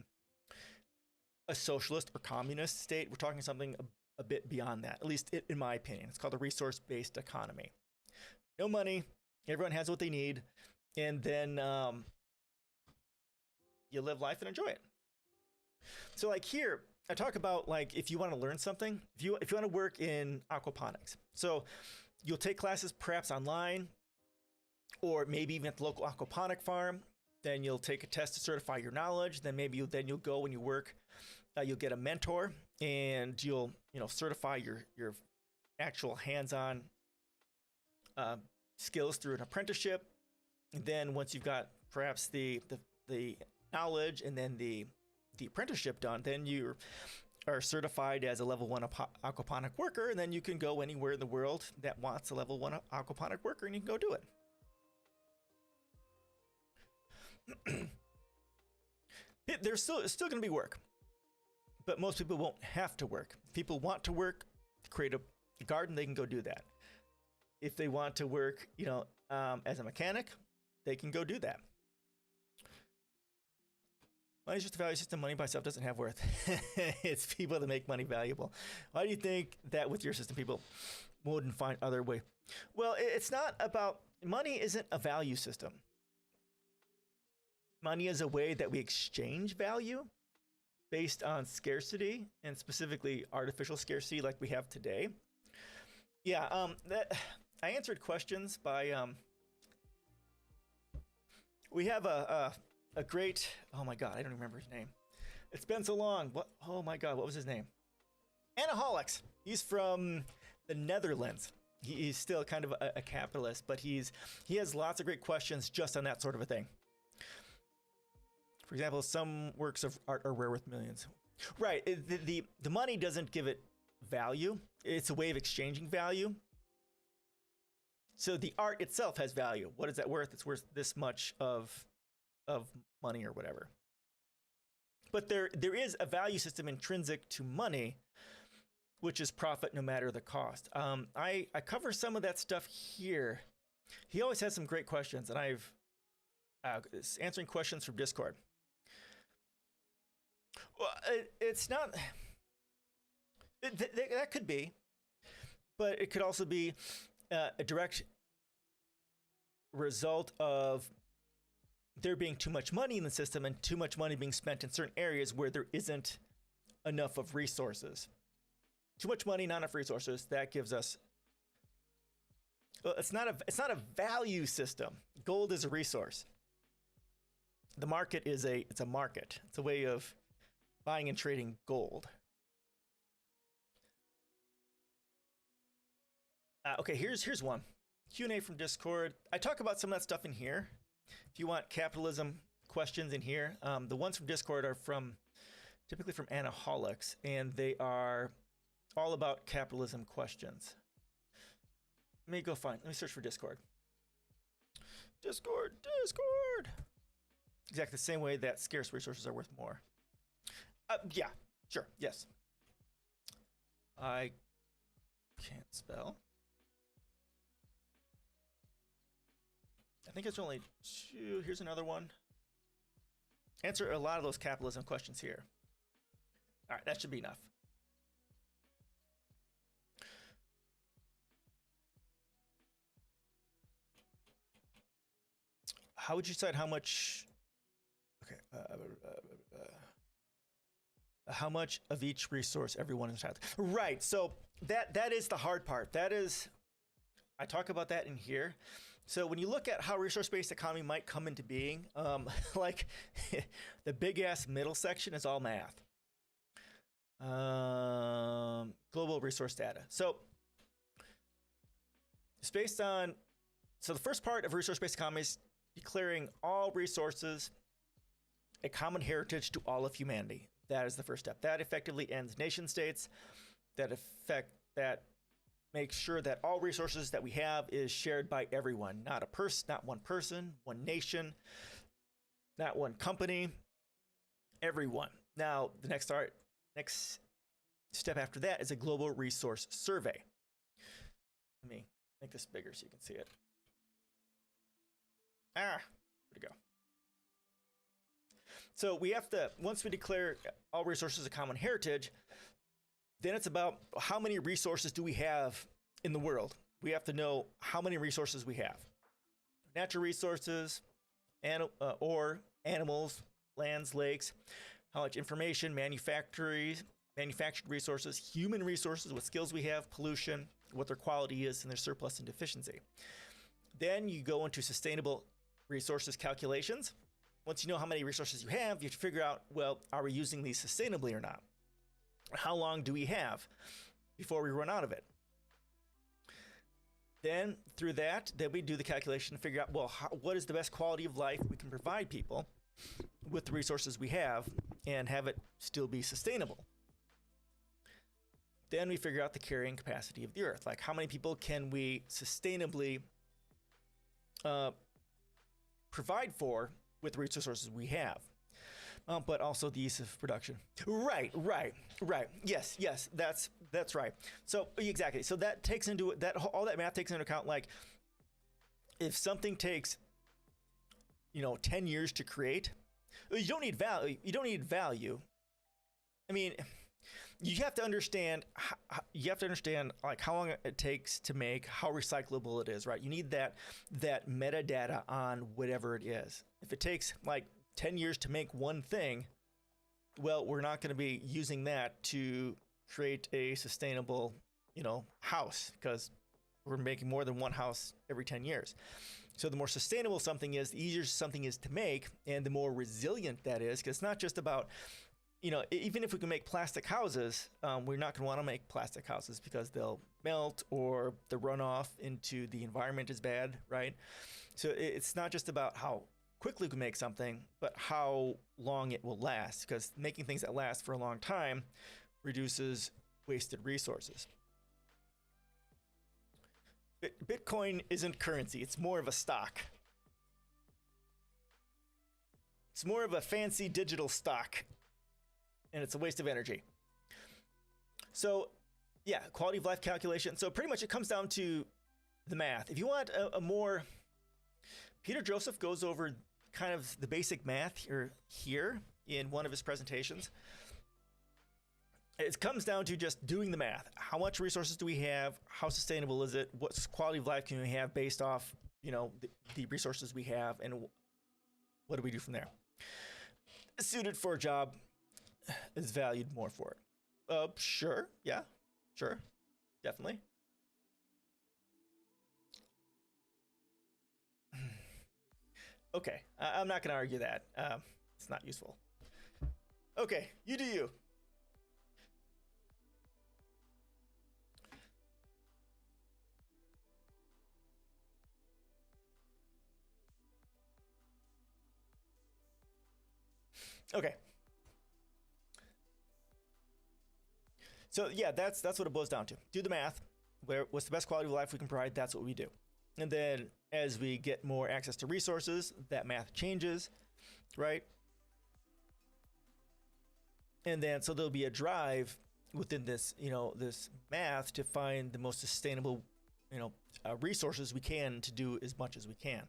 socialist or communist state. We're talking something a bit beyond that, at least in my opinion. It's called a resource-based economy. No money, everyone has what they need, and then you live life and enjoy it. So like here, I talk about like if you want to learn something, if you want to work in aquaponics. So you'll take classes perhaps online, or maybe even at the local aquaponic farm. Then you'll take a test to certify your knowledge. Then maybe you'll go when you work, you'll get a mentor, and you'll certify your actual hands-on skills through an apprenticeship. And then once you've got perhaps the knowledge and then the apprenticeship done, then you are certified as a level 1 aquaponic worker, and then you can go anywhere in the world that wants a level 1 aquaponic worker, and you can go do it. There's still going to be work, but most people won't have to work. If people want to work, create a garden, they can go do that. If they want to work, as a mechanic, they can go do that. Money is just a value system. Money by itself doesn't have worth. It's people that make money valuable. Why do you think that with your system, people wouldn't find other way? Well, it's not about, money isn't a value system. Money is a way that we exchange value based on scarcity, and specifically artificial scarcity like we have today. Yeah, I answered questions by, we have a great, oh my God, I don't remember his name. It's been so long. Oh my God, what was his name? Anaholics. He's from the Netherlands. He's still kind of a capitalist, but he has lots of great questions just on that sort of a thing. For example, some works of art are rare worth millions. Right, the money doesn't give it value. It's a way of exchanging value. So the art itself has value. What is that worth? It's worth this much of money or whatever. But there is a value system intrinsic to money, which is profit no matter the cost. I cover some of that stuff here. He always has some great questions, and I've answering questions from Discord. Well, it's not. That could be, but it could also be a direct result of there being too much money in the system and too much money being spent in certain areas where there isn't enough of resources. Too much money, not enough resources. That gives us. Well, it's not a value system. Gold is a resource. The market is a market. It's a way of buying and trading gold. Okay, here's one. Q&A from Discord. I talk about some of that stuff in here. If you want capitalism questions in here, the ones from Discord are typically from Anaholics, and they are all about capitalism questions. Let me search for Discord. Discord. Exactly the same way that scarce resources are worth more. Yeah, sure, yes. I can't spell. I think it's only 2. Here's another one. Answer a lot of those capitalism questions here. All right, that should be enough. How would you decide how much? Okay. How much of each resource everyone is entitled? Right. So that is the hard part. That is, I talk about that in here. So when you look at how resource-based economy might come into being, like the big ass middle section is all math. Global resource data. So it's based on. So the first part of resource-based economy is declaring all resources a common heritage to all of humanity. That is the first step. That effectively ends nation states. That makes sure that all resources that we have is shared by everyone, not one person, one nation, not one company, everyone. Now, the next step after that is a global resource survey. Let me make this bigger so you can see it. Where'd it go? So we have to, once we declare all resources a common heritage, then it's about how many resources do we have in the world. We have to know how many resources we have. Natural resources, ore, animals, lands, lakes, how much information, manufactured resources, human resources, what skills we have, pollution, what their quality is, and their surplus and deficiency. Then you go into sustainable resources calculations. Once you know how many resources you have to figure out, well, are we using these sustainably or not? How long do we have before we run out of it? Then through that, then we do the calculation to figure out, well, what is the best quality of life we can provide people with the resources we have and have it still be sustainable. Then we figure out the carrying capacity of the earth. Like how many people can we sustainably provide for with the resources we have, but also the ease of production. Right. Yes, that's right. So exactly. So that takes into all that math takes into account, like if something takes 10 years to create, you don't need value. I mean, you have to understand like how long it takes to make, how recyclable it is, right? You need that metadata on whatever it is. If it takes like 10 years to make one thing, well, we're not going to be using that to create a sustainable, house, because we're making more than one house every 10 years. So the more sustainable something is, the easier something is to make, and the more resilient that is, because it's not just about, even if we can make plastic houses, we're not going to want to make plastic houses because they'll melt or the runoff into the environment is bad, right? So it's not just about how quickly we can make something, but how long it will last, because making things that last for a long time reduces wasted resources. Bitcoin isn't currency. It's more of a stock. It's more of a fancy digital stock, and it's a waste of energy. So, yeah, quality of life calculation. So pretty much it comes down to the math. If you want a more, Peter Joseph goes over kind of the basic math here in one of his presentations. It comes down to just doing the math. How much resources do we have? How sustainable is it? What quality of life can we have based off, the resources we have, and what do we do from there? Suited for a job is valued more for it. Sure. Yeah, sure. Definitely. Okay, I'm not going to argue that. It's not useful. Okay, you do you. Okay. So yeah, that's what it boils down to. Do the math. What's the best quality of life we can provide? That's what we do. And then as we get more access to resources, that math changes, right? And then so there'll be a drive within this, this math to find the most sustainable, resources we can to do as much as we can.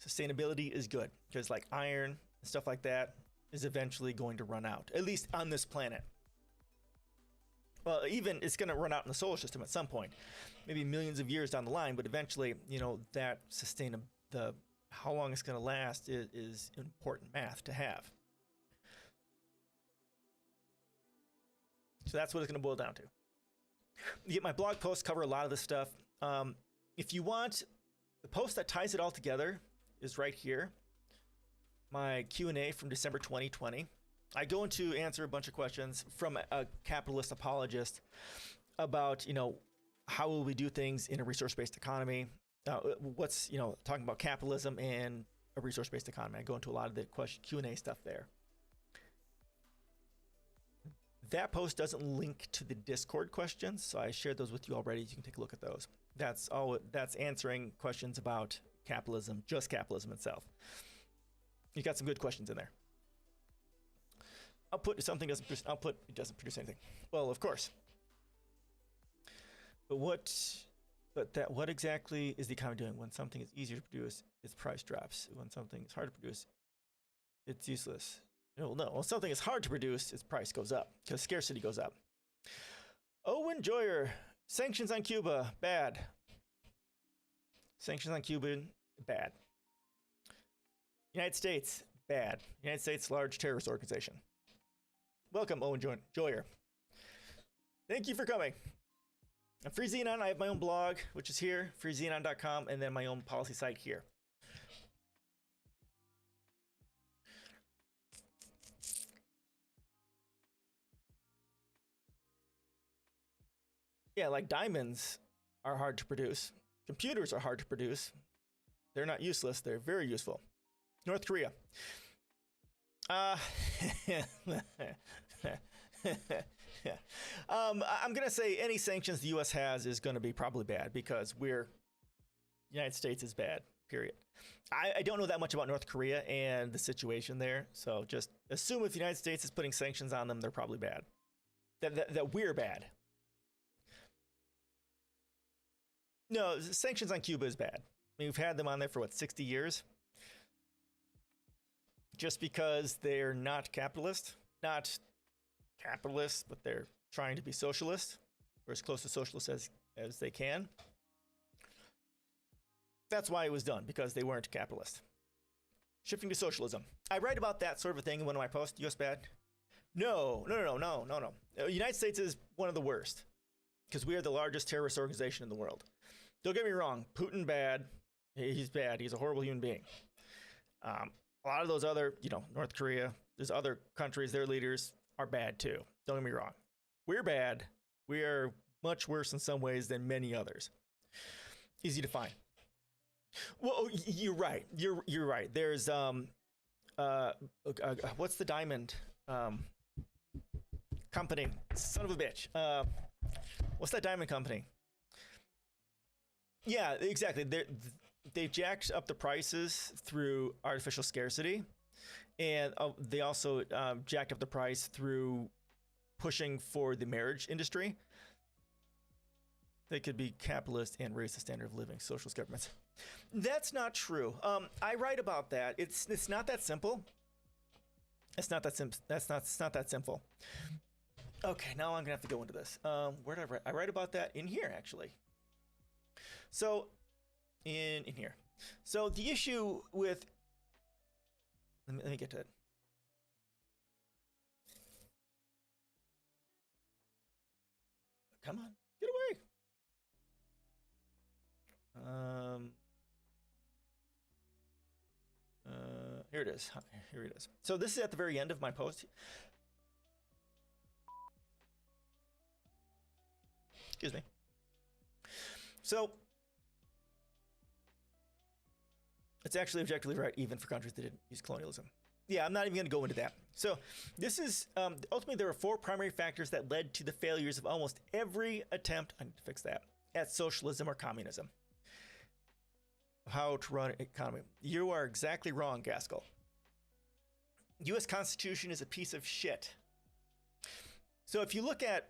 Sustainability is good because like iron and stuff like that is eventually going to run out, at least on this planet. Well, even it's going to run out in the solar system at some point, maybe millions of years down the line, but eventually, that how long it's going to last is important math to have. So that's what it's going to boil down to. My blog posts cover a lot of this stuff. If you want, the post that ties it all together is right here. My Q&A from December 2020. I go into answer a bunch of questions from a capitalist apologist about, how will we do things in a resource-based economy? What's, talking about capitalism and a resource-based economy. I go into a lot of the Q&A stuff there. That post doesn't link to the Discord questions, so I shared those with you already. You can take a look at those. That's answering questions about capitalism, just capitalism itself. You got some good questions in there. Output is something doesn't produce output. It doesn't produce anything. Well, of course. But what exactly is the economy doing? When something is easier to produce, its price drops. When something is hard to produce, it's useless. No. When something is hard to produce, its price goes up because scarcity goes up. Owen Joyer, sanctions on Cuba, bad. Sanctions on Cuba, bad. United States, bad. United States, large terrorist organization. Welcome, Owen Joyer. Thank you for coming. I'm Free Xenon. I have my own blog, which is here, freezenon.com, and then my own policy site here. Yeah, like diamonds are hard to produce. Computers are hard to produce. They're not useless. They're very useful. North Korea. I'm going to say any sanctions the U.S. has is going to be probably bad because United States is bad, period. I don't know that much about North Korea and the situation there, so just assume if the United States is putting sanctions on them, they're probably bad. That we're bad. No, sanctions on Cuba is bad. I mean, we've had them on there for, 60 years? Just because they're not capitalist. Not capitalist, but they're trying to be socialist, or as close to socialist as they can. That's why it was done, because they weren't capitalist. Shifting to socialism. I write about that sort of a thing in one of my posts. US bad? No. United States is one of the worst, because we are the largest terrorist organization in the world. Don't get me wrong, Putin bad. He's bad. He's a horrible human being. A lot of those other, North Korea, there's other countries, their leaders are bad too. Don't get me wrong. We're bad. We are much worse in some ways than many others. Easy to find. Well, you're right. You're right. There's what's the diamond company? Son of a bitch. What's that diamond company? Yeah, exactly. They jacked up the prices through artificial scarcity, and they also jacked up the price through pushing for the marriage industry. They could be capitalist and raise the standard of living, socialist governments. That's not true. I write about that. It's not that simple. It's not that simple. It's not that simple. Okay, now I'm gonna have to go into this. Where did I write? I write about that in here actually. So, in here. So the issue with let me get to it. Come on, get away. Here it is. Here it is. So this is at the very end of my post. Excuse me. So it's actually objectively right, even for countries that didn't use colonialism. Yeah, I'm not even going to go into that. So this is ultimately there are 4 primary factors that led to the failures of almost every attempt. I need to fix that at socialism or communism. How to run an economy. You are exactly wrong, Gaskell. U.S. Constitution is a piece of shit. So if you look at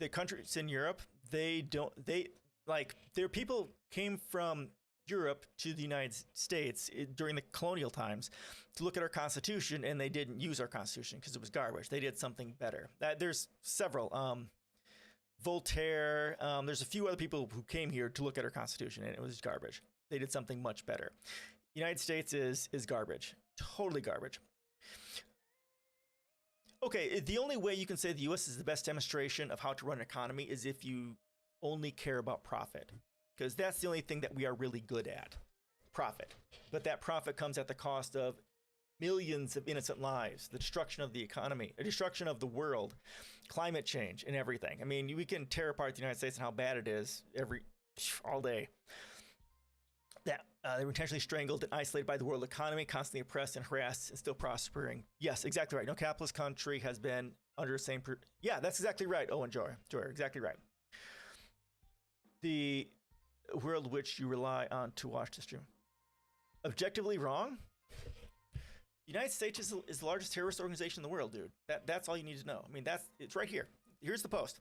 the countries in Europe, their people came from Europe to the United States during the colonial times to look at our Constitution, and they didn't use our Constitution because it was garbage. They did something better. There's several. Voltaire, there's a few other people who came here to look at our Constitution, and it was garbage. They did something much better. United States is garbage. Totally garbage. Okay, the only way you can say the U.S. is the best demonstration of how to run an economy is if you only care about profit. Because that's the only thing that we are really good at. Profit. But that profit comes at the cost of millions of innocent lives, the destruction of the economy, the destruction of the world, climate change, and everything. I mean, we can tear apart the United States and how bad it is all day. That they were intentionally strangled and isolated by the world economy, constantly oppressed and harassed, and still prospering. Yes, exactly right. No capitalist country has been under the same. Yeah, that's exactly right. Owen Joyer, exactly right. The world which you rely on to watch the stream. Objectively wrong? The United States is the largest terrorist organization in the world, dude. That's all you need to know. I mean, it's right here. Here's the post.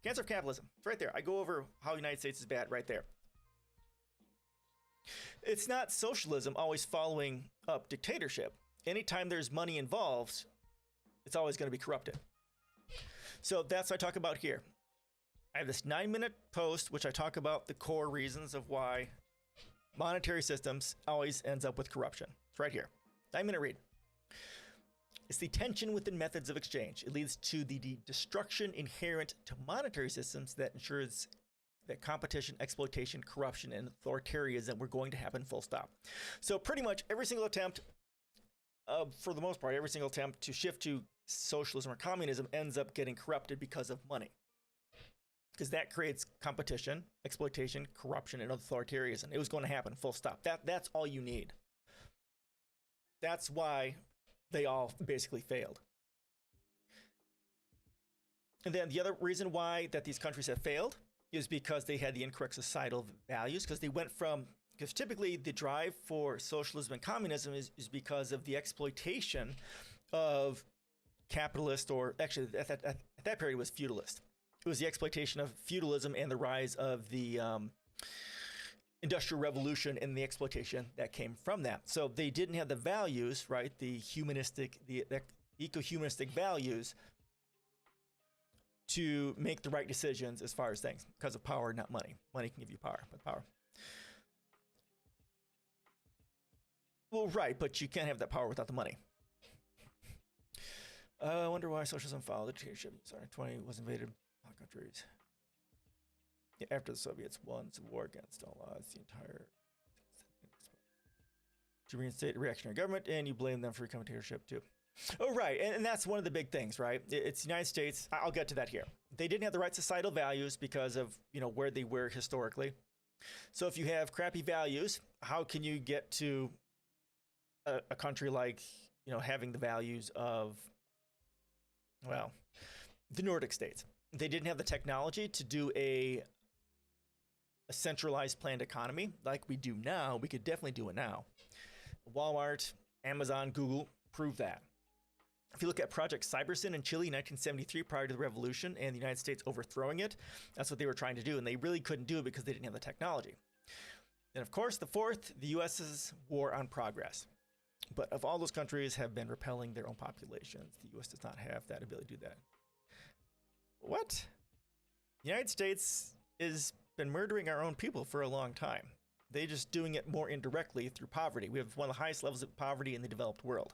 Cancer of capitalism. It's right there. I go over how the United States is bad right there. It's not socialism always following up dictatorship. Anytime there's money involved, it's always going to be corrupted. So that's what I talk about here. I have this 9-minute post, which I talk about the core reasons of why monetary systems always ends up with corruption. It's right here. 9-minute read. It's the tension within methods of exchange. It leads to the destruction inherent to monetary systems that ensures that competition, exploitation, corruption, and authoritarianism were going to happen full stop. So pretty much every single attempt, for the most part, every single attempt to shift to socialism or communism ends up getting corrupted because of money. Because that creates competition, exploitation, corruption, and authoritarianism. It was going to happen full stop. That's all you need. That's why they all basically failed. And then the other reason why that these countries have failed is because they had the incorrect societal values, because they went from, because typically the drive for socialism and communism is because of the exploitation of capitalist, or actually at that period it was feudalist. It was the exploitation of feudalism and the rise of the Industrial Revolution and the exploitation that came from that. So they didn't have the values, right? The eco-humanistic values to make the right decisions as far as things, because of power, not money. Money can give you power, but power. Well, right, but you can't have that power without the money. I wonder why socialism followed the dictatorship. Sorry, 20 was invaded by countries. Yeah, after the Soviets won civil war against all odds, the entire to reinstate a reactionary government, and you blame them for becoming dictatorship too. Oh, right, and that's one of the big things, right? It's the United States. I'll get to that here. They didn't have the right societal values because of, where they were historically. So if you have crappy values, how can you get to a country like, having the values of, well, the Nordic states? They didn't have the technology to do a a centralized planned economy like we do now, we could definitely do it now. Walmart, Amazon, Google prove that. If you look at Project Cybersyn in Chile in 1973, prior to the revolution and the United States overthrowing it, that's what they were trying to do, and they really couldn't do it because they didn't have the technology. And of course, the fourth, the US's war on progress. But of all those countries have been repelling their own populations, the US does not have that ability to do that. What? The United States has been murdering our own people for a long time. They're just doing it more indirectly through poverty. We have one of the highest levels of poverty in the developed world.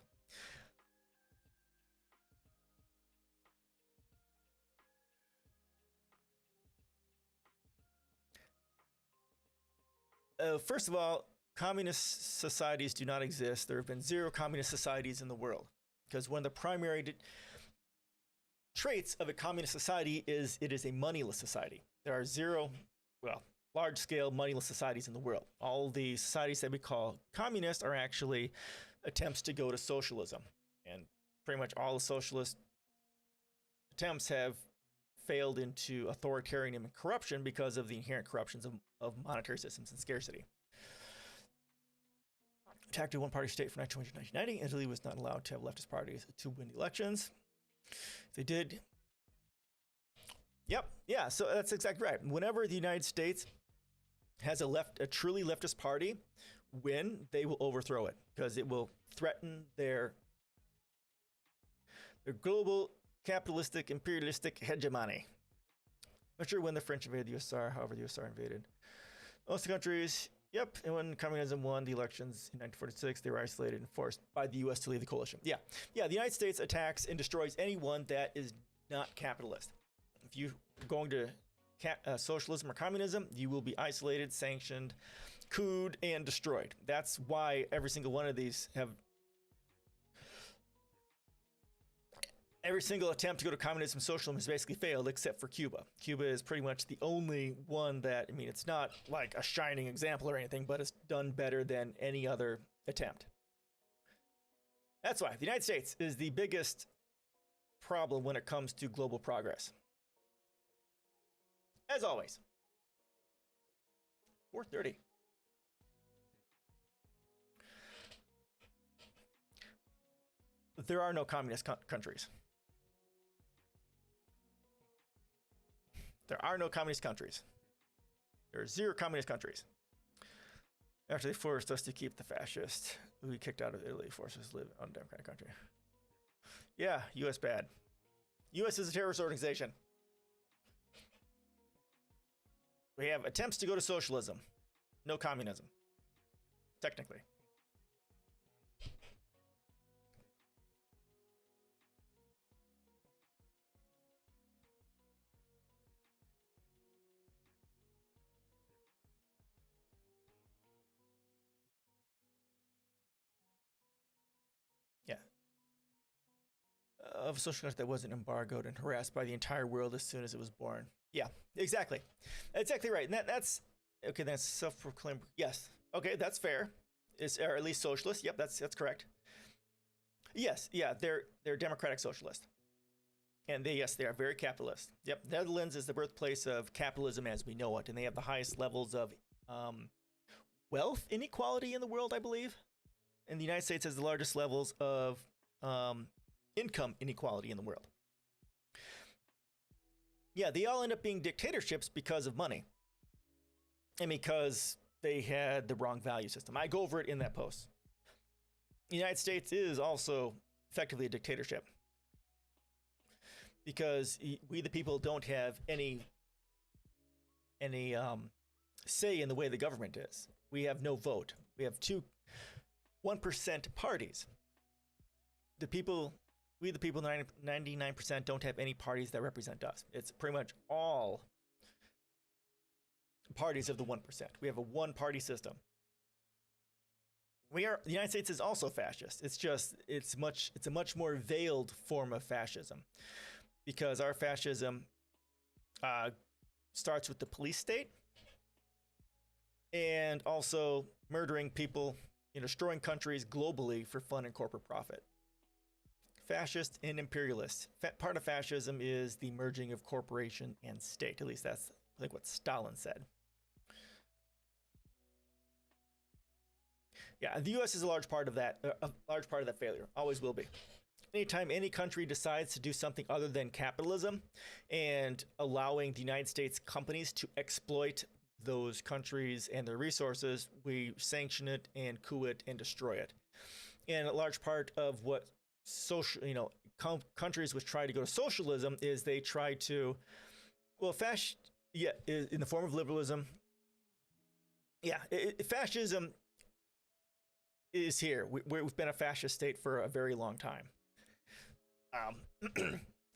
First of all, communist societies do not exist. There have been 0 communist societies in the world, because one of the primary traits of a communist society is it is a moneyless society. There are 0, well, large-scale moneyless societies in the world. All the societies that we call communist are actually attempts to go to socialism, and pretty much all the socialist attempts have failed into authoritarianism and corruption because of the inherent corruptions of monetary systems and scarcity. Attacked a one-party state from 1920 to 1990. Italy was not allowed to have leftist parties to win elections. They did. Yep, yeah, so that's exactly right. Whenever the United States has a truly leftist party win, they will overthrow it because it will threaten their global capitalistic, imperialistic hegemony. Not sure when the French invaded the USSR, however, the USSR invaded most of the countries. Yep, and when communism won the elections in 1946, they were isolated and forced by the US to leave the coalition. Yeah, the United States attacks and destroys anyone that is not capitalist. If you're going to socialism or communism, you will be isolated, sanctioned, couped, and destroyed. That's why every single one of these have... Every single attempt to go to communism, socialism has basically failed, except for Cuba. Cuba is pretty much the only one that, I mean, it's not like a shining example or anything, but it's done better than any other attempt. That's why the United States is the biggest problem when it comes to global progress. As always. 4:30. There are no communist countries. There are no communist countries. There are 0 communist countries. After they forced us to keep the fascists, we kicked out of Italy, forced us to live in a democratic country. Yeah, US bad. US is a terrorist organization. We have attempts to go to socialism. No communism. Technically. Of a social country that wasn't embargoed and harassed by the entire world as soon as it was born. Yeah, exactly. Exactly right. And that's okay, that's self-proclaimed. Yes. Okay, that's fair. Or at least socialist. Yep, that's correct. Yes, yeah, they're democratic socialist. And they are very capitalist. Yep, Netherlands is the birthplace of capitalism as we know it, and they have the highest levels of wealth inequality in the world, I believe. And the United States has the largest levels of income inequality in the world. Yeah, they all end up being dictatorships because of money. And because they had the wrong value system. I go over it in that post. The United States is also effectively a dictatorship. Because we the people don't have any say in the way the government is. We have no vote. We have 1% parties. We the people, 99% don't have any parties that represent us. It's pretty much all parties of the 1%. We have a one-party system. The United States is also fascist. It's a much more veiled form of fascism, because our fascism starts with the police state and also murdering people and destroying countries globally for fun and corporate profit. Fascist and imperialist. Part of fascism is the merging of corporation and state. At least that's, I think, what Stalin said. Yeah, the U.S. is a large part of that. A large part of that failure. Always will be. Anytime any country decides to do something other than capitalism and allowing the United States companies to exploit those countries and their resources, we sanction it and coup it and destroy it. And a large part of what social, countries which try to go to socialism is they try to, well, in the form of liberalism. Yeah, fascism is here. We've been a fascist state for a very long time.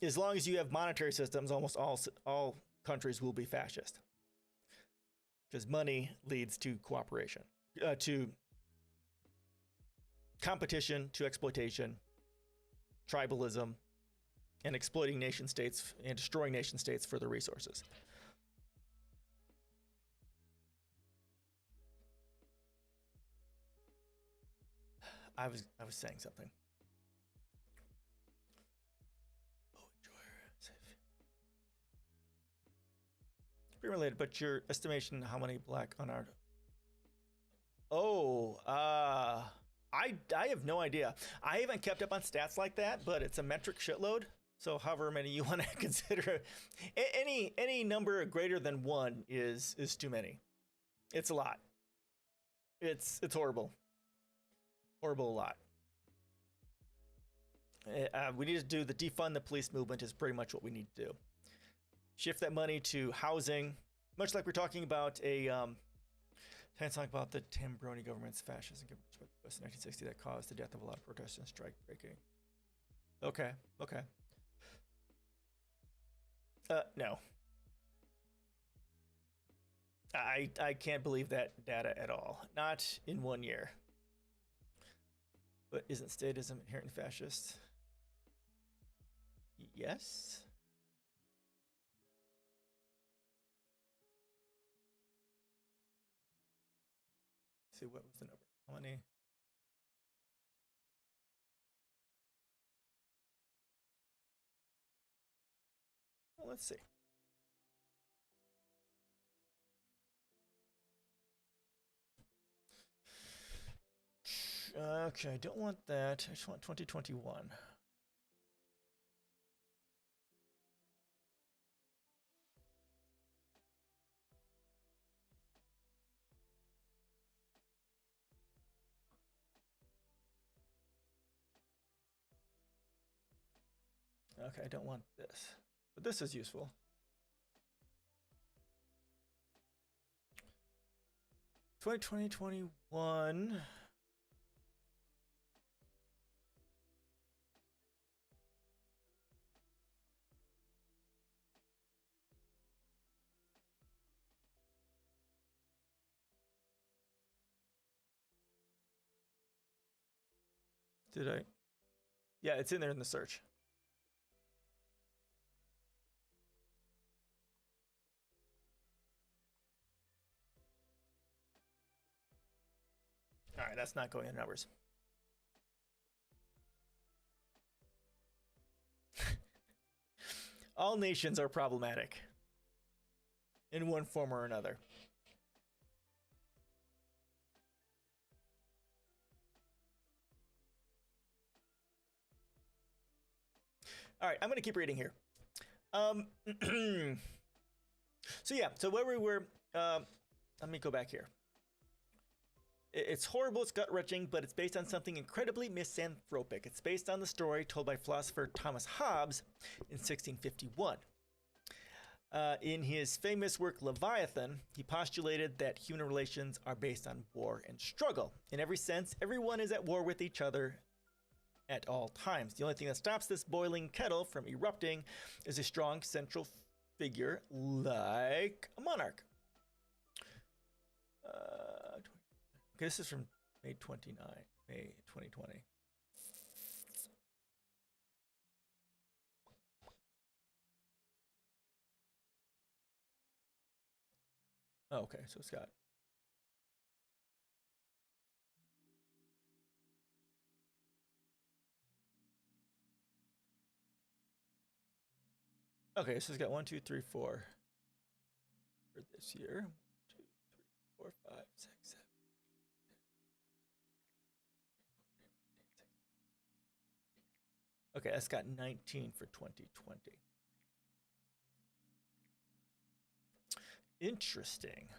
As long as you have monetary systems, almost all countries will be fascist, because money leads to cooperation, to competition, to exploitation, tribalism, and exploiting nation states and destroying nation states for their resources. I was saying something. Be related, but your estimation how many black unarmed? Oh, I have no idea. I haven't kept up on stats like that, but it's a metric shitload. So however many you want to consider, any number greater than 1 is too many. It's a lot. It's horrible. Horrible a lot. We need to do the defund the police movement is pretty much what we need to do. Shift that money to housing, much like we're talking about talking about the Tambroni government's fascism in 1960 that caused the death of a lot of protesters and strike breaking. Okay. No. I can't believe that data at all. Not in 1 year. But isn't statism inherently fascist? Yes. Let's see, what was the number? How many? Well, let's see. Okay, I don't want that. I just want 2021. Okay, I don't want this, but this is useful. Did I? Yeah, it's in there in the search. All right, that's not going in numbers. All nations are problematic in one form or another. All right, I'm going to keep reading here. So yeah, so where we were, let me go back here. It's horrible, it's gut-wrenching, but it's based on something incredibly misanthropic. It's based on the story told by philosopher Thomas Hobbes in 1651. In his famous work Leviathan, he postulated that human relations are based on war and struggle. In every sense, everyone is at war with each other at all times. The only thing that stops this boiling kettle from erupting is a strong central figure like a monarch. Okay, this is from May 2020. Oh, okay, so it's got. Okay, so it's got 1, 2, 3, 4 for this year. 1, 2, 3, 4, 5, 6, 7. Okay, that's got 19 for 2020. Interesting.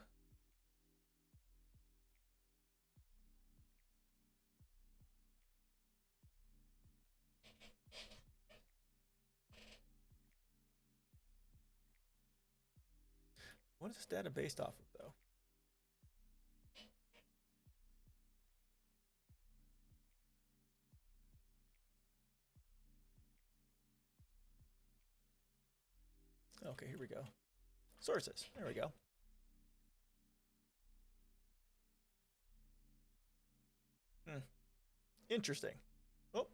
What is this data based off of, though? Okay, here we go. Sources. There we go. Interesting. Oh.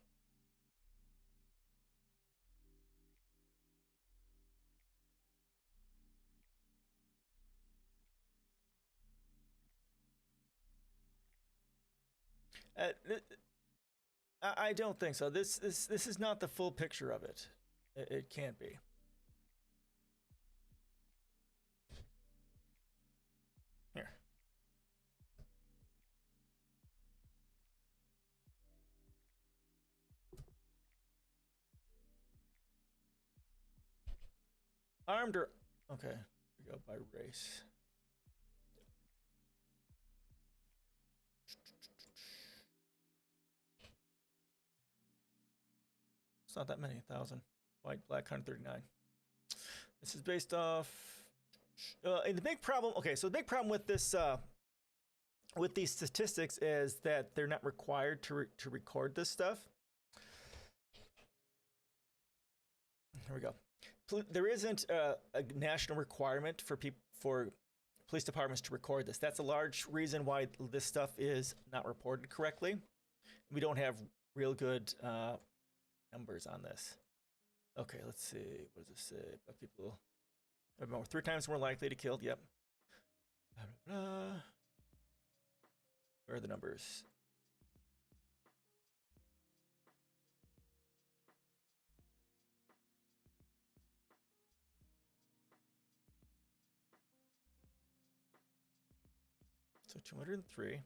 I don't think so. This is not the full picture of it. It can't be. Here. Armed or okay. We go by race. It's not that many. 1,000. White, black, 139. This is based off. And the big problem. Okay, so the big problem with this, with these statistics, is that they're not required to record this stuff. Here we go. There isn't a national requirement for police departments to record this. That's a large reason why this stuff is not reported correctly. We don't have real good numbers on this. Okay, let's see. What does this say about people? 3 times more likely to kill. Yep. Blah, blah, blah. Where are the numbers? So 203.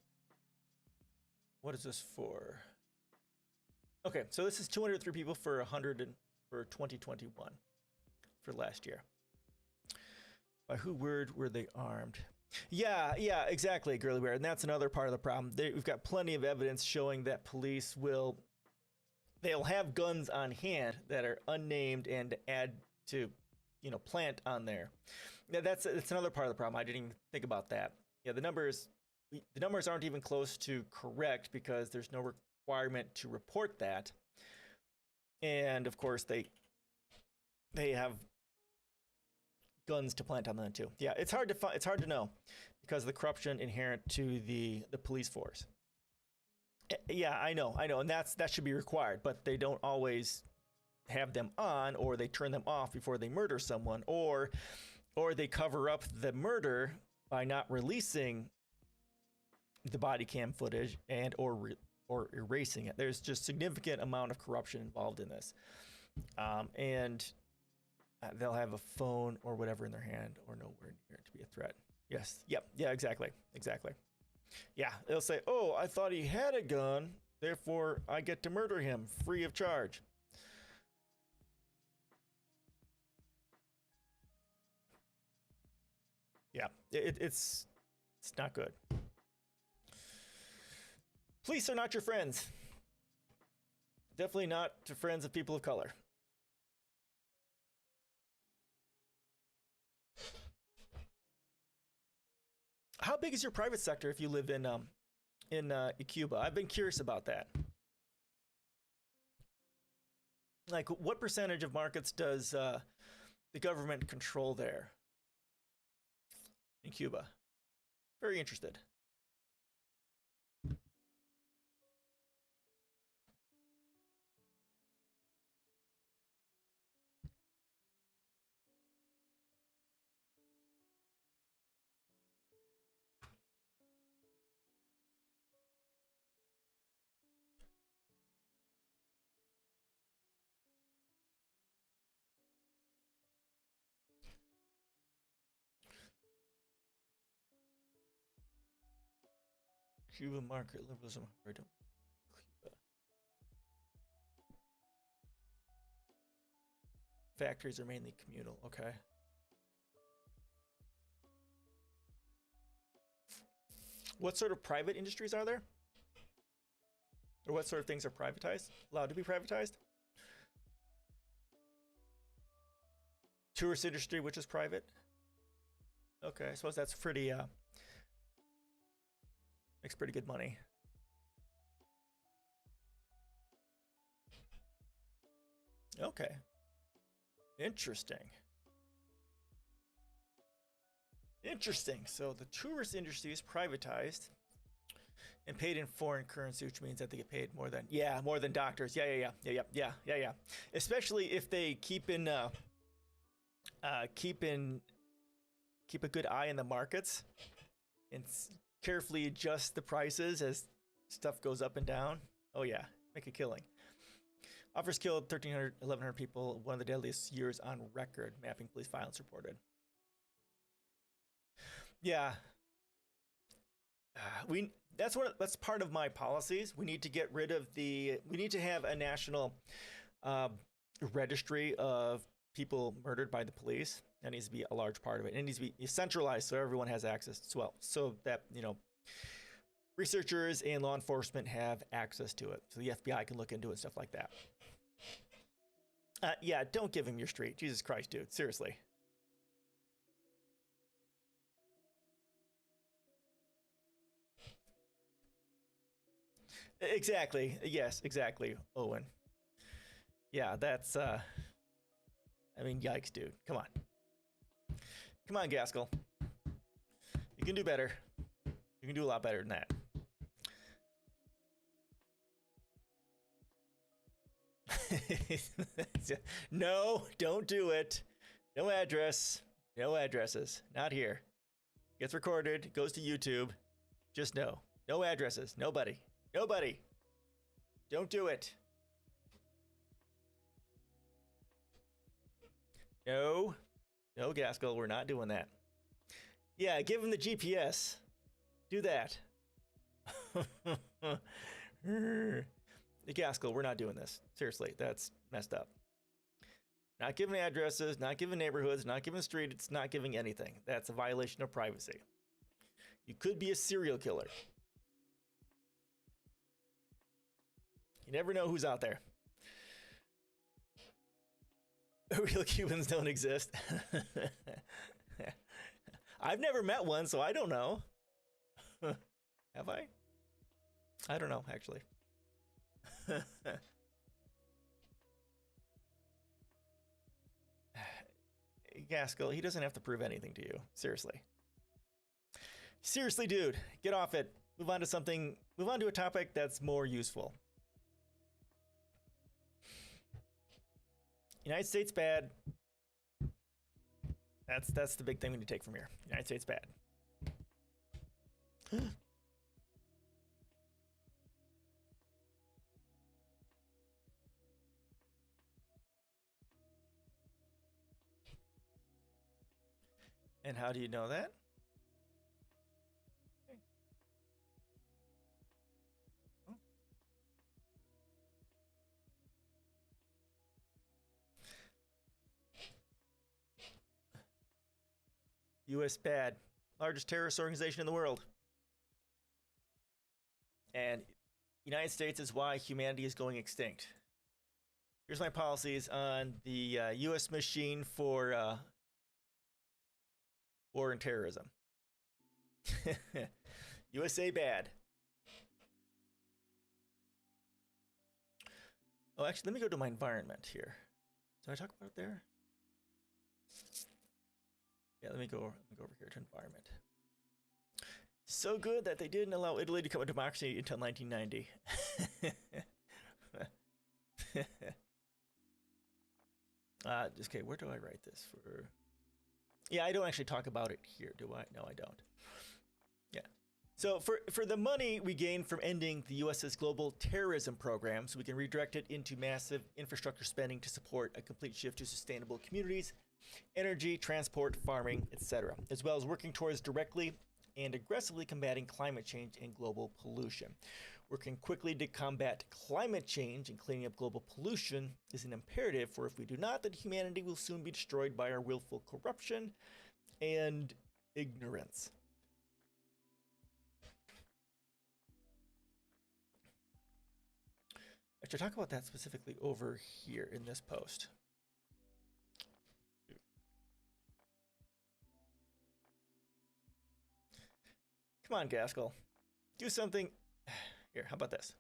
What is this for? Okay, so this is 203 people for 100 for 2021 for last year. By who word were they armed? Yeah, exactly, Girly Bear. And that's another part of the problem. We've got plenty of evidence showing that police they'll have guns on hand that are unnamed and add to, plant on there. Yeah, that's another part of the problem. I didn't even think about that. Yeah, the numbers aren't even close to correct because there's no requirement to report that. And of course they have guns to plant on them too. Yeah, it's hard to know because of the corruption inherent to the police force. Yeah, I know, and that should be required, but they don't always have them on, or they turn them off before they murder someone, or they cover up the murder by not releasing the body cam footage and or erasing it. There's just significant amount of corruption involved in this, and they'll have a phone or whatever in their hand or nowhere near it to be a threat. Yes. Yep. Yeah, exactly. Yeah, they'll say, oh, I thought he had a gun, therefore I get to murder him free of charge. Yeah, it's not good. Police are not your friends. Definitely not to friends of people of color. How big is your private sector if you live in Cuba? I've been curious about that. Like, what percentage of markets does the government control there in Cuba? Very interested. Cuba market liberalism. Cuba. factories are mainly communal. Okay. What sort of private industries are there? Or what sort of things are privatized? Allowed to be privatized? Tourist industry, which is private. Okay, I suppose that's pretty, makes pretty good money. Okay. Interesting. Interesting. So the tourist industry is privatized and paid in foreign currency, which means that they get paid more than doctors. Yeah. Especially if they keep a good eye in the markets and carefully adjust the prices as stuff goes up and down. Oh yeah, make a killing. Offers killed 1,100 people, one of the deadliest years on record, mapping police violence reported. Yeah. That's part of my policies. We need to get rid of we need to have a national registry of people murdered by the police. That needs to be a large part of it. It needs to be centralized so everyone has access as well. So that, researchers and law enforcement have access to it. So the FBI can look into it and stuff like that. Yeah, don't give him your street. Jesus Christ, dude. Seriously. Exactly. Yes, exactly, Owen. Yeah, that's, yikes, dude. Come on. Come on, Gaskell. You can do better. You can do a lot better than that. No, don't do it. No address. No addresses. Not here. Gets recorded. Goes to YouTube. Just no. No addresses. Nobody. Nobody. Don't do it. No. No, Gaskell, we're not doing that. Yeah, give him the GPS. Do that. Gaskell, we're not doing this. Seriously, that's messed up. Not giving addresses, not giving neighborhoods, not giving streets, not giving anything. That's a violation of privacy. You could be a serial killer. You never know who's out there. Real Cubans don't exist. I've never met one, so I don't know. Have I? I don't know, actually. Gaskell, he doesn't have to prove anything to you. Seriously. Seriously, dude, get off it. Move on to a topic that's more useful. United States bad. That's the big thing we need to take from here. United States bad. And how do you know that? Okay. Oh. U.S. bad. Largest terrorist organization in the world. And United States is why humanity is going extinct. Here's my policies on the U.S. machine for war and terrorism. USA bad. Oh, actually, let me go to my environment here. Did I talk about it there? Yeah, let me go over here to environment. So good that they didn't allow Italy to become a democracy until 1990. Okay, where do I write this for? Yeah, I don't actually talk about it here, do I? No, I don't. Yeah. So for the money we gain from ending the US's global terrorism programs, we can redirect it into massive infrastructure spending to support a complete shift to sustainable communities, energy, transport, farming, etc., as well as working towards directly and aggressively combating climate change and global pollution. Working quickly to combat climate change and cleaning up global pollution is an imperative, for if we do not, then humanity will soon be destroyed by our willful corruption and ignorance. I should talk about that specifically over here in this post. Come on, Gaskell. Do something. Here, how about this?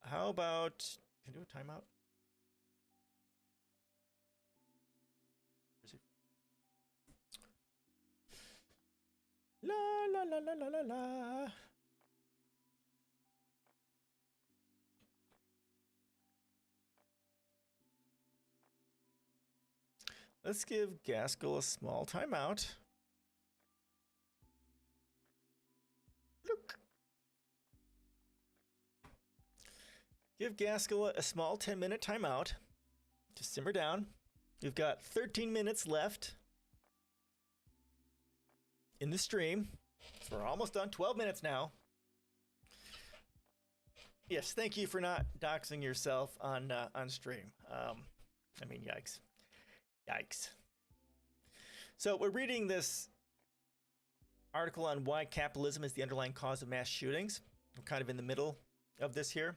How about... Can I do a timeout? La la la la la la la. Let's give Gaskell a small timeout. Look. Give Gaskell a small 10-minute timeout to simmer down. We've got 13 minutes left in the stream. So we're almost done. 12 minutes now. Yes, thank you for not doxing yourself on stream. I mean, yikes. Yikes. So we're reading this article on why capitalism is the underlying cause of mass shootings. We're kind of in the middle of this here.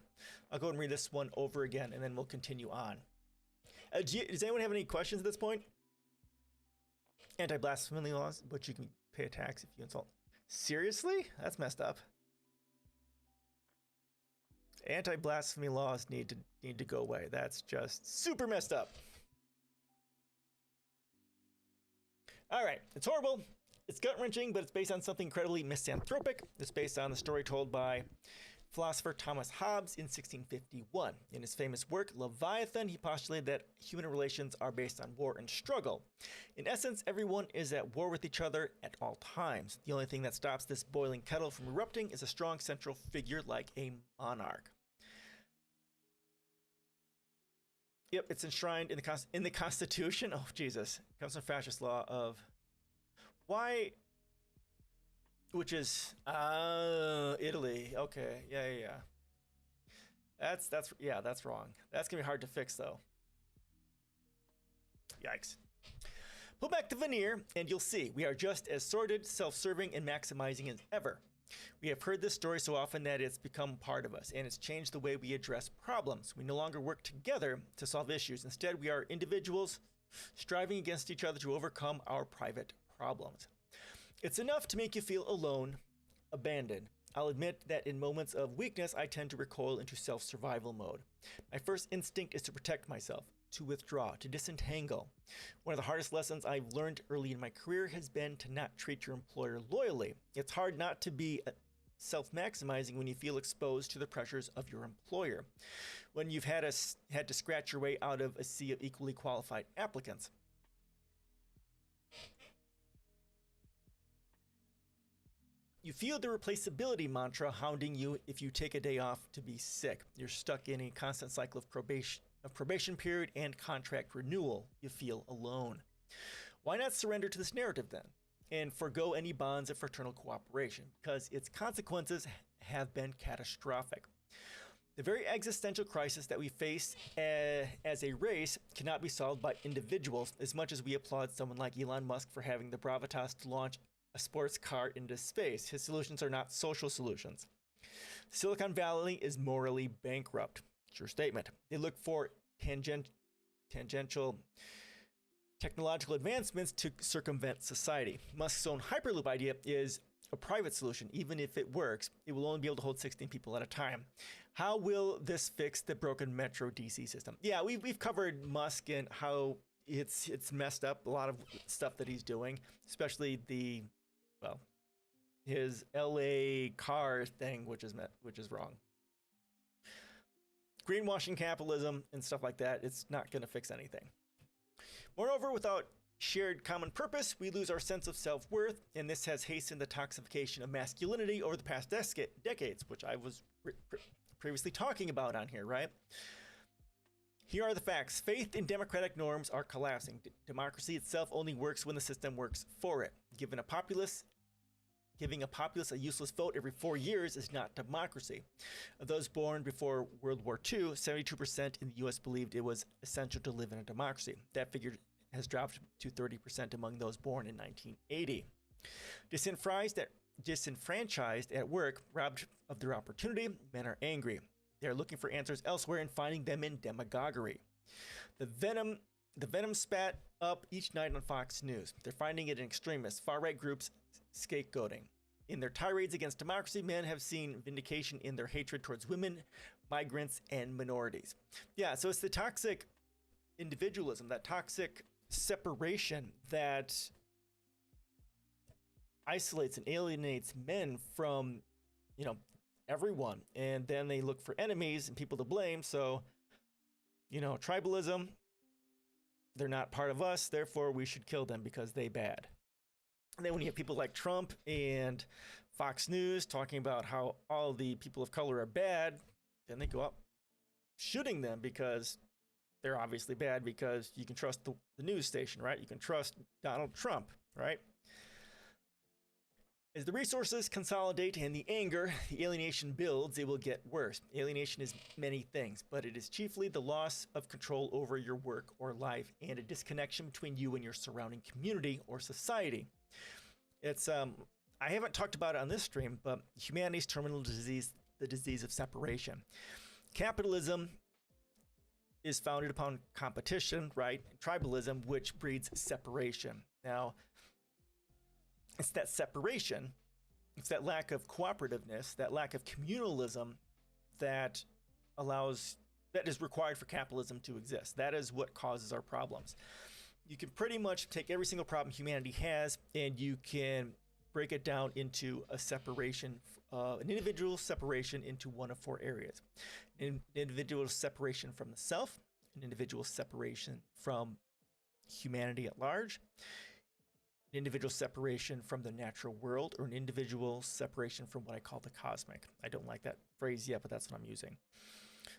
I'll go and read this one over again, and then we'll continue on. Does anyone have any questions at this point? Anti-blasphemy laws, but you can pay a tax if you insult. Seriously? That's messed up. Anti-blasphemy laws need to go away. That's just super messed up. All right, it's horrible. It's gut-wrenching, but it's based on something incredibly misanthropic. It's based on the story told by philosopher Thomas Hobbes in 1651. In his famous work, Leviathan, he postulated that human relations are based on war and struggle. In essence, everyone is at war with each other at all times. The only thing that stops this boiling kettle from erupting is a strong central figure like a monarch. Yep, it's enshrined in the Constitution. Oh, Jesus. It comes from fascist law of... Why... Which is... Italy. Okay. Yeah. That's wrong. That's going to be hard to fix, though. Yikes. Pull back the veneer, and you'll see. We are just as sordid, self-serving, and maximizing as ever. We have heard this story so often that it's become part of us, and it's changed the way we address problems. We no longer work together to solve issues. Instead, we are individuals striving against each other to overcome our private problems. It's enough to make you feel alone, abandoned. I'll admit that in moments of weakness, I tend to recoil into self-survival mode. My first instinct is to protect myself, to withdraw, to disentangle. One of the hardest lessons I've learned early in my career has been to not treat your employer loyally. It's hard not to be self-maximizing when you feel exposed to the pressures of your employer, when you've had to scratch your way out of a sea of equally qualified applicants. You feel the replaceability mantra hounding you if you take a day off to be sick. You're stuck in a constant cycle of probation period and contract renewal. You feel alone. Why not surrender to this narrative then and forgo any bonds of fraternal cooperation? Because its consequences have been catastrophic. The very existential crisis that we face as a race cannot be solved by individuals, as much as we applaud someone like Elon Musk for having the gravitas to launch a sports car into space. His solutions are not social solutions. Silicon Valley is morally bankrupt. True statement. They look for tangential technological advancements to circumvent society. Musk's own Hyperloop idea is a private solution. Even if it works, it will only be able to hold 16 people at a time. How will this fix the broken Metro DC system? Yeah, we've covered Musk and how it's messed up, a lot of stuff that he's doing, especially his LA car thing, which is wrong. Greenwashing capitalism and stuff like that, it's not going to fix anything. Moreover, without shared common purpose, we lose our sense of self-worth, and this has hastened the toxification of masculinity over the past decades, which I was previously talking about on here, right? Here are the facts. Faith in democratic norms are collapsing. Democracy itself only works when the system works for it. Given a populace Giving a populace a useless vote every 4 years is not democracy. Of those born before World War II, 72% in the U.S. believed it was essential to live in a democracy. That figure has dropped to 30% among those born in 1980. Disenfranchised at work, robbed of their opportunity, men are angry. They are looking for answers elsewhere and finding them in demagoguery. The venom spat up each night on Fox News. They're finding it in extremists, far-right groups scapegoating. In their tirades against democracy, men have seen vindication in their hatred towards women, migrants, and minorities. Yeah, so it's the toxic individualism, that toxic separation that isolates and alienates men from, everyone. And then they look for enemies and people to blame. So, tribalism, they're not part of us, therefore we should kill them because they bad. And then when you have people like Trump and Fox News talking about how all the people of color are bad, then they go up shooting them because they're obviously bad, because you can trust the news station, right? You can trust Donald Trump, right? As the resources consolidate and the anger, the alienation builds, it will get worse. Alienation is many things, but it is chiefly the loss of control over your work or life and a disconnection between you and your surrounding community or society. It's, I haven't talked about it on this stream, but humanity's terminal disease, the disease of separation. Capitalism is founded upon competition, right? Tribalism, which breeds separation. Now, it's that separation, it's that lack of cooperativeness, that lack of communalism that is required for capitalism to exist. That is what causes our problems. You can pretty much take every single problem humanity has and you can break it down into a separation, an individual separation into one of 4 areas. An individual separation from the self, an individual separation from humanity at large, an individual separation from the natural world, or an individual separation from what I call the cosmic. I don't like that phrase yet, but that's what I'm using.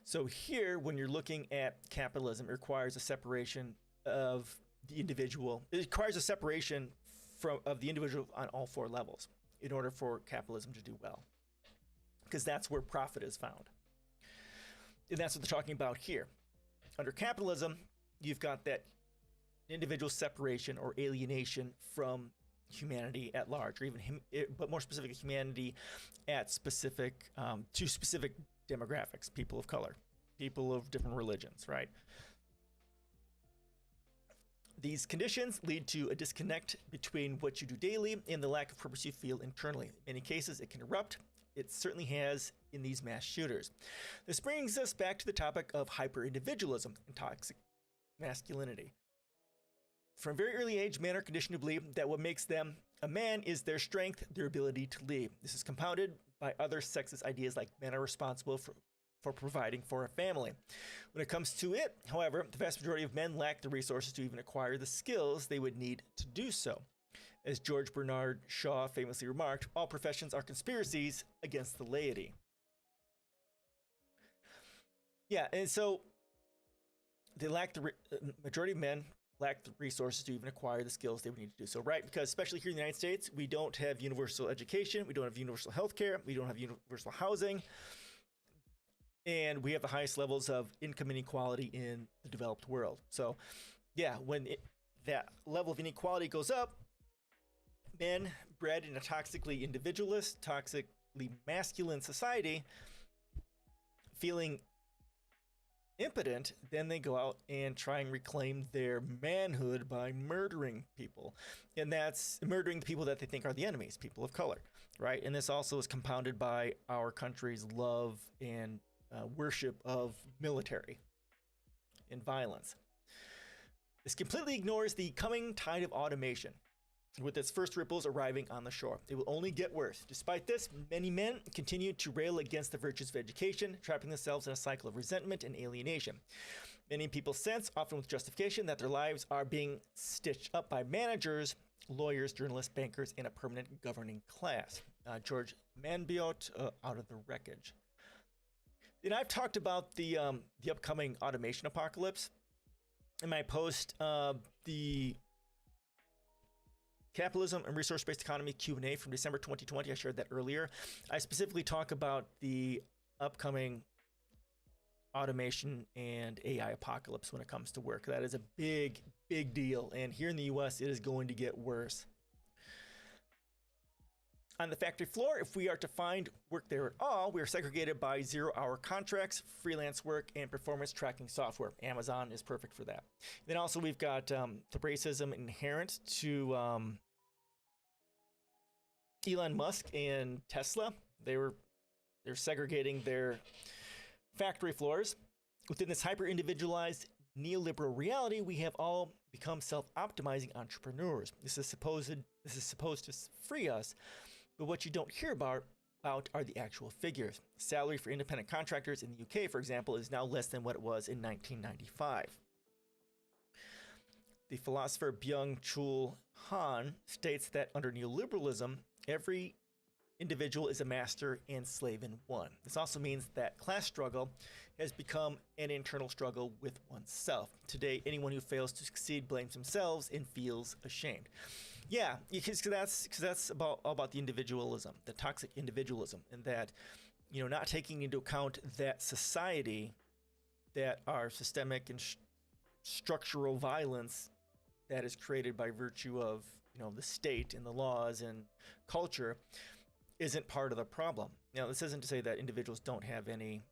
So here, when you're looking at capitalism, it requires a separation of the individual. It requires a separation of the individual on all 4 levels in order for capitalism to do well, because that's where profit is found. And that's what they're talking about here. Under capitalism, you've got that individual separation or alienation from humanity at large, or even but more specifically humanity at specific to specific demographics, people of color, people of different religions, right? These conditions lead to a disconnect between what you do daily and the lack of purpose you feel internally. In many cases, it can erupt. It certainly has in these mass shooters. This brings us back to the topic of hyper-individualism and toxic masculinity. From a very early age, men are conditioned to believe that what makes them a man is their strength, their ability to lead. This is compounded by other sexist ideas like men are responsible for providing for a family. When it comes to it, however, the vast majority of men lack the resources to even acquire the skills they would need to do so. As George Bernard Shaw famously remarked, all professions are conspiracies against the laity. Yeah, and so they lack the majority of men lack the resources to even acquire the skills they would need to do so, right? Because especially here in the United States, we don't have universal education, we don't have universal health care, we don't have universal housing, and we have the highest levels of income inequality in the developed world. So yeah, when that level of inequality goes up, men bred in a toxically individualist, toxically masculine society, feeling impotent, then they go out and try and reclaim their manhood by murdering people. And that's murdering the people that they think are the enemies, people of color, right? And this also is compounded by our country's love and worship of military and violence. This completely ignores the coming tide of automation, with its first ripples arriving on the shore. It will only get worse. Despite this, many men continue to rail against the virtues of education, trapping themselves in a cycle of resentment and alienation. Many people sense, often with justification, that their lives are being stitched up by managers, lawyers, journalists, bankers, and a permanent governing class. George Manbiot, Out of the Wreckage. And I've talked about the upcoming automation apocalypse in my post, the Capitalism and Resource-Based Economy Q&A from December 2020. I shared that earlier. I specifically talk about the upcoming automation and AI apocalypse when it comes to work. That is a big, big deal. And here in the US, it is going to get worse. On the factory floor, if we are to find work there at all, we are segregated by 0-hour contracts, freelance work, and performance tracking software. Amazon is perfect for that. Then also we've got the racism inherent to Elon Musk and Tesla. They're segregating their factory floors. Within this hyper-individualized neoliberal reality, we have all become self-optimizing entrepreneurs. This is supposed to free us. But what you don't hear about are the actual figures. Salary for independent contractors in the UK, for example, is now less than what it was in 1995. The philosopher Byung-Chul Han states that under neoliberalism, every individual is a master and slave in one. This also means that class struggle has become an internal struggle with oneself. Today, anyone who fails to succeed blames themselves and feels ashamed. Yeah, because that's all about the individualism, the toxic individualism, and that, not taking into account that society, that our systemic and structural violence that is created by virtue of, the state and the laws and culture isn't part of the problem. Now, this isn't to say that individuals don't have any,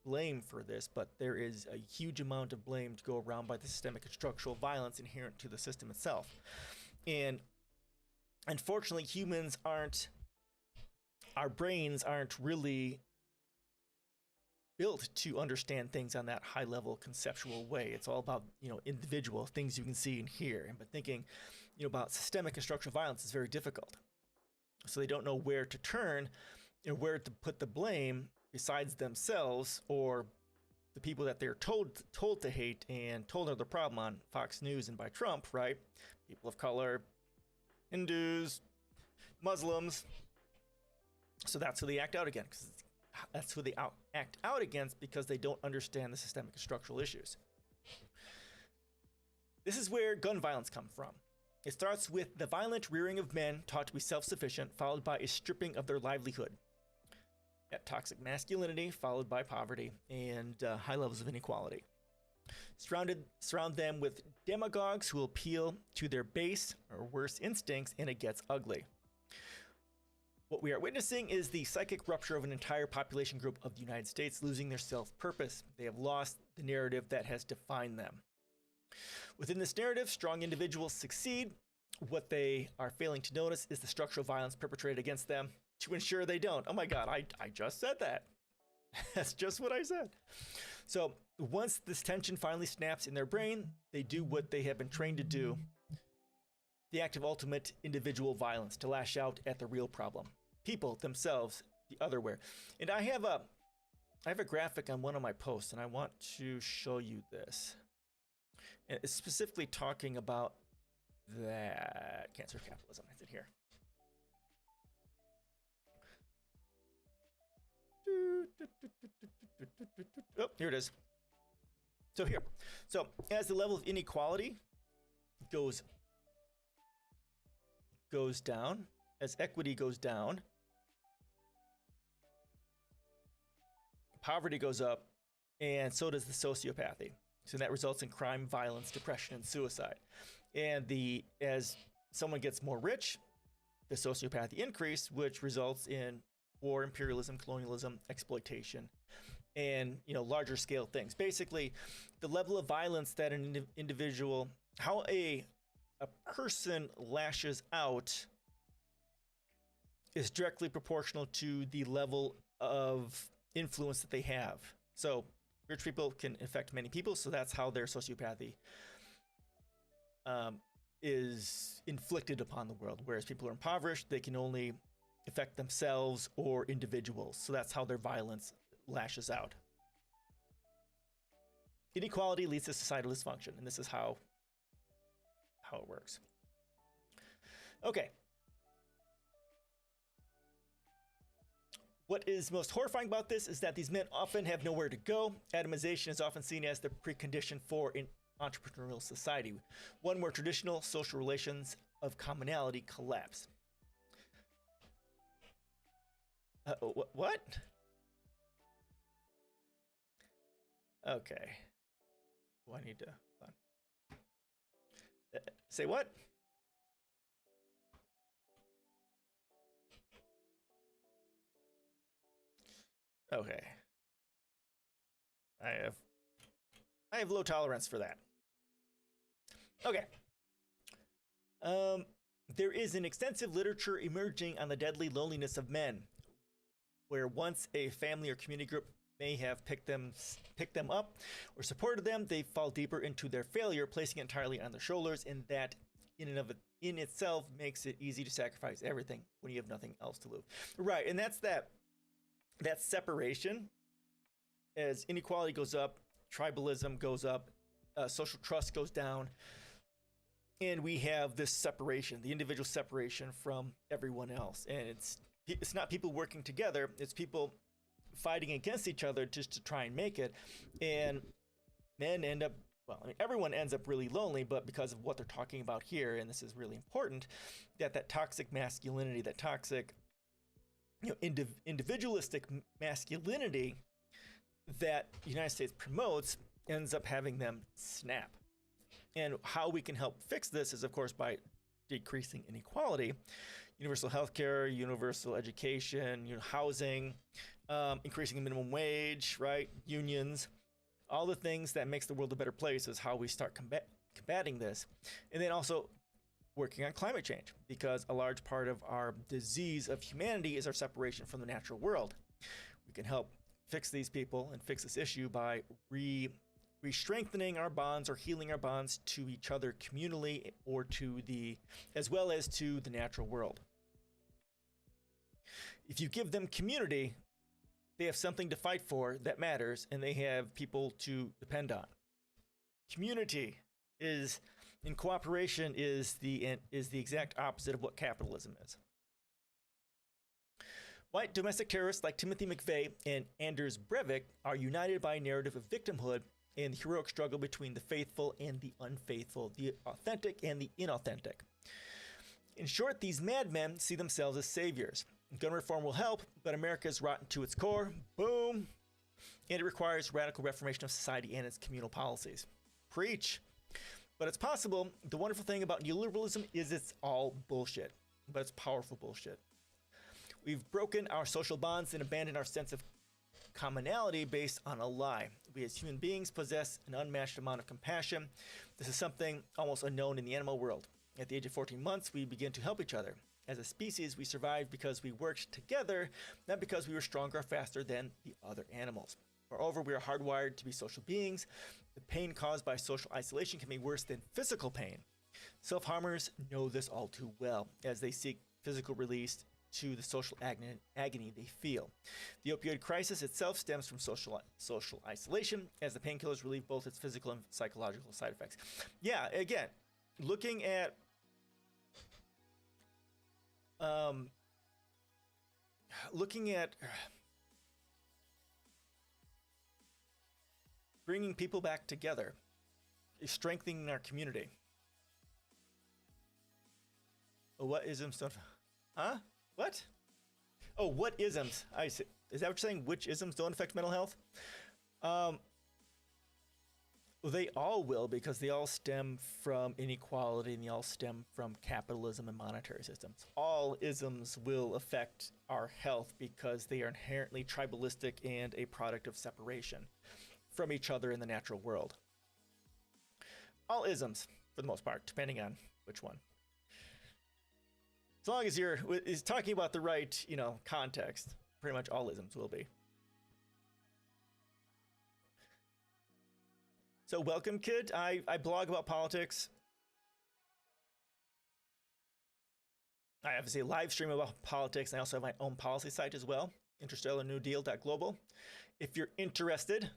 blame for this, but there is a huge amount of blame to go around by the systemic and structural violence inherent to the system itself. And unfortunately, our brains aren't really built to understand things on that high level conceptual way. It's all about, individual things you can see and hear. But thinking, about systemic and structural violence is very difficult. So they don't know where to turn and where to put the blame besides themselves or the people that they're told to hate and told are the problem on Fox News and by Trump, right? People of color, Hindus, Muslims. So that's who they act out against. That's who they act out against because they don't understand the systemic and structural issues. This is where gun violence comes from. It starts with the violent rearing of men taught to be self-sufficient, followed by a stripping of their livelihood. Toxic masculinity, followed by poverty and high levels of inequality. Surround them with demagogues who appeal to their base or worse instincts, and it gets ugly. What we are witnessing is the psychic rupture of an entire population group of the United States losing their self-purpose. They have lost the narrative that has defined them. Within this narrative, strong individuals succeed. What they are failing to notice is the structural violence perpetrated against them to ensure they don't. Oh my God, I just said that. That's just what I said. So once this tension finally snaps in their brain, they do what they have been trained to do. The act of ultimate individual violence, to lash out at the real problem. People themselves, the otherwhere. And I have a graphic on one of my posts, and I want to show you this. And it's specifically talking about that cancer of capitalism. Is it here? Oh, here it is. So as the level of inequality goes down, as equity goes down, poverty goes up, and so does the sociopathy. So that results in crime, violence, depression, and suicide. And as someone gets more rich, the sociopathy increase, which results in war, imperialism, colonialism, exploitation, and larger scale things. Basically, the level of violence that an individual, how a person lashes out, is directly proportional to the level of influence that they have. So rich people can affect many people, so that's how their sociopathy is inflicted upon the world. Whereas people who are impoverished, they can only affect themselves or individuals. So that's how their violence lashes out. Inequality leads to societal dysfunction, and this is how it works. Okay. What is most horrifying about this is that these men often have nowhere to go. Atomization is often seen as the precondition for entrepreneurial society, one where traditional social relations of commonality collapse. What? Okay. Oh, I need to. Hold on. Say what? Okay. I have low tolerance for that. Okay. There is an extensive literature emerging on the deadly loneliness of men, where once a family or community group may have picked them up or supported them, they fall deeper into their failure, placing it entirely on their shoulders, and that in itself makes it easy to sacrifice everything when you have nothing else to lose. Right, and that's that separation. As inequality goes up, tribalism goes up, social trust goes down, and we have this separation, the individual separation from everyone else. And it's not people working together, it's people fighting against each other just to try and make it. And men end up, well, I mean, everyone ends up really lonely, but because of what they're talking about here, and this is really important, that toxic masculinity, that toxic, individualistic masculinity that the United States promotes ends up having them snap. And how we can help fix this is, of course, by decreasing inequality. Universal healthcare, universal education, housing, increasing the minimum wage, right? Unions, all the things that makes the world a better place is how we start combating this. And then also working on climate change, because a large part of our disease of humanity is our separation from the natural world. We can help fix these people and fix this issue by re-strengthening our bonds or healing our bonds to each other communally, or as well as to the natural world. If you give them community, they have something to fight for that matters, and they have people to depend on. Community in cooperation is the exact opposite of what capitalism is. White domestic terrorists like Timothy McVeigh and Anders Breivik are united by a narrative of victimhood and the heroic struggle between the faithful and the unfaithful, the authentic and the inauthentic. In short, these madmen see themselves as saviors. Gun reform will help, but America is rotten to its core. Boom. And it requires radical reformation of society and its communal policies. Preach. But it's possible. The wonderful thing about neoliberalism is it's all bullshit, but it's powerful bullshit. We've broken our social bonds and abandoned our sense of commonality based on a lie. We as human beings possess an unmatched amount of compassion. This is something almost unknown in the animal world. At the age of 14 months, we begin to help each other. As a species, we survived because we worked together, not because we were stronger or faster than the other animals. Moreover, we are hardwired to be social beings. The pain caused by social isolation can be worse than physical pain. Self-harmers know this all too well, as they seek physical release to the social agony they feel. The opioid crisis itself stems from social isolation, as the painkillers relieve both its physical and psychological side effects. Yeah, again, looking at bringing people back together, strengthening our community. What isms don't? Huh? What? Oh, what isms? I see. Is that what you're saying? Which isms don't affect mental health? Well, they all will, because they all stem from inequality and they all stem from capitalism and monetary systems. All isms will affect our health because they are inherently tribalistic and a product of separation from each other in the natural world. All isms, for the most part, depending on which one. As long as you're talking about the right, context, pretty much all isms will be. So welcome, kid. I blog about politics. I obviously live stream about politics. I also have my own policy site as well, interstellarnewdeal.global. If you're interested,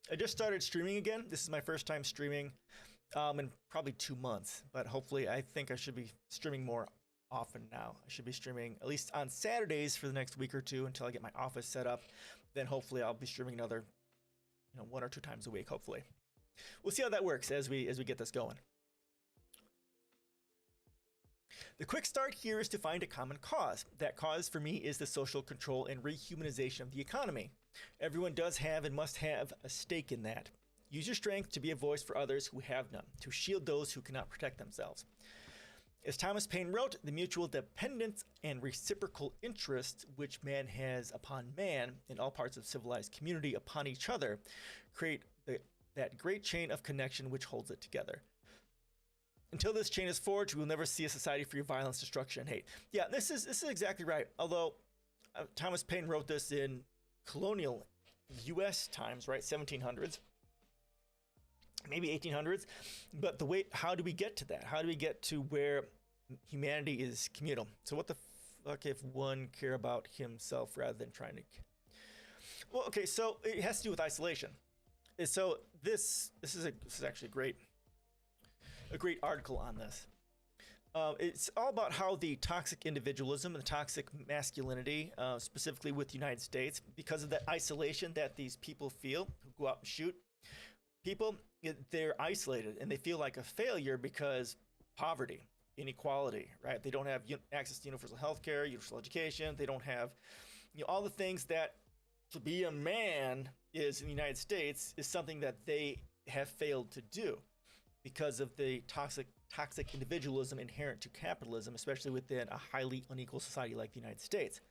I just started streaming again. This is my first time streaming in probably 2 months, but hopefully I think I should be streaming more often now. I should be streaming at least on Saturdays for the next week or two until I get my office set up. Then hopefully I'll be streaming another, 1 or 2 times a week, hopefully. we'll see how that works as we get this going. The quick start here is to find a common cause. That cause for me is the social control and rehumanization of the economy. Everyone does have and must have a stake in that. Use your strength to be a voice for others who have none, to shield those who cannot protect themselves. As Thomas Paine wrote, the mutual dependence and reciprocal interest which man has upon man in all parts of civilized community upon each other create that great chain of connection which holds it together. Until this chain is forged, we will never see a society free of violence, destruction, and hate. Yeah, this is exactly right. Although Thomas Paine wrote this in colonial U.S. times, right, 1700s, maybe 1800s. But how do we get to that? How do we get to where humanity is communal? So what the fuck if one care about himself rather than trying to? Well, okay, so it has to do with isolation. So this is actually a great article on this. It's all about how the toxic individualism and the toxic masculinity, specifically with the United States, because of that isolation that these people feel who go out and shoot people, they're isolated and they feel like a failure because poverty, inequality, right? They don't have access to universal health care, universal education. They don't have all the things that to be a man is in the United States is something that they have failed to do because of the toxic individualism inherent to capitalism, especially within a highly unequal society like the United States.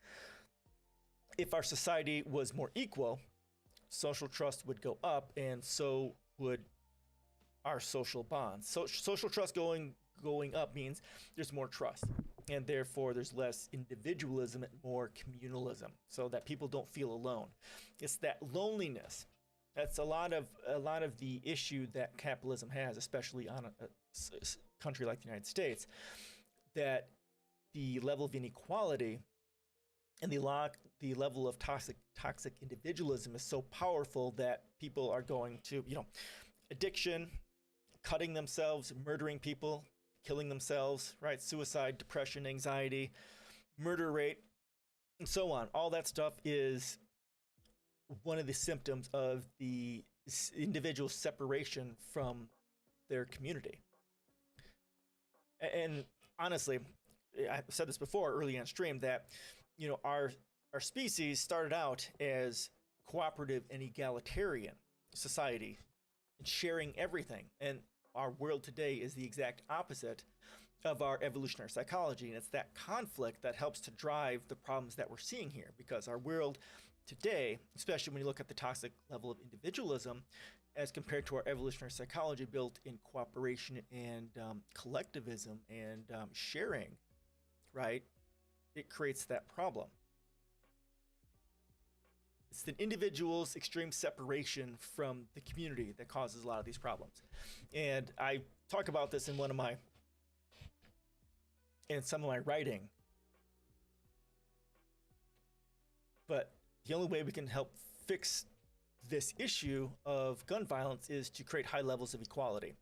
If our society was more equal, social trust would go up, and so would our social bonds. So social trust going up means there's more trust, and therefore there's less individualism and more communalism, so that people don't feel alone. It's that loneliness. That's a lot of the issue that capitalism has, especially on a country like the United States, that the level of inequality and the level of toxic individualism is so powerful that people are going to, addiction, cutting themselves, murdering people, killing themselves, right? Suicide, depression, anxiety, murder rate, and so on. All that stuff is one of the symptoms of the individual separation from their community. And honestly, I said this before early on stream that, our species started out as cooperative and egalitarian society and sharing everything. And our world today is the exact opposite of our evolutionary psychology. And it's that conflict that helps to drive the problems that we're seeing here, because our world today, especially when you look at the toxic level of individualism as compared to our evolutionary psychology built in cooperation and collectivism and sharing, right? It creates that problem. It's the individual's extreme separation from the community that causes a lot of these problems. And I talk about this in some of my writing. But the only way we can help fix this issue of gun violence is to create high levels of equality.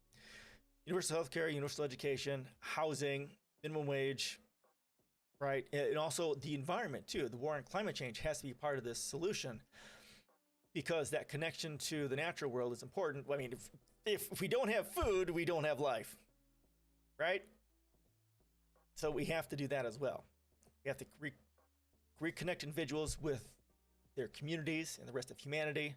Universal health care, universal education, housing, minimum wage, right? And also the environment too. The war on climate change has to be part of this solution, because that connection to the natural world is important. I mean, if we don't have food, we don't have life, right? So we have to do that as well. We have to reconnect individuals with their communities and the rest of humanity,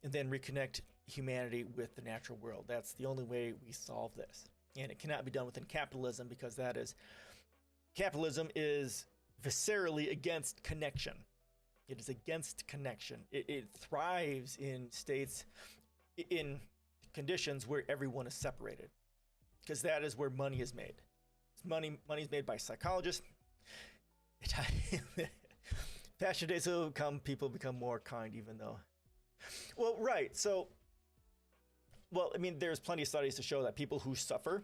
and then reconnect humanity with the natural world. That's the only way we solve this. And it cannot be done within capitalism, because capitalism is viscerally against connection. It is against connection. It thrives in states, in conditions where everyone is separated, because that is where money is made. Money is made by psychologists. Fashion days will come, people become more kind, even though. Well, right. So, there's plenty of studies to show that people who suffer,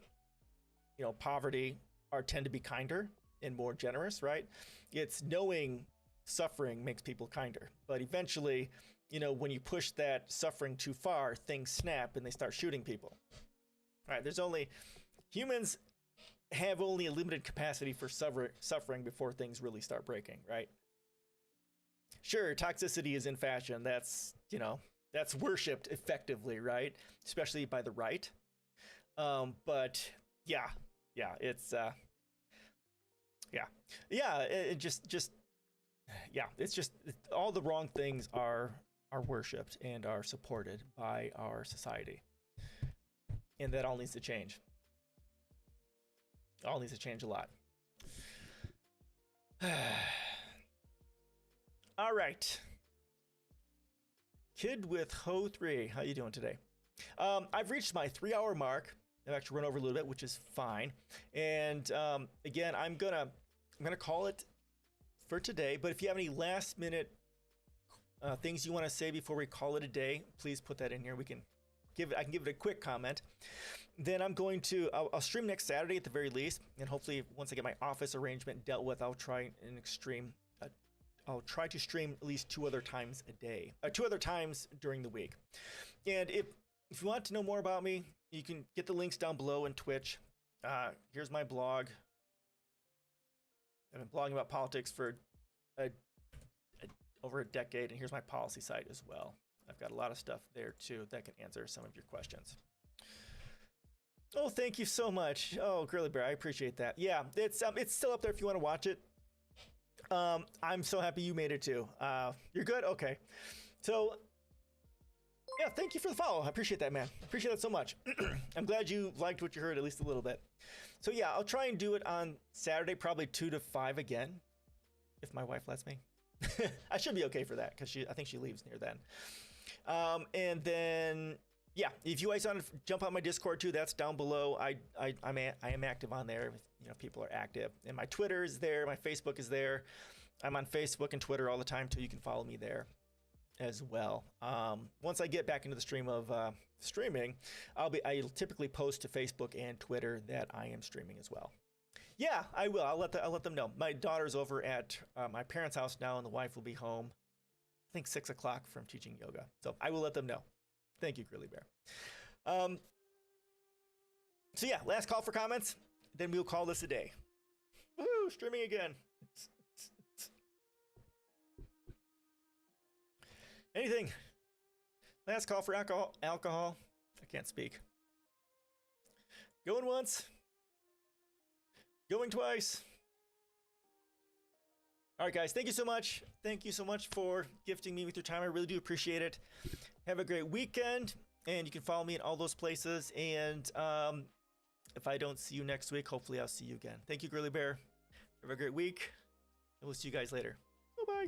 poverty, tend to be kinder and more generous, right? It's knowing suffering makes people kinder. But eventually, when you push that suffering too far, things snap and they start shooting people. All right, humans have only a limited capacity for suffering before things really start breaking, right? Sure, toxicity is in fashion. That's that's worshipped effectively, right? Especially by the right. But yeah, it's it just it's just all the wrong things are worshipped and are supported by our society, and that all needs to change. All needs to change a lot. All right. Kid with Ho 3, how you doing today? I've reached my 3-hour mark. I've actually run over a little bit, which is fine. And again, I'm gonna call it for today. But if you have any last minute things you want to say before we call it a day, please put that in here. I can give it a quick comment. Then I'm going to I'll stream next Saturday at the very least, and hopefully once I get my office arrangement dealt with, I'll try to stream at least 2 other times a day, 2 other times during the week. And if you want to know more about me, you can get the links down below in Twitch. Here's my blog. I've been blogging about politics for over a decade, and here's my policy site as well. I've got a lot of stuff there too that can answer some of your questions. Oh, thank you so much. Oh, Girly Bear, I appreciate that. Yeah, it's still up there if you want to watch it. I'm so happy you made it too. You're good? Okay. So, yeah, thank you for the follow. I appreciate that, man. I appreciate that so much. I'm glad you liked what you heard at least a little bit. So yeah, I'll try and do it on Saturday, probably 2 to 5 again, if my wife lets me. I should be okay for that because I think she leaves near then. And then, yeah, if you guys want to jump on my Discord too, that's down below. I am active on there. You know, people are active, and my Twitter is there. My Facebook is there. I'm on Facebook and Twitter all the time too. You can follow me there as well. Once I get back into the stream of streaming, I'll typically post to Facebook and Twitter that I am streaming as well. Yeah, I will. I'll let them know. My daughter's over at my parents' house now, and the wife will be home, I think 6 o'clock from teaching yoga. So I will let them know. Thank you, Grilly Bear. So yeah, last call for comments. Then we'll call this a day. Woo, streaming again. Anything? Last call for alcohol. I can't speak. Going once. Going twice. All right, guys. Thank you so much. Thank you so much for gifting me with your time. I really do appreciate it. Have a great weekend. And you can follow me in all those places. And if I don't see you next week, hopefully I'll see you again. Thank you, Girly Bear. Have a great week. And we'll see you guys later. Bye-bye.